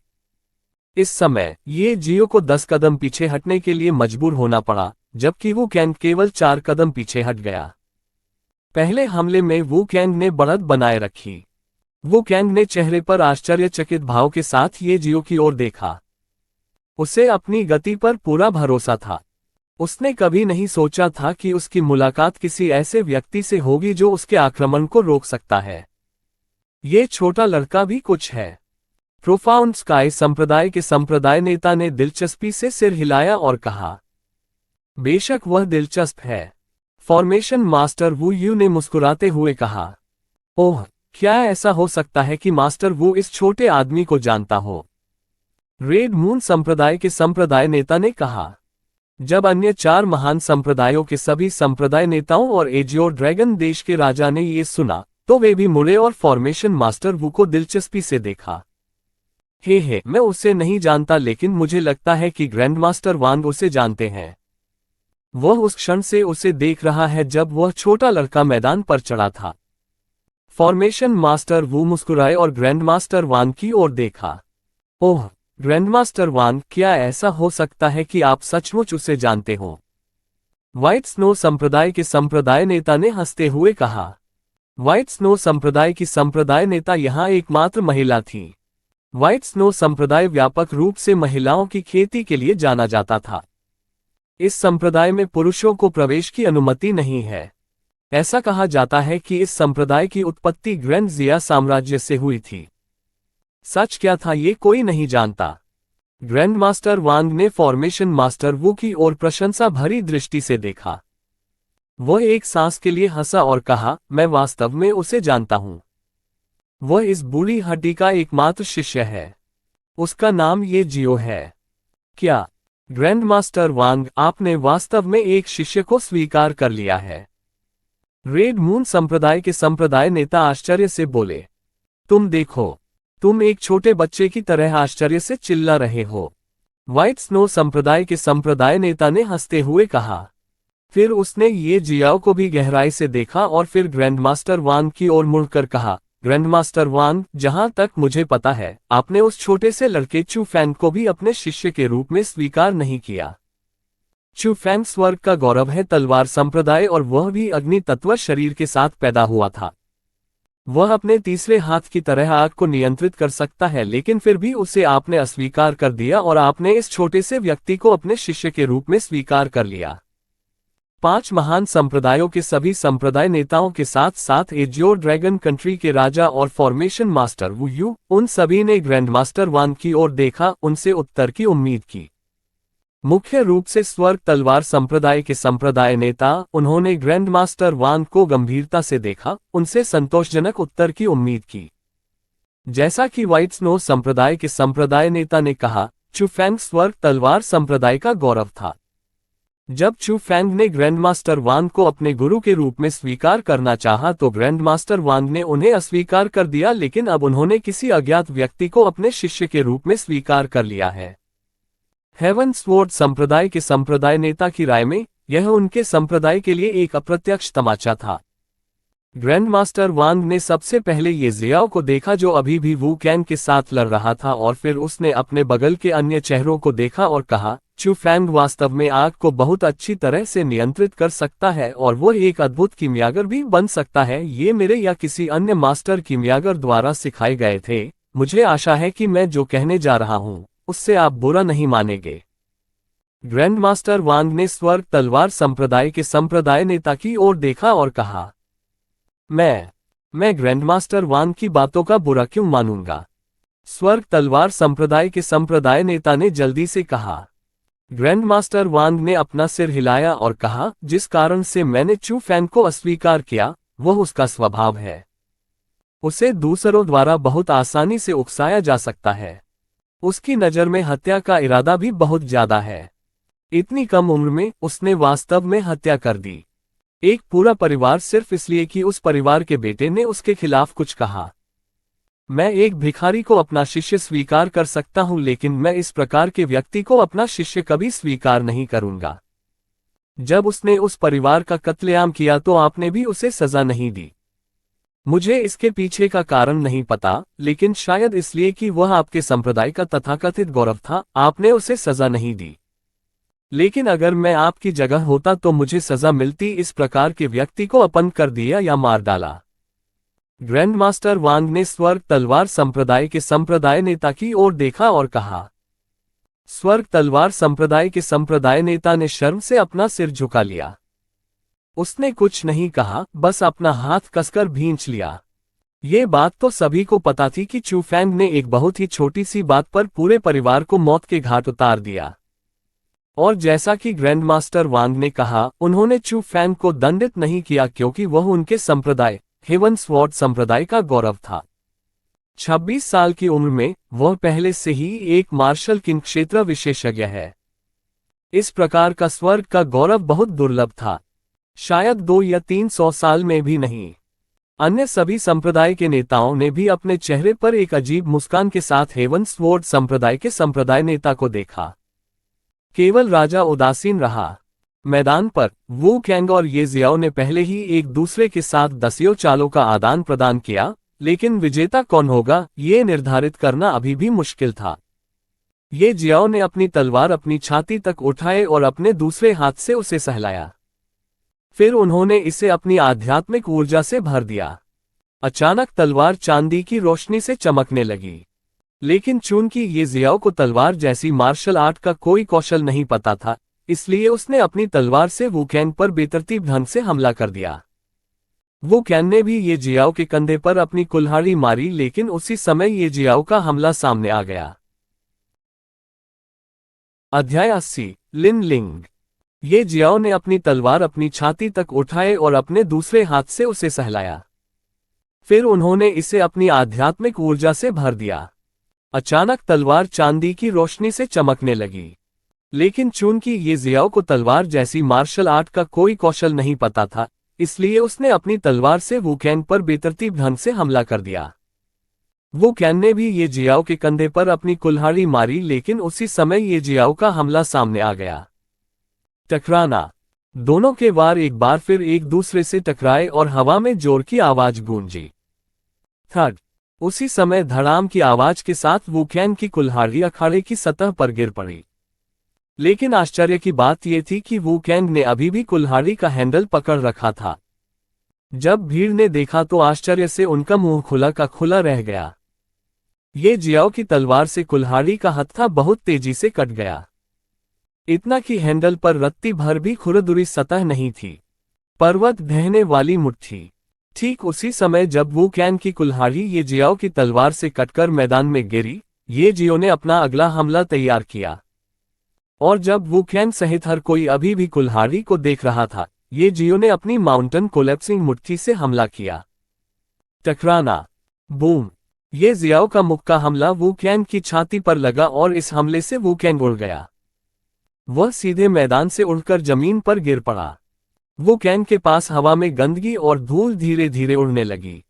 इस समय ये जियो को 10 कदम पीछे हटने के लिए मजबूर होना पड़ा, जबकि वू कैंग केवल 4 कदम पीछे हट गया। पहले हमले में वू कैंग ने बढ़त बनाए रखी। वू कैंग ने चेहरे पर आश्चर्यचकित भाव के साथ ये जियो की ओर देखा। उसे अपनी गति पर पूरा भरोसा था। उसने कभी नहीं सोचा था कि उसकी मुलाकात किसी ऐसे व्यक्ति से होगी जो उसके आक्रमण को रोक सकता है। ये छोटा लड़का भी कुछ है। प्रोफाउंड स्काई संप्रदाय के संप्रदाय नेता ने दिलचस्पी से सिर हिलाया और कहा, बेशक वह दिलचस्प है। फॉर्मेशन मास्टर वू यू ने मुस्कुराते हुए कहा, ओह, क्या ऐसा हो सकता है कि मास्टर वू इस छोटे आदमी को जानता हो? रेड मून संप्रदाय के संप्रदाय नेता ने कहा। जब अन्य 4 महान संप्रदायों के सभी संप्रदाय नेताओं और एजियोर ड्रैगन देश के राजा ने ये सुना, तो वे भी मुड़े और फॉर्मेशन मास्टर वू को दिलचस्पी से देखा। हे, मैं उसे नहीं जानता, लेकिन मुझे लगता है कि ग्रैंड मास्टर वांग उसे जानते हैं। वह उस क्षण से उसे देख रहा है जब वह छोटा लड़का मैदान पर चढ़ा था। फॉर्मेशन मास्टर वू मुस्कुराए और ग्रैंड मास्टर वांग की ओर देखा। ओह, ग्रैंडमास्टर वांग, क्या ऐसा हो सकता है कि आप सचमुच उसे जानते हो? व्हाइट स्नो संप्रदाय के संप्रदाय नेता ने हंसते हुए कहा। व्हाइट स्नो संप्रदाय की संप्रदाय नेता यहाँ एकमात्र महिला थी। व्हाइट स्नो संप्रदाय व्यापक रूप से महिलाओं की खेती के लिए जाना जाता था। इस संप्रदाय में पुरुषों को प्रवेश की अनुमति नहीं है। ऐसा कहा जाता है कि इस संप्रदाय की उत्पत्ति ग्रैंड जिया साम्राज्य से हुई थी। सच क्या था ये कोई नहीं जानता। ग्रैंड मास्टर वांग ने फॉर्मेशन मास्टर वू की ओर प्रशंसा भरी दृष्टि से देखा। वह एक सांस के लिए हंसा और कहा, मैं वास्तव में उसे जानता हूं। वह इस बूढ़ी हड्डी का एकमात्र शिष्य है। उसका नाम ये जियो है। क्या ग्रैंड मास्टर वांग, आपने वास्तव में एक शिष्य को स्वीकार कर लिया है? रेड मून संप्रदाय के संप्रदाय नेता आश्चर्य से बोले। तुम देखो, तुम एक छोटे बच्चे की तरह आश्चर्य से चिल्ला रहे हो। व्हाइट स्नो संप्रदाय के संप्रदाय नेता ने हंसते हुए कहा। फिर उसने ये जियाओ को भी गहराई से देखा और फिर ग्रैंडमास्टर वांग की ओर मुड़कर कहा, ग्रैंडमास्टर वांग, जहां तक मुझे पता है, आपने उस छोटे से लड़के चू फैंग को भी अपने शिष्य के रूप में स्वीकार नहीं किया। चू फैंग स्वर्ग का गौरव है तलवार संप्रदाय और वह भी अग्नि तत्व शरीर के साथ पैदा हुआ था। वह अपने तीसरे हाथ की तरह आग को नियंत्रित कर सकता है, लेकिन फिर भी उसे आपने अस्वीकार कर दिया और आपने इस छोटे से व्यक्ति को अपने शिष्य के रूप में स्वीकार कर लिया। 5 महान संप्रदायों के सभी संप्रदाय नेताओं के साथ साथ एजियोर ड्रैगन कंट्री के राजा और फॉर्मेशन मास्टर वू यू, उन सभी ने ग्रैंडमास्टर वांग की ओर देखा, उनसे उत्तर की उम्मीद की। मुख्य रूप से स्वर्ग तलवार संप्रदाय के संप्रदाय नेता, उन्होंने ग्रैंड मास्टर वांग को गंभीरता से देखा, उनसे संतोषजनक उत्तर की उम्मीद की। जैसा कि व्हाइट स्नो संप्रदाय के संप्रदाय नेता ने कहा, चू फैंग स्वर्ग तलवार संप्रदाय का गौरव था। जब चू फैंग ने ग्रैंड मास्टर वांग को अपने गुरु के रूप में स्वीकार करना चाहा तो ग्रैंड मास्टर वांग ने उन्हें अस्वीकार कर दिया, लेकिन अब उन्होंने किसी अज्ञात व्यक्ति को अपने शिष्य के रूप में स्वीकार कर लिया है। हेवन स्वॉर्ड संप्रदाय के संप्रदाय नेता की राय में यह उनके संप्रदाय के लिए एक अप्रत्यक्ष तमाचा था। ग्रैंड मास्टर वांग ने सबसे पहले ये जियाओ को देखा जो अभी भी वू कैन के साथ लड़ रहा था, और फिर उसने अपने बगल के अन्य चेहरों को देखा और कहा, चू फैंग वास्तव में आग को बहुत अच्छी तरह से नियंत्रित कर सकता है और वो एक अद्भुत कीमियागर भी बन सकता है। ये मेरे या किसी अन्य मास्टर कीमियागर द्वारा सिखाए गए थे। मुझे आशा है कि मैं जो कहने जा रहा हूँ उससे आप बुरा नहीं मानेंगे। ग्रैंड मास्टर वांग ने स्वर्ग तलवार संप्रदाय के संप्रदाय नेता की ओर देखा और कहा, मैं ग्रैंड मास्टर वांग की बातों का बुरा क्यों मानूंगा? स्वर्ग तलवार संप्रदाय के संप्रदाय नेता ने जल्दी से कहा। ग्रैंड मास्टर वांग ने अपना सिर हिलाया और कहा, जिस कारण से मैंने चू फैंग को अस्वीकार किया वह उसका स्वभाव है। उसे दूसरों द्वारा बहुत आसानी से उकसाया जा सकता है। उसकी नज़र में हत्या का इरादा भी बहुत ज्यादा है। इतनी कम उम्र में उसने वास्तव में हत्या कर दी, एक पूरा परिवार, सिर्फ इसलिए कि उस परिवार के बेटे ने उसके खिलाफ कुछ कहा। मैं एक भिखारी को अपना शिष्य स्वीकार कर सकता हूं, लेकिन मैं इस प्रकार के व्यक्ति को अपना शिष्य कभी स्वीकार नहीं करूंगा। जब उसने उस परिवार का कत्लेआम किया तो आपने भी उसे सजा नहीं दी। मुझे इसके पीछे का कारण नहीं पता, लेकिन शायद इसलिए कि वह आपके संप्रदाय का तथाकथित गौरव था, आपने उसे सजा नहीं दी। लेकिन अगर मैं आपकी जगह होता तो मुझे सजा मिलती। इस प्रकार के व्यक्ति को अपंग कर दिया या मार डाला। ग्रैंड मास्टर वांग ने स्वर्ग तलवार संप्रदाय के संप्रदाय नेता की ओर देखा और कहा। स्वर्ग तलवार संप्रदाय के संप्रदाय नेता ने शर्म से अपना सिर झुका लिया। उसने कुछ नहीं कहा, बस अपना हाथ कसकर भींच लिया। ये बात तो सभी को पता थी कि चू फैंग ने एक बहुत ही छोटी सी बात पर पूरे परिवार को मौत के घाट उतार दिया। और जैसा कि ग्रैंड मास्टर वांग ने कहा, उन्होंने चू फैंग को दंडित नहीं किया क्योंकि वह उनके संप्रदाय हेवन स्वॉर्ड संप्रदाय का गौरव था। 26 साल की उम्र में वह पहले से ही एक मार्शल किंग क्षेत्र विशेषज्ञ है। इस प्रकार का स्वर्ग का गौरव बहुत दुर्लभ था, शायद 2 या 300 साल में भी नहीं। अन्य सभी संप्रदाय के नेताओं ने भी अपने चेहरे पर एक अजीब मुस्कान के साथ हेवन स्वॉर्ड संप्रदाय के संप्रदाय नेता को देखा। केवल राजा उदासीन रहा। मैदान पर वू कैंग और ये जियाओ ने पहले ही एक दूसरे के साथ दसियों चालों का आदान प्रदान किया, लेकिन विजेता कौन होगा ये निर्धारित करना अभी भी मुश्किल था। ये जियाओ ने अपनी तलवार अपनी छाती तक उठाए और अपने दूसरे हाथ से उसे सहलाया। फिर उन्होंने इसे अपनी आध्यात्मिक ऊर्जा से भर दिया। अचानक तलवार चांदी की रोशनी से चमकने लगी। लेकिन चूंकि ये जियाओ को तलवार जैसी मार्शल आर्ट का कोई कौशल नहीं पता था, इसलिए उसने अपनी तलवार से वू कैंग पर बेतरतीब ढंग से हमला कर दिया। वू कैंग ने भी ये जियाओ के कंधे पर अपनी कुल्हाड़ी मारी, लेकिन उसी समय ये जियाओ का हमला सामने आ गया। अध्याय 80 लिन लिंग। ये जियाओ ने अपनी तलवार अपनी छाती तक उठाए और अपने दूसरे हाथ से उसे सहलाया। फिर उन्होंने इसे अपनी आध्यात्मिक ऊर्जा से भर दिया। अचानक तलवार चांदी की रोशनी से चमकने लगी। लेकिन चूंकि ये जियाओ को तलवार जैसी मार्शल आर्ट का कोई कौशल नहीं पता था, इसलिए उसने अपनी तलवार से वू कैंग पर बेतरतीब ढंग से हमला कर दिया। वू कैंग ने भी ये जियाओ के कंधे पर अपनी कुल्हाड़ी मारी, लेकिन उसी समय ये जियाओ का हमला सामने आ गया। टकराना। दोनों के वार एक बार फिर एक दूसरे से टकराए और हवा में जोर की आवाज गूंजी। थर्ड। उसी समय धड़ाम की आवाज के साथ वू कैंग की कुल्हाड़ी अखाड़े की सतह पर गिर पड़ी। लेकिन आश्चर्य की बात यह थी कि वू कैंग ने अभी भी कुल्हाड़ी का हैंडल पकड़ रखा था। जब भीड़ ने देखा तो आश्चर्य से उनका मुंह खुला का खुला रह गया। ये जियाओ की तलवार से कुल्हाड़ी का हत्था बहुत तेजी से कट गया। इतना कि हैंडल पर रत्ती भर भी खुरदुरी सतह नहीं थी। पर्वत ढहने वाली मुट्ठी। ठीक उसी समय जब वू कैंग की कुल्हाड़ी ये जियाओ की तलवार से कटकर मैदान में गिरी, ये जियो ने अपना अगला हमला तैयार किया। और जब वुकेन सहित हर कोई अभी भी कुल्हाड़ी को देख रहा था, ये जियो ने अपनी माउंटेन कोलैप्सिंग मुट्ठी से हमला किया। टकराना। बूम। ये जियाओ का मुक्का हमला वुकेन की छाती पर लगा और इस हमले से वुकेन उड़ गया। वह सीधे मैदान से उड़कर जमीन पर गिर पड़ा। वुकेन के पास हवा में गंदगी और धूल धीरे धीरे उड़ने लगी।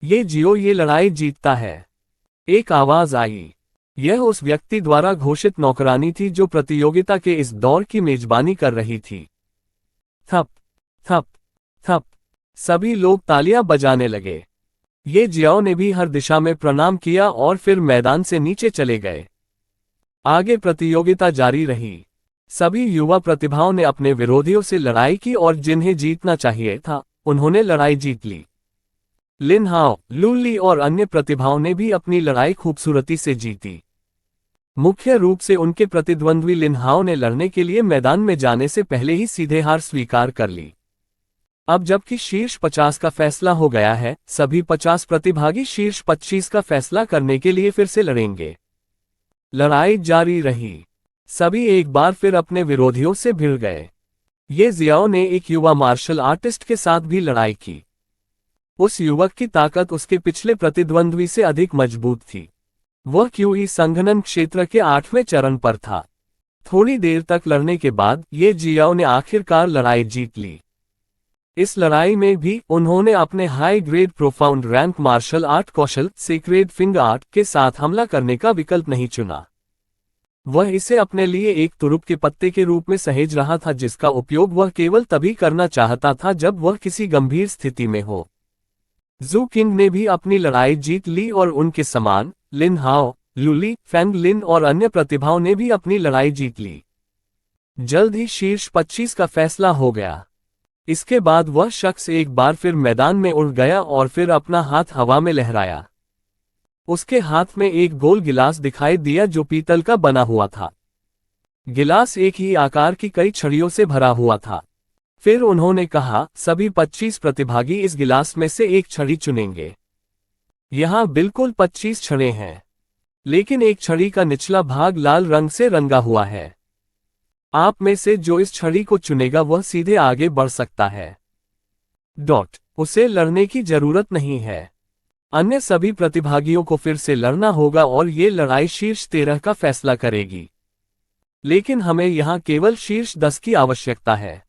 ये जियो ये लड़ाई जीतता है। एक आवाज आई। यह उस व्यक्ति द्वारा घोषित नौकरानी थी जो प्रतियोगिता के इस दौर की मेजबानी कर रही थी। थप थप थप। सभी लोग तालियां बजाने लगे। ये जियाओ ने भी हर दिशा में प्रणाम किया और फिर मैदान से नीचे चले गए। आगे प्रतियोगिता जारी रही। सभी युवा प्रतिभाओं ने अपने विरोधियों से लड़ाई की और जिन्हें जीतना चाहिए था, उन्होंने लड़ाई जीत ली। लिन हाओ, लू ली और अन्य प्रतिभाओं ने भी अपनी लड़ाई खूबसूरती से जीती। मुख्य रूप से उनके प्रतिद्वंद्वी लिन हाओ ने लड़ने के लिए मैदान में जाने से पहले ही सीधे हार स्वीकार कर ली। अब जबकि शीर्ष 50 का फैसला हो गया है, सभी 50 प्रतिभागी शीर्ष 25 का फैसला करने के लिए फिर से लड़ेंगे। लड़ाई जारी रही। सभी एक बार फिर अपने विरोधियों से भिड़ गए। ये जियाओ ने एक युवा मार्शल आर्टिस्ट के साथ भी लड़ाई की। उस युवक की ताकत उसके पिछले प्रतिद्वंद्वी से अधिक मजबूत थी। वह क्यूई संघनन क्षेत्र के 8वें चरण पर था। थोड़ी देर तक लड़ने के बाद ये जियाओ ने आखिरकार लड़ाई जीत ली। इस लड़ाई में भी उन्होंने अपने high grade profound rank martial art कौशल सेक्रेड फिंगर आर्ट के साथ हमला करने का विकल्प नहीं चुना। वह इसे अपने लिए एक तुरुप के पत्ते के रूप में सहेज रहा था, जिसका उपयोग वह केवल तभी करना चाहता था जब वह किसी गंभीर स्थिति में हो। जू किंग ने भी अपनी लड़ाई जीत ली और उनके समान लिन हाओ, लुली, फैंग लिन और अन्य प्रतिभाओं ने भी अपनी लड़ाई जीत ली। जल्द ही शीर्ष 25 का फैसला हो गया। इसके बाद वह शख्स एक बार फिर मैदान में उड़ गया और फिर अपना हाथ हवा में लहराया। उसके हाथ में एक गोल गिलास दिखाई दिया जो पीतल का बना हुआ था। गिलास एक ही आकार की कई छड़ियों से भरा हुआ था। फिर उन्होंने कहा, सभी 25 प्रतिभागी इस गिलास में से एक छड़ी चुनेंगे। यहां बिल्कुल 25 छड़ें हैं, लेकिन एक छड़ी का निचला भाग लाल रंग से रंगा हुआ है। आप में से जो इस छड़ी को चुनेगा वह सीधे आगे बढ़ सकता है। उसे लड़ने की जरूरत नहीं है। अन्य सभी प्रतिभागियों को फिर से लड़ना होगा और ये लड़ाई शीर्ष 13 का फैसला करेगी। लेकिन हमें यहाँ केवल शीर्ष 10 की आवश्यकता है।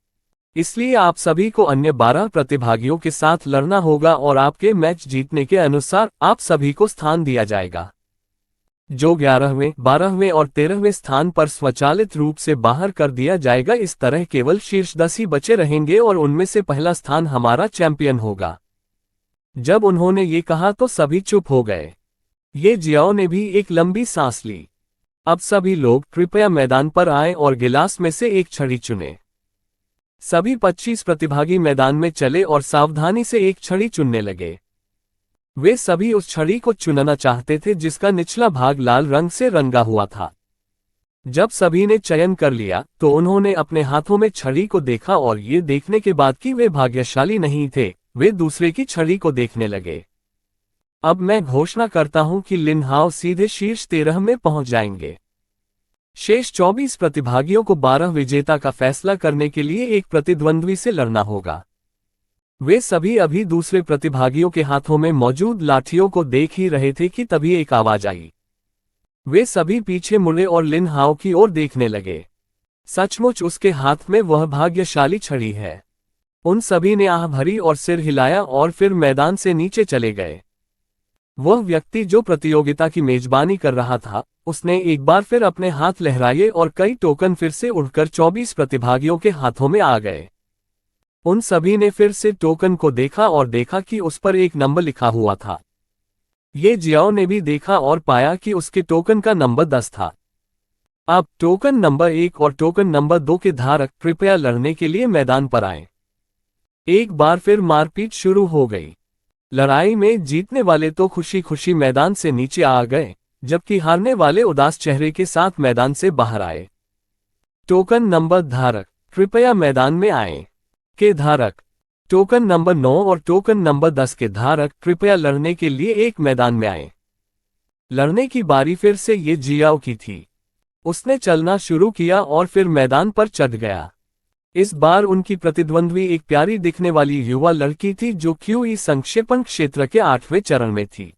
इसलिए आप सभी को अन्य 12 प्रतिभागियों के साथ लड़ना होगा और आपके मैच जीतने के अनुसार आप सभी को स्थान दिया जाएगा। जो 11वें, 12वें और 13वें स्थान पर स्वचालित रूप से बाहर कर दिया जाएगा। इस तरह केवल शीर्ष 10 ही बचे रहेंगे और उनमें से पहला स्थान हमारा चैंपियन होगा। जब उन्होंने ये कहा तो सभी चुप हो गए। ये जियाओ ने भी एक लंबी सांस ली। अब सभी लोग कृपया मैदान पर आएं और गिलास में से एक छड़ी चुनें। सभी 25 प्रतिभागी मैदान में चले और सावधानी से एक छड़ी चुनने लगे। वे सभी उस छड़ी को चुनना चाहते थे जिसका निचला भाग लाल रंग से रंगा हुआ था। जब सभी ने चयन कर लिया तो उन्होंने अपने हाथों में छड़ी को देखा और ये देखने के बाद कि वे भाग्यशाली नहीं थे, वे दूसरे की छड़ी को देखने लगे। अब मैं घोषणा करता हूं कि लिन हाओ सीधे शीर्ष 13 में पहुंच जाएंगे। शेष 24 प्रतिभागियों को 12 विजेता का फैसला करने के लिए एक प्रतिद्वंद्वी से लड़ना होगा। वे सभी अभी दूसरे प्रतिभागियों के हाथों में मौजूद लाठियों को देख ही रहे थे कि तभी एक आवाज आई। वे सभी पीछे मुड़े और लिन हाओ की ओर देखने लगे। सचमुच उसके हाथ में वह भाग्यशाली छड़ी है। उन सभी ने आह भरी और सिर हिलाया और फिर मैदान से नीचे चले गए। वह व्यक्ति जो प्रतियोगिता की मेजबानी कर रहा था, उसने एक बार फिर अपने हाथ लहराए और कई टोकन फिर से उड़कर 24 प्रतिभागियों के हाथों में आ गए। उन सभी ने फिर से टोकन को देखा और देखा कि उस पर एक नंबर लिखा हुआ था। ये जियाओ ने भी देखा और पाया कि उसके टोकन का नंबर 10 था। अब टोकन नंबर 1 और टोकन नंबर 2 के धारक कृपया लड़ने के लिए मैदान पर आएं। एक बार फिर मारपीट शुरू हो गई। लड़ाई में जीतने वाले तो खुशी खुशी मैदान से नीचे आ गए, जबकि हारने वाले उदास चेहरे के साथ मैदान से बाहर आए। टोकन नंबर धारक कृपया मैदान में आएं। के धारक टोकन नंबर 9 और टोकन नंबर 10 के धारक कृपया लड़ने के लिए एक मैदान में आएं। लड़ने की बारी फिर से ये जियाओ की थी। उसने चलना शुरू किया और फिर मैदान पर चढ़ गया। इस बार उनकी प्रतिद्वंद्वी एक प्यारी दिखने वाली युवा लड़की थी जो क्यूई संक्षेपण क्षेत्र के 8वें चरण में थी।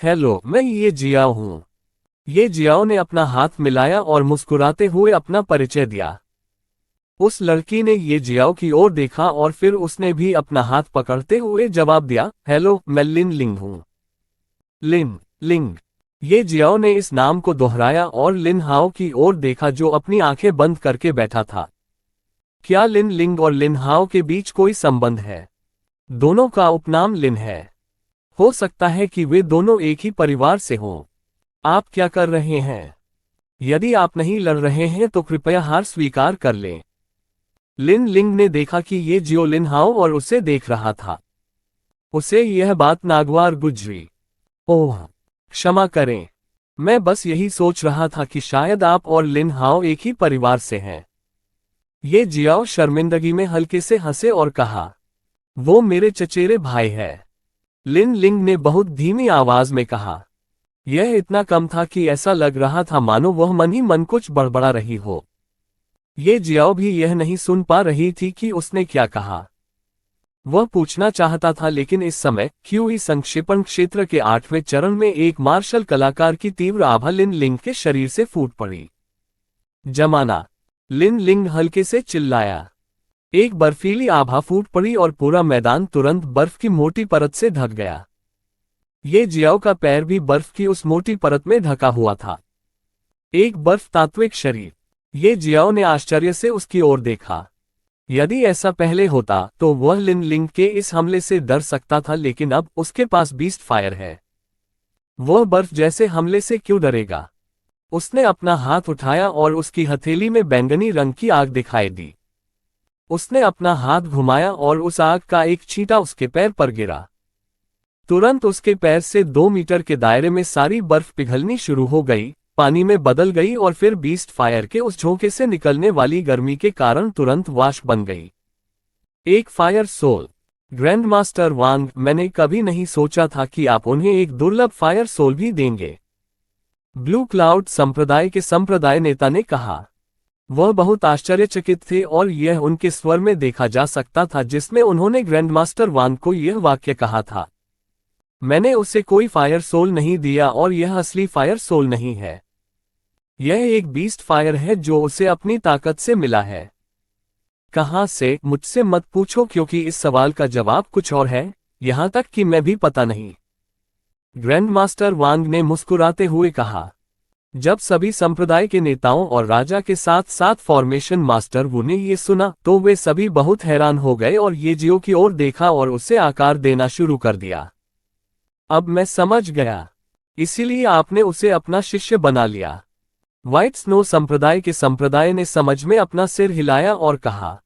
हेलो, मैं ये जियाओ हूँ। ये जियाओ ने अपना हाथ मिलाया और मुस्कुराते हुए अपना परिचय दिया। उस लड़की ने ये जियाओ की ओर देखा और फिर उसने भी अपना हाथ पकड़ते हुए जवाब दिया, हेलो, मैं लिन लिंग हूँ। लिन लिंग। ये जियाओ ने इस नाम को दोहराया और लिन हाओ की ओर देखा जो अपनी आंखें बंद करके बैठा था। क्या लिन लिंग और लिन हाओ के बीच कोई संबंध है? दोनों का उपनाम लिन है। हो सकता है कि वे दोनों एक ही परिवार से हों। आप क्या कर रहे हैं? यदि आप नहीं लड़ रहे हैं तो कृपया हार स्वीकार कर लें। लिन लिंग ने देखा कि ये जियो लिन हाओ और उसे देख रहा था। उसे यह बात नागवार गुजरी। ओह, क्षमा करें। मैं बस यही सोच रहा था कि शायद आप और लिन हाओ एक ही परिवार से हैं। ये जियाओ शर्मिंदगी में हल्के से हंसे और कहा, वो मेरे चचेरे भाई है। लिन लिंग ने बहुत धीमी आवाज में कहा। यह इतना कम था कि ऐसा लग रहा था मानो वह मन ही मन कुछ बड़बड़ा रही हो। ये जियाओ भी यह नहीं सुन पा रही थी कि उसने क्या कहा। वह पूछना चाहता था लेकिन इस समय क्यूई संक्षेपण क्षेत्र के 8वें चरण में एक मार्शल कलाकार की तीव्र आभा लिन लिंग के शरीर से फूट पड़ी। जमाना। लिन लिंग हल्के से चिल्लाया। एक बर्फीली आभा फूट पड़ी और पूरा मैदान तुरंत बर्फ की मोटी परत से ढक गया। ये जियाओ का पैर भी बर्फ की उस मोटी परत में ढका हुआ था। एक बर्फ तात्विक शरीर। ये जियाओ ने आश्चर्य से उसकी ओर देखा। यदि ऐसा पहले होता तो वह लिन लिंग के इस हमले से डर सकता था लेकिन अब उसके पास बीस्ट फायर है। वह बर्फ जैसे हमले से क्यों डरेगा? उसने अपना हाथ उठाया और उसकी हथेली में बैंगनी रंग की आग दिखाई दी। उसने अपना हाथ घुमाया और उस आग का एक छींटा उसके पैर पर गिरा। तुरंत उसके पैर से 2 मीटर के दायरे में सारी बर्फ पिघलनी शुरू हो गई, पानी में बदल गई और फिर बीस्ट फायर के उस झोंके से निकलने वाली गर्मी के कारण तुरंत वाष्प बन गई। एक फायर सोल। ग्रैंड मास्टर वांग, मैंने कभी नहीं सोचा था कि आप उन्हें एक दुर्लभ फायर सोल भी देंगे। ब्लू क्लाउड संप्रदाय के संप्रदाय नेता ने कहा। वह बहुत आश्चर्यचकित थे और यह उनके स्वर में देखा जा सकता था जिसमें उन्होंने ग्रैंड मास्टर वांग को यह वाक्य कहा था। मैंने उसे कोई फायर सोल नहीं दिया और यह असली फायर सोल नहीं है। यह एक बीस्ट फायर है जो उसे अपनी ताकत से मिला है। कहां से? मुझसे मत पूछो क्योंकि इस सवाल का जवाब कुछ और है, यहां तक कि मैं भी पता नहीं। ग्रैंड मास्टर वांग ने मुस्कुराते हुए कहा। जब सभी संप्रदाय के नेताओं और राजा के साथ साथ फॉर्मेशन मास्टर वू ने ये सुना तो वे सभी बहुत हैरान हो गए और ये जियो की ओर देखा और उसे आकार देना शुरू कर दिया। अब मैं समझ गया, इसीलिए आपने उसे अपना शिष्य बना लिया। व्हाइट स्नो संप्रदाय के संप्रदाय ने समझ में अपना सिर हिलाया और कहा।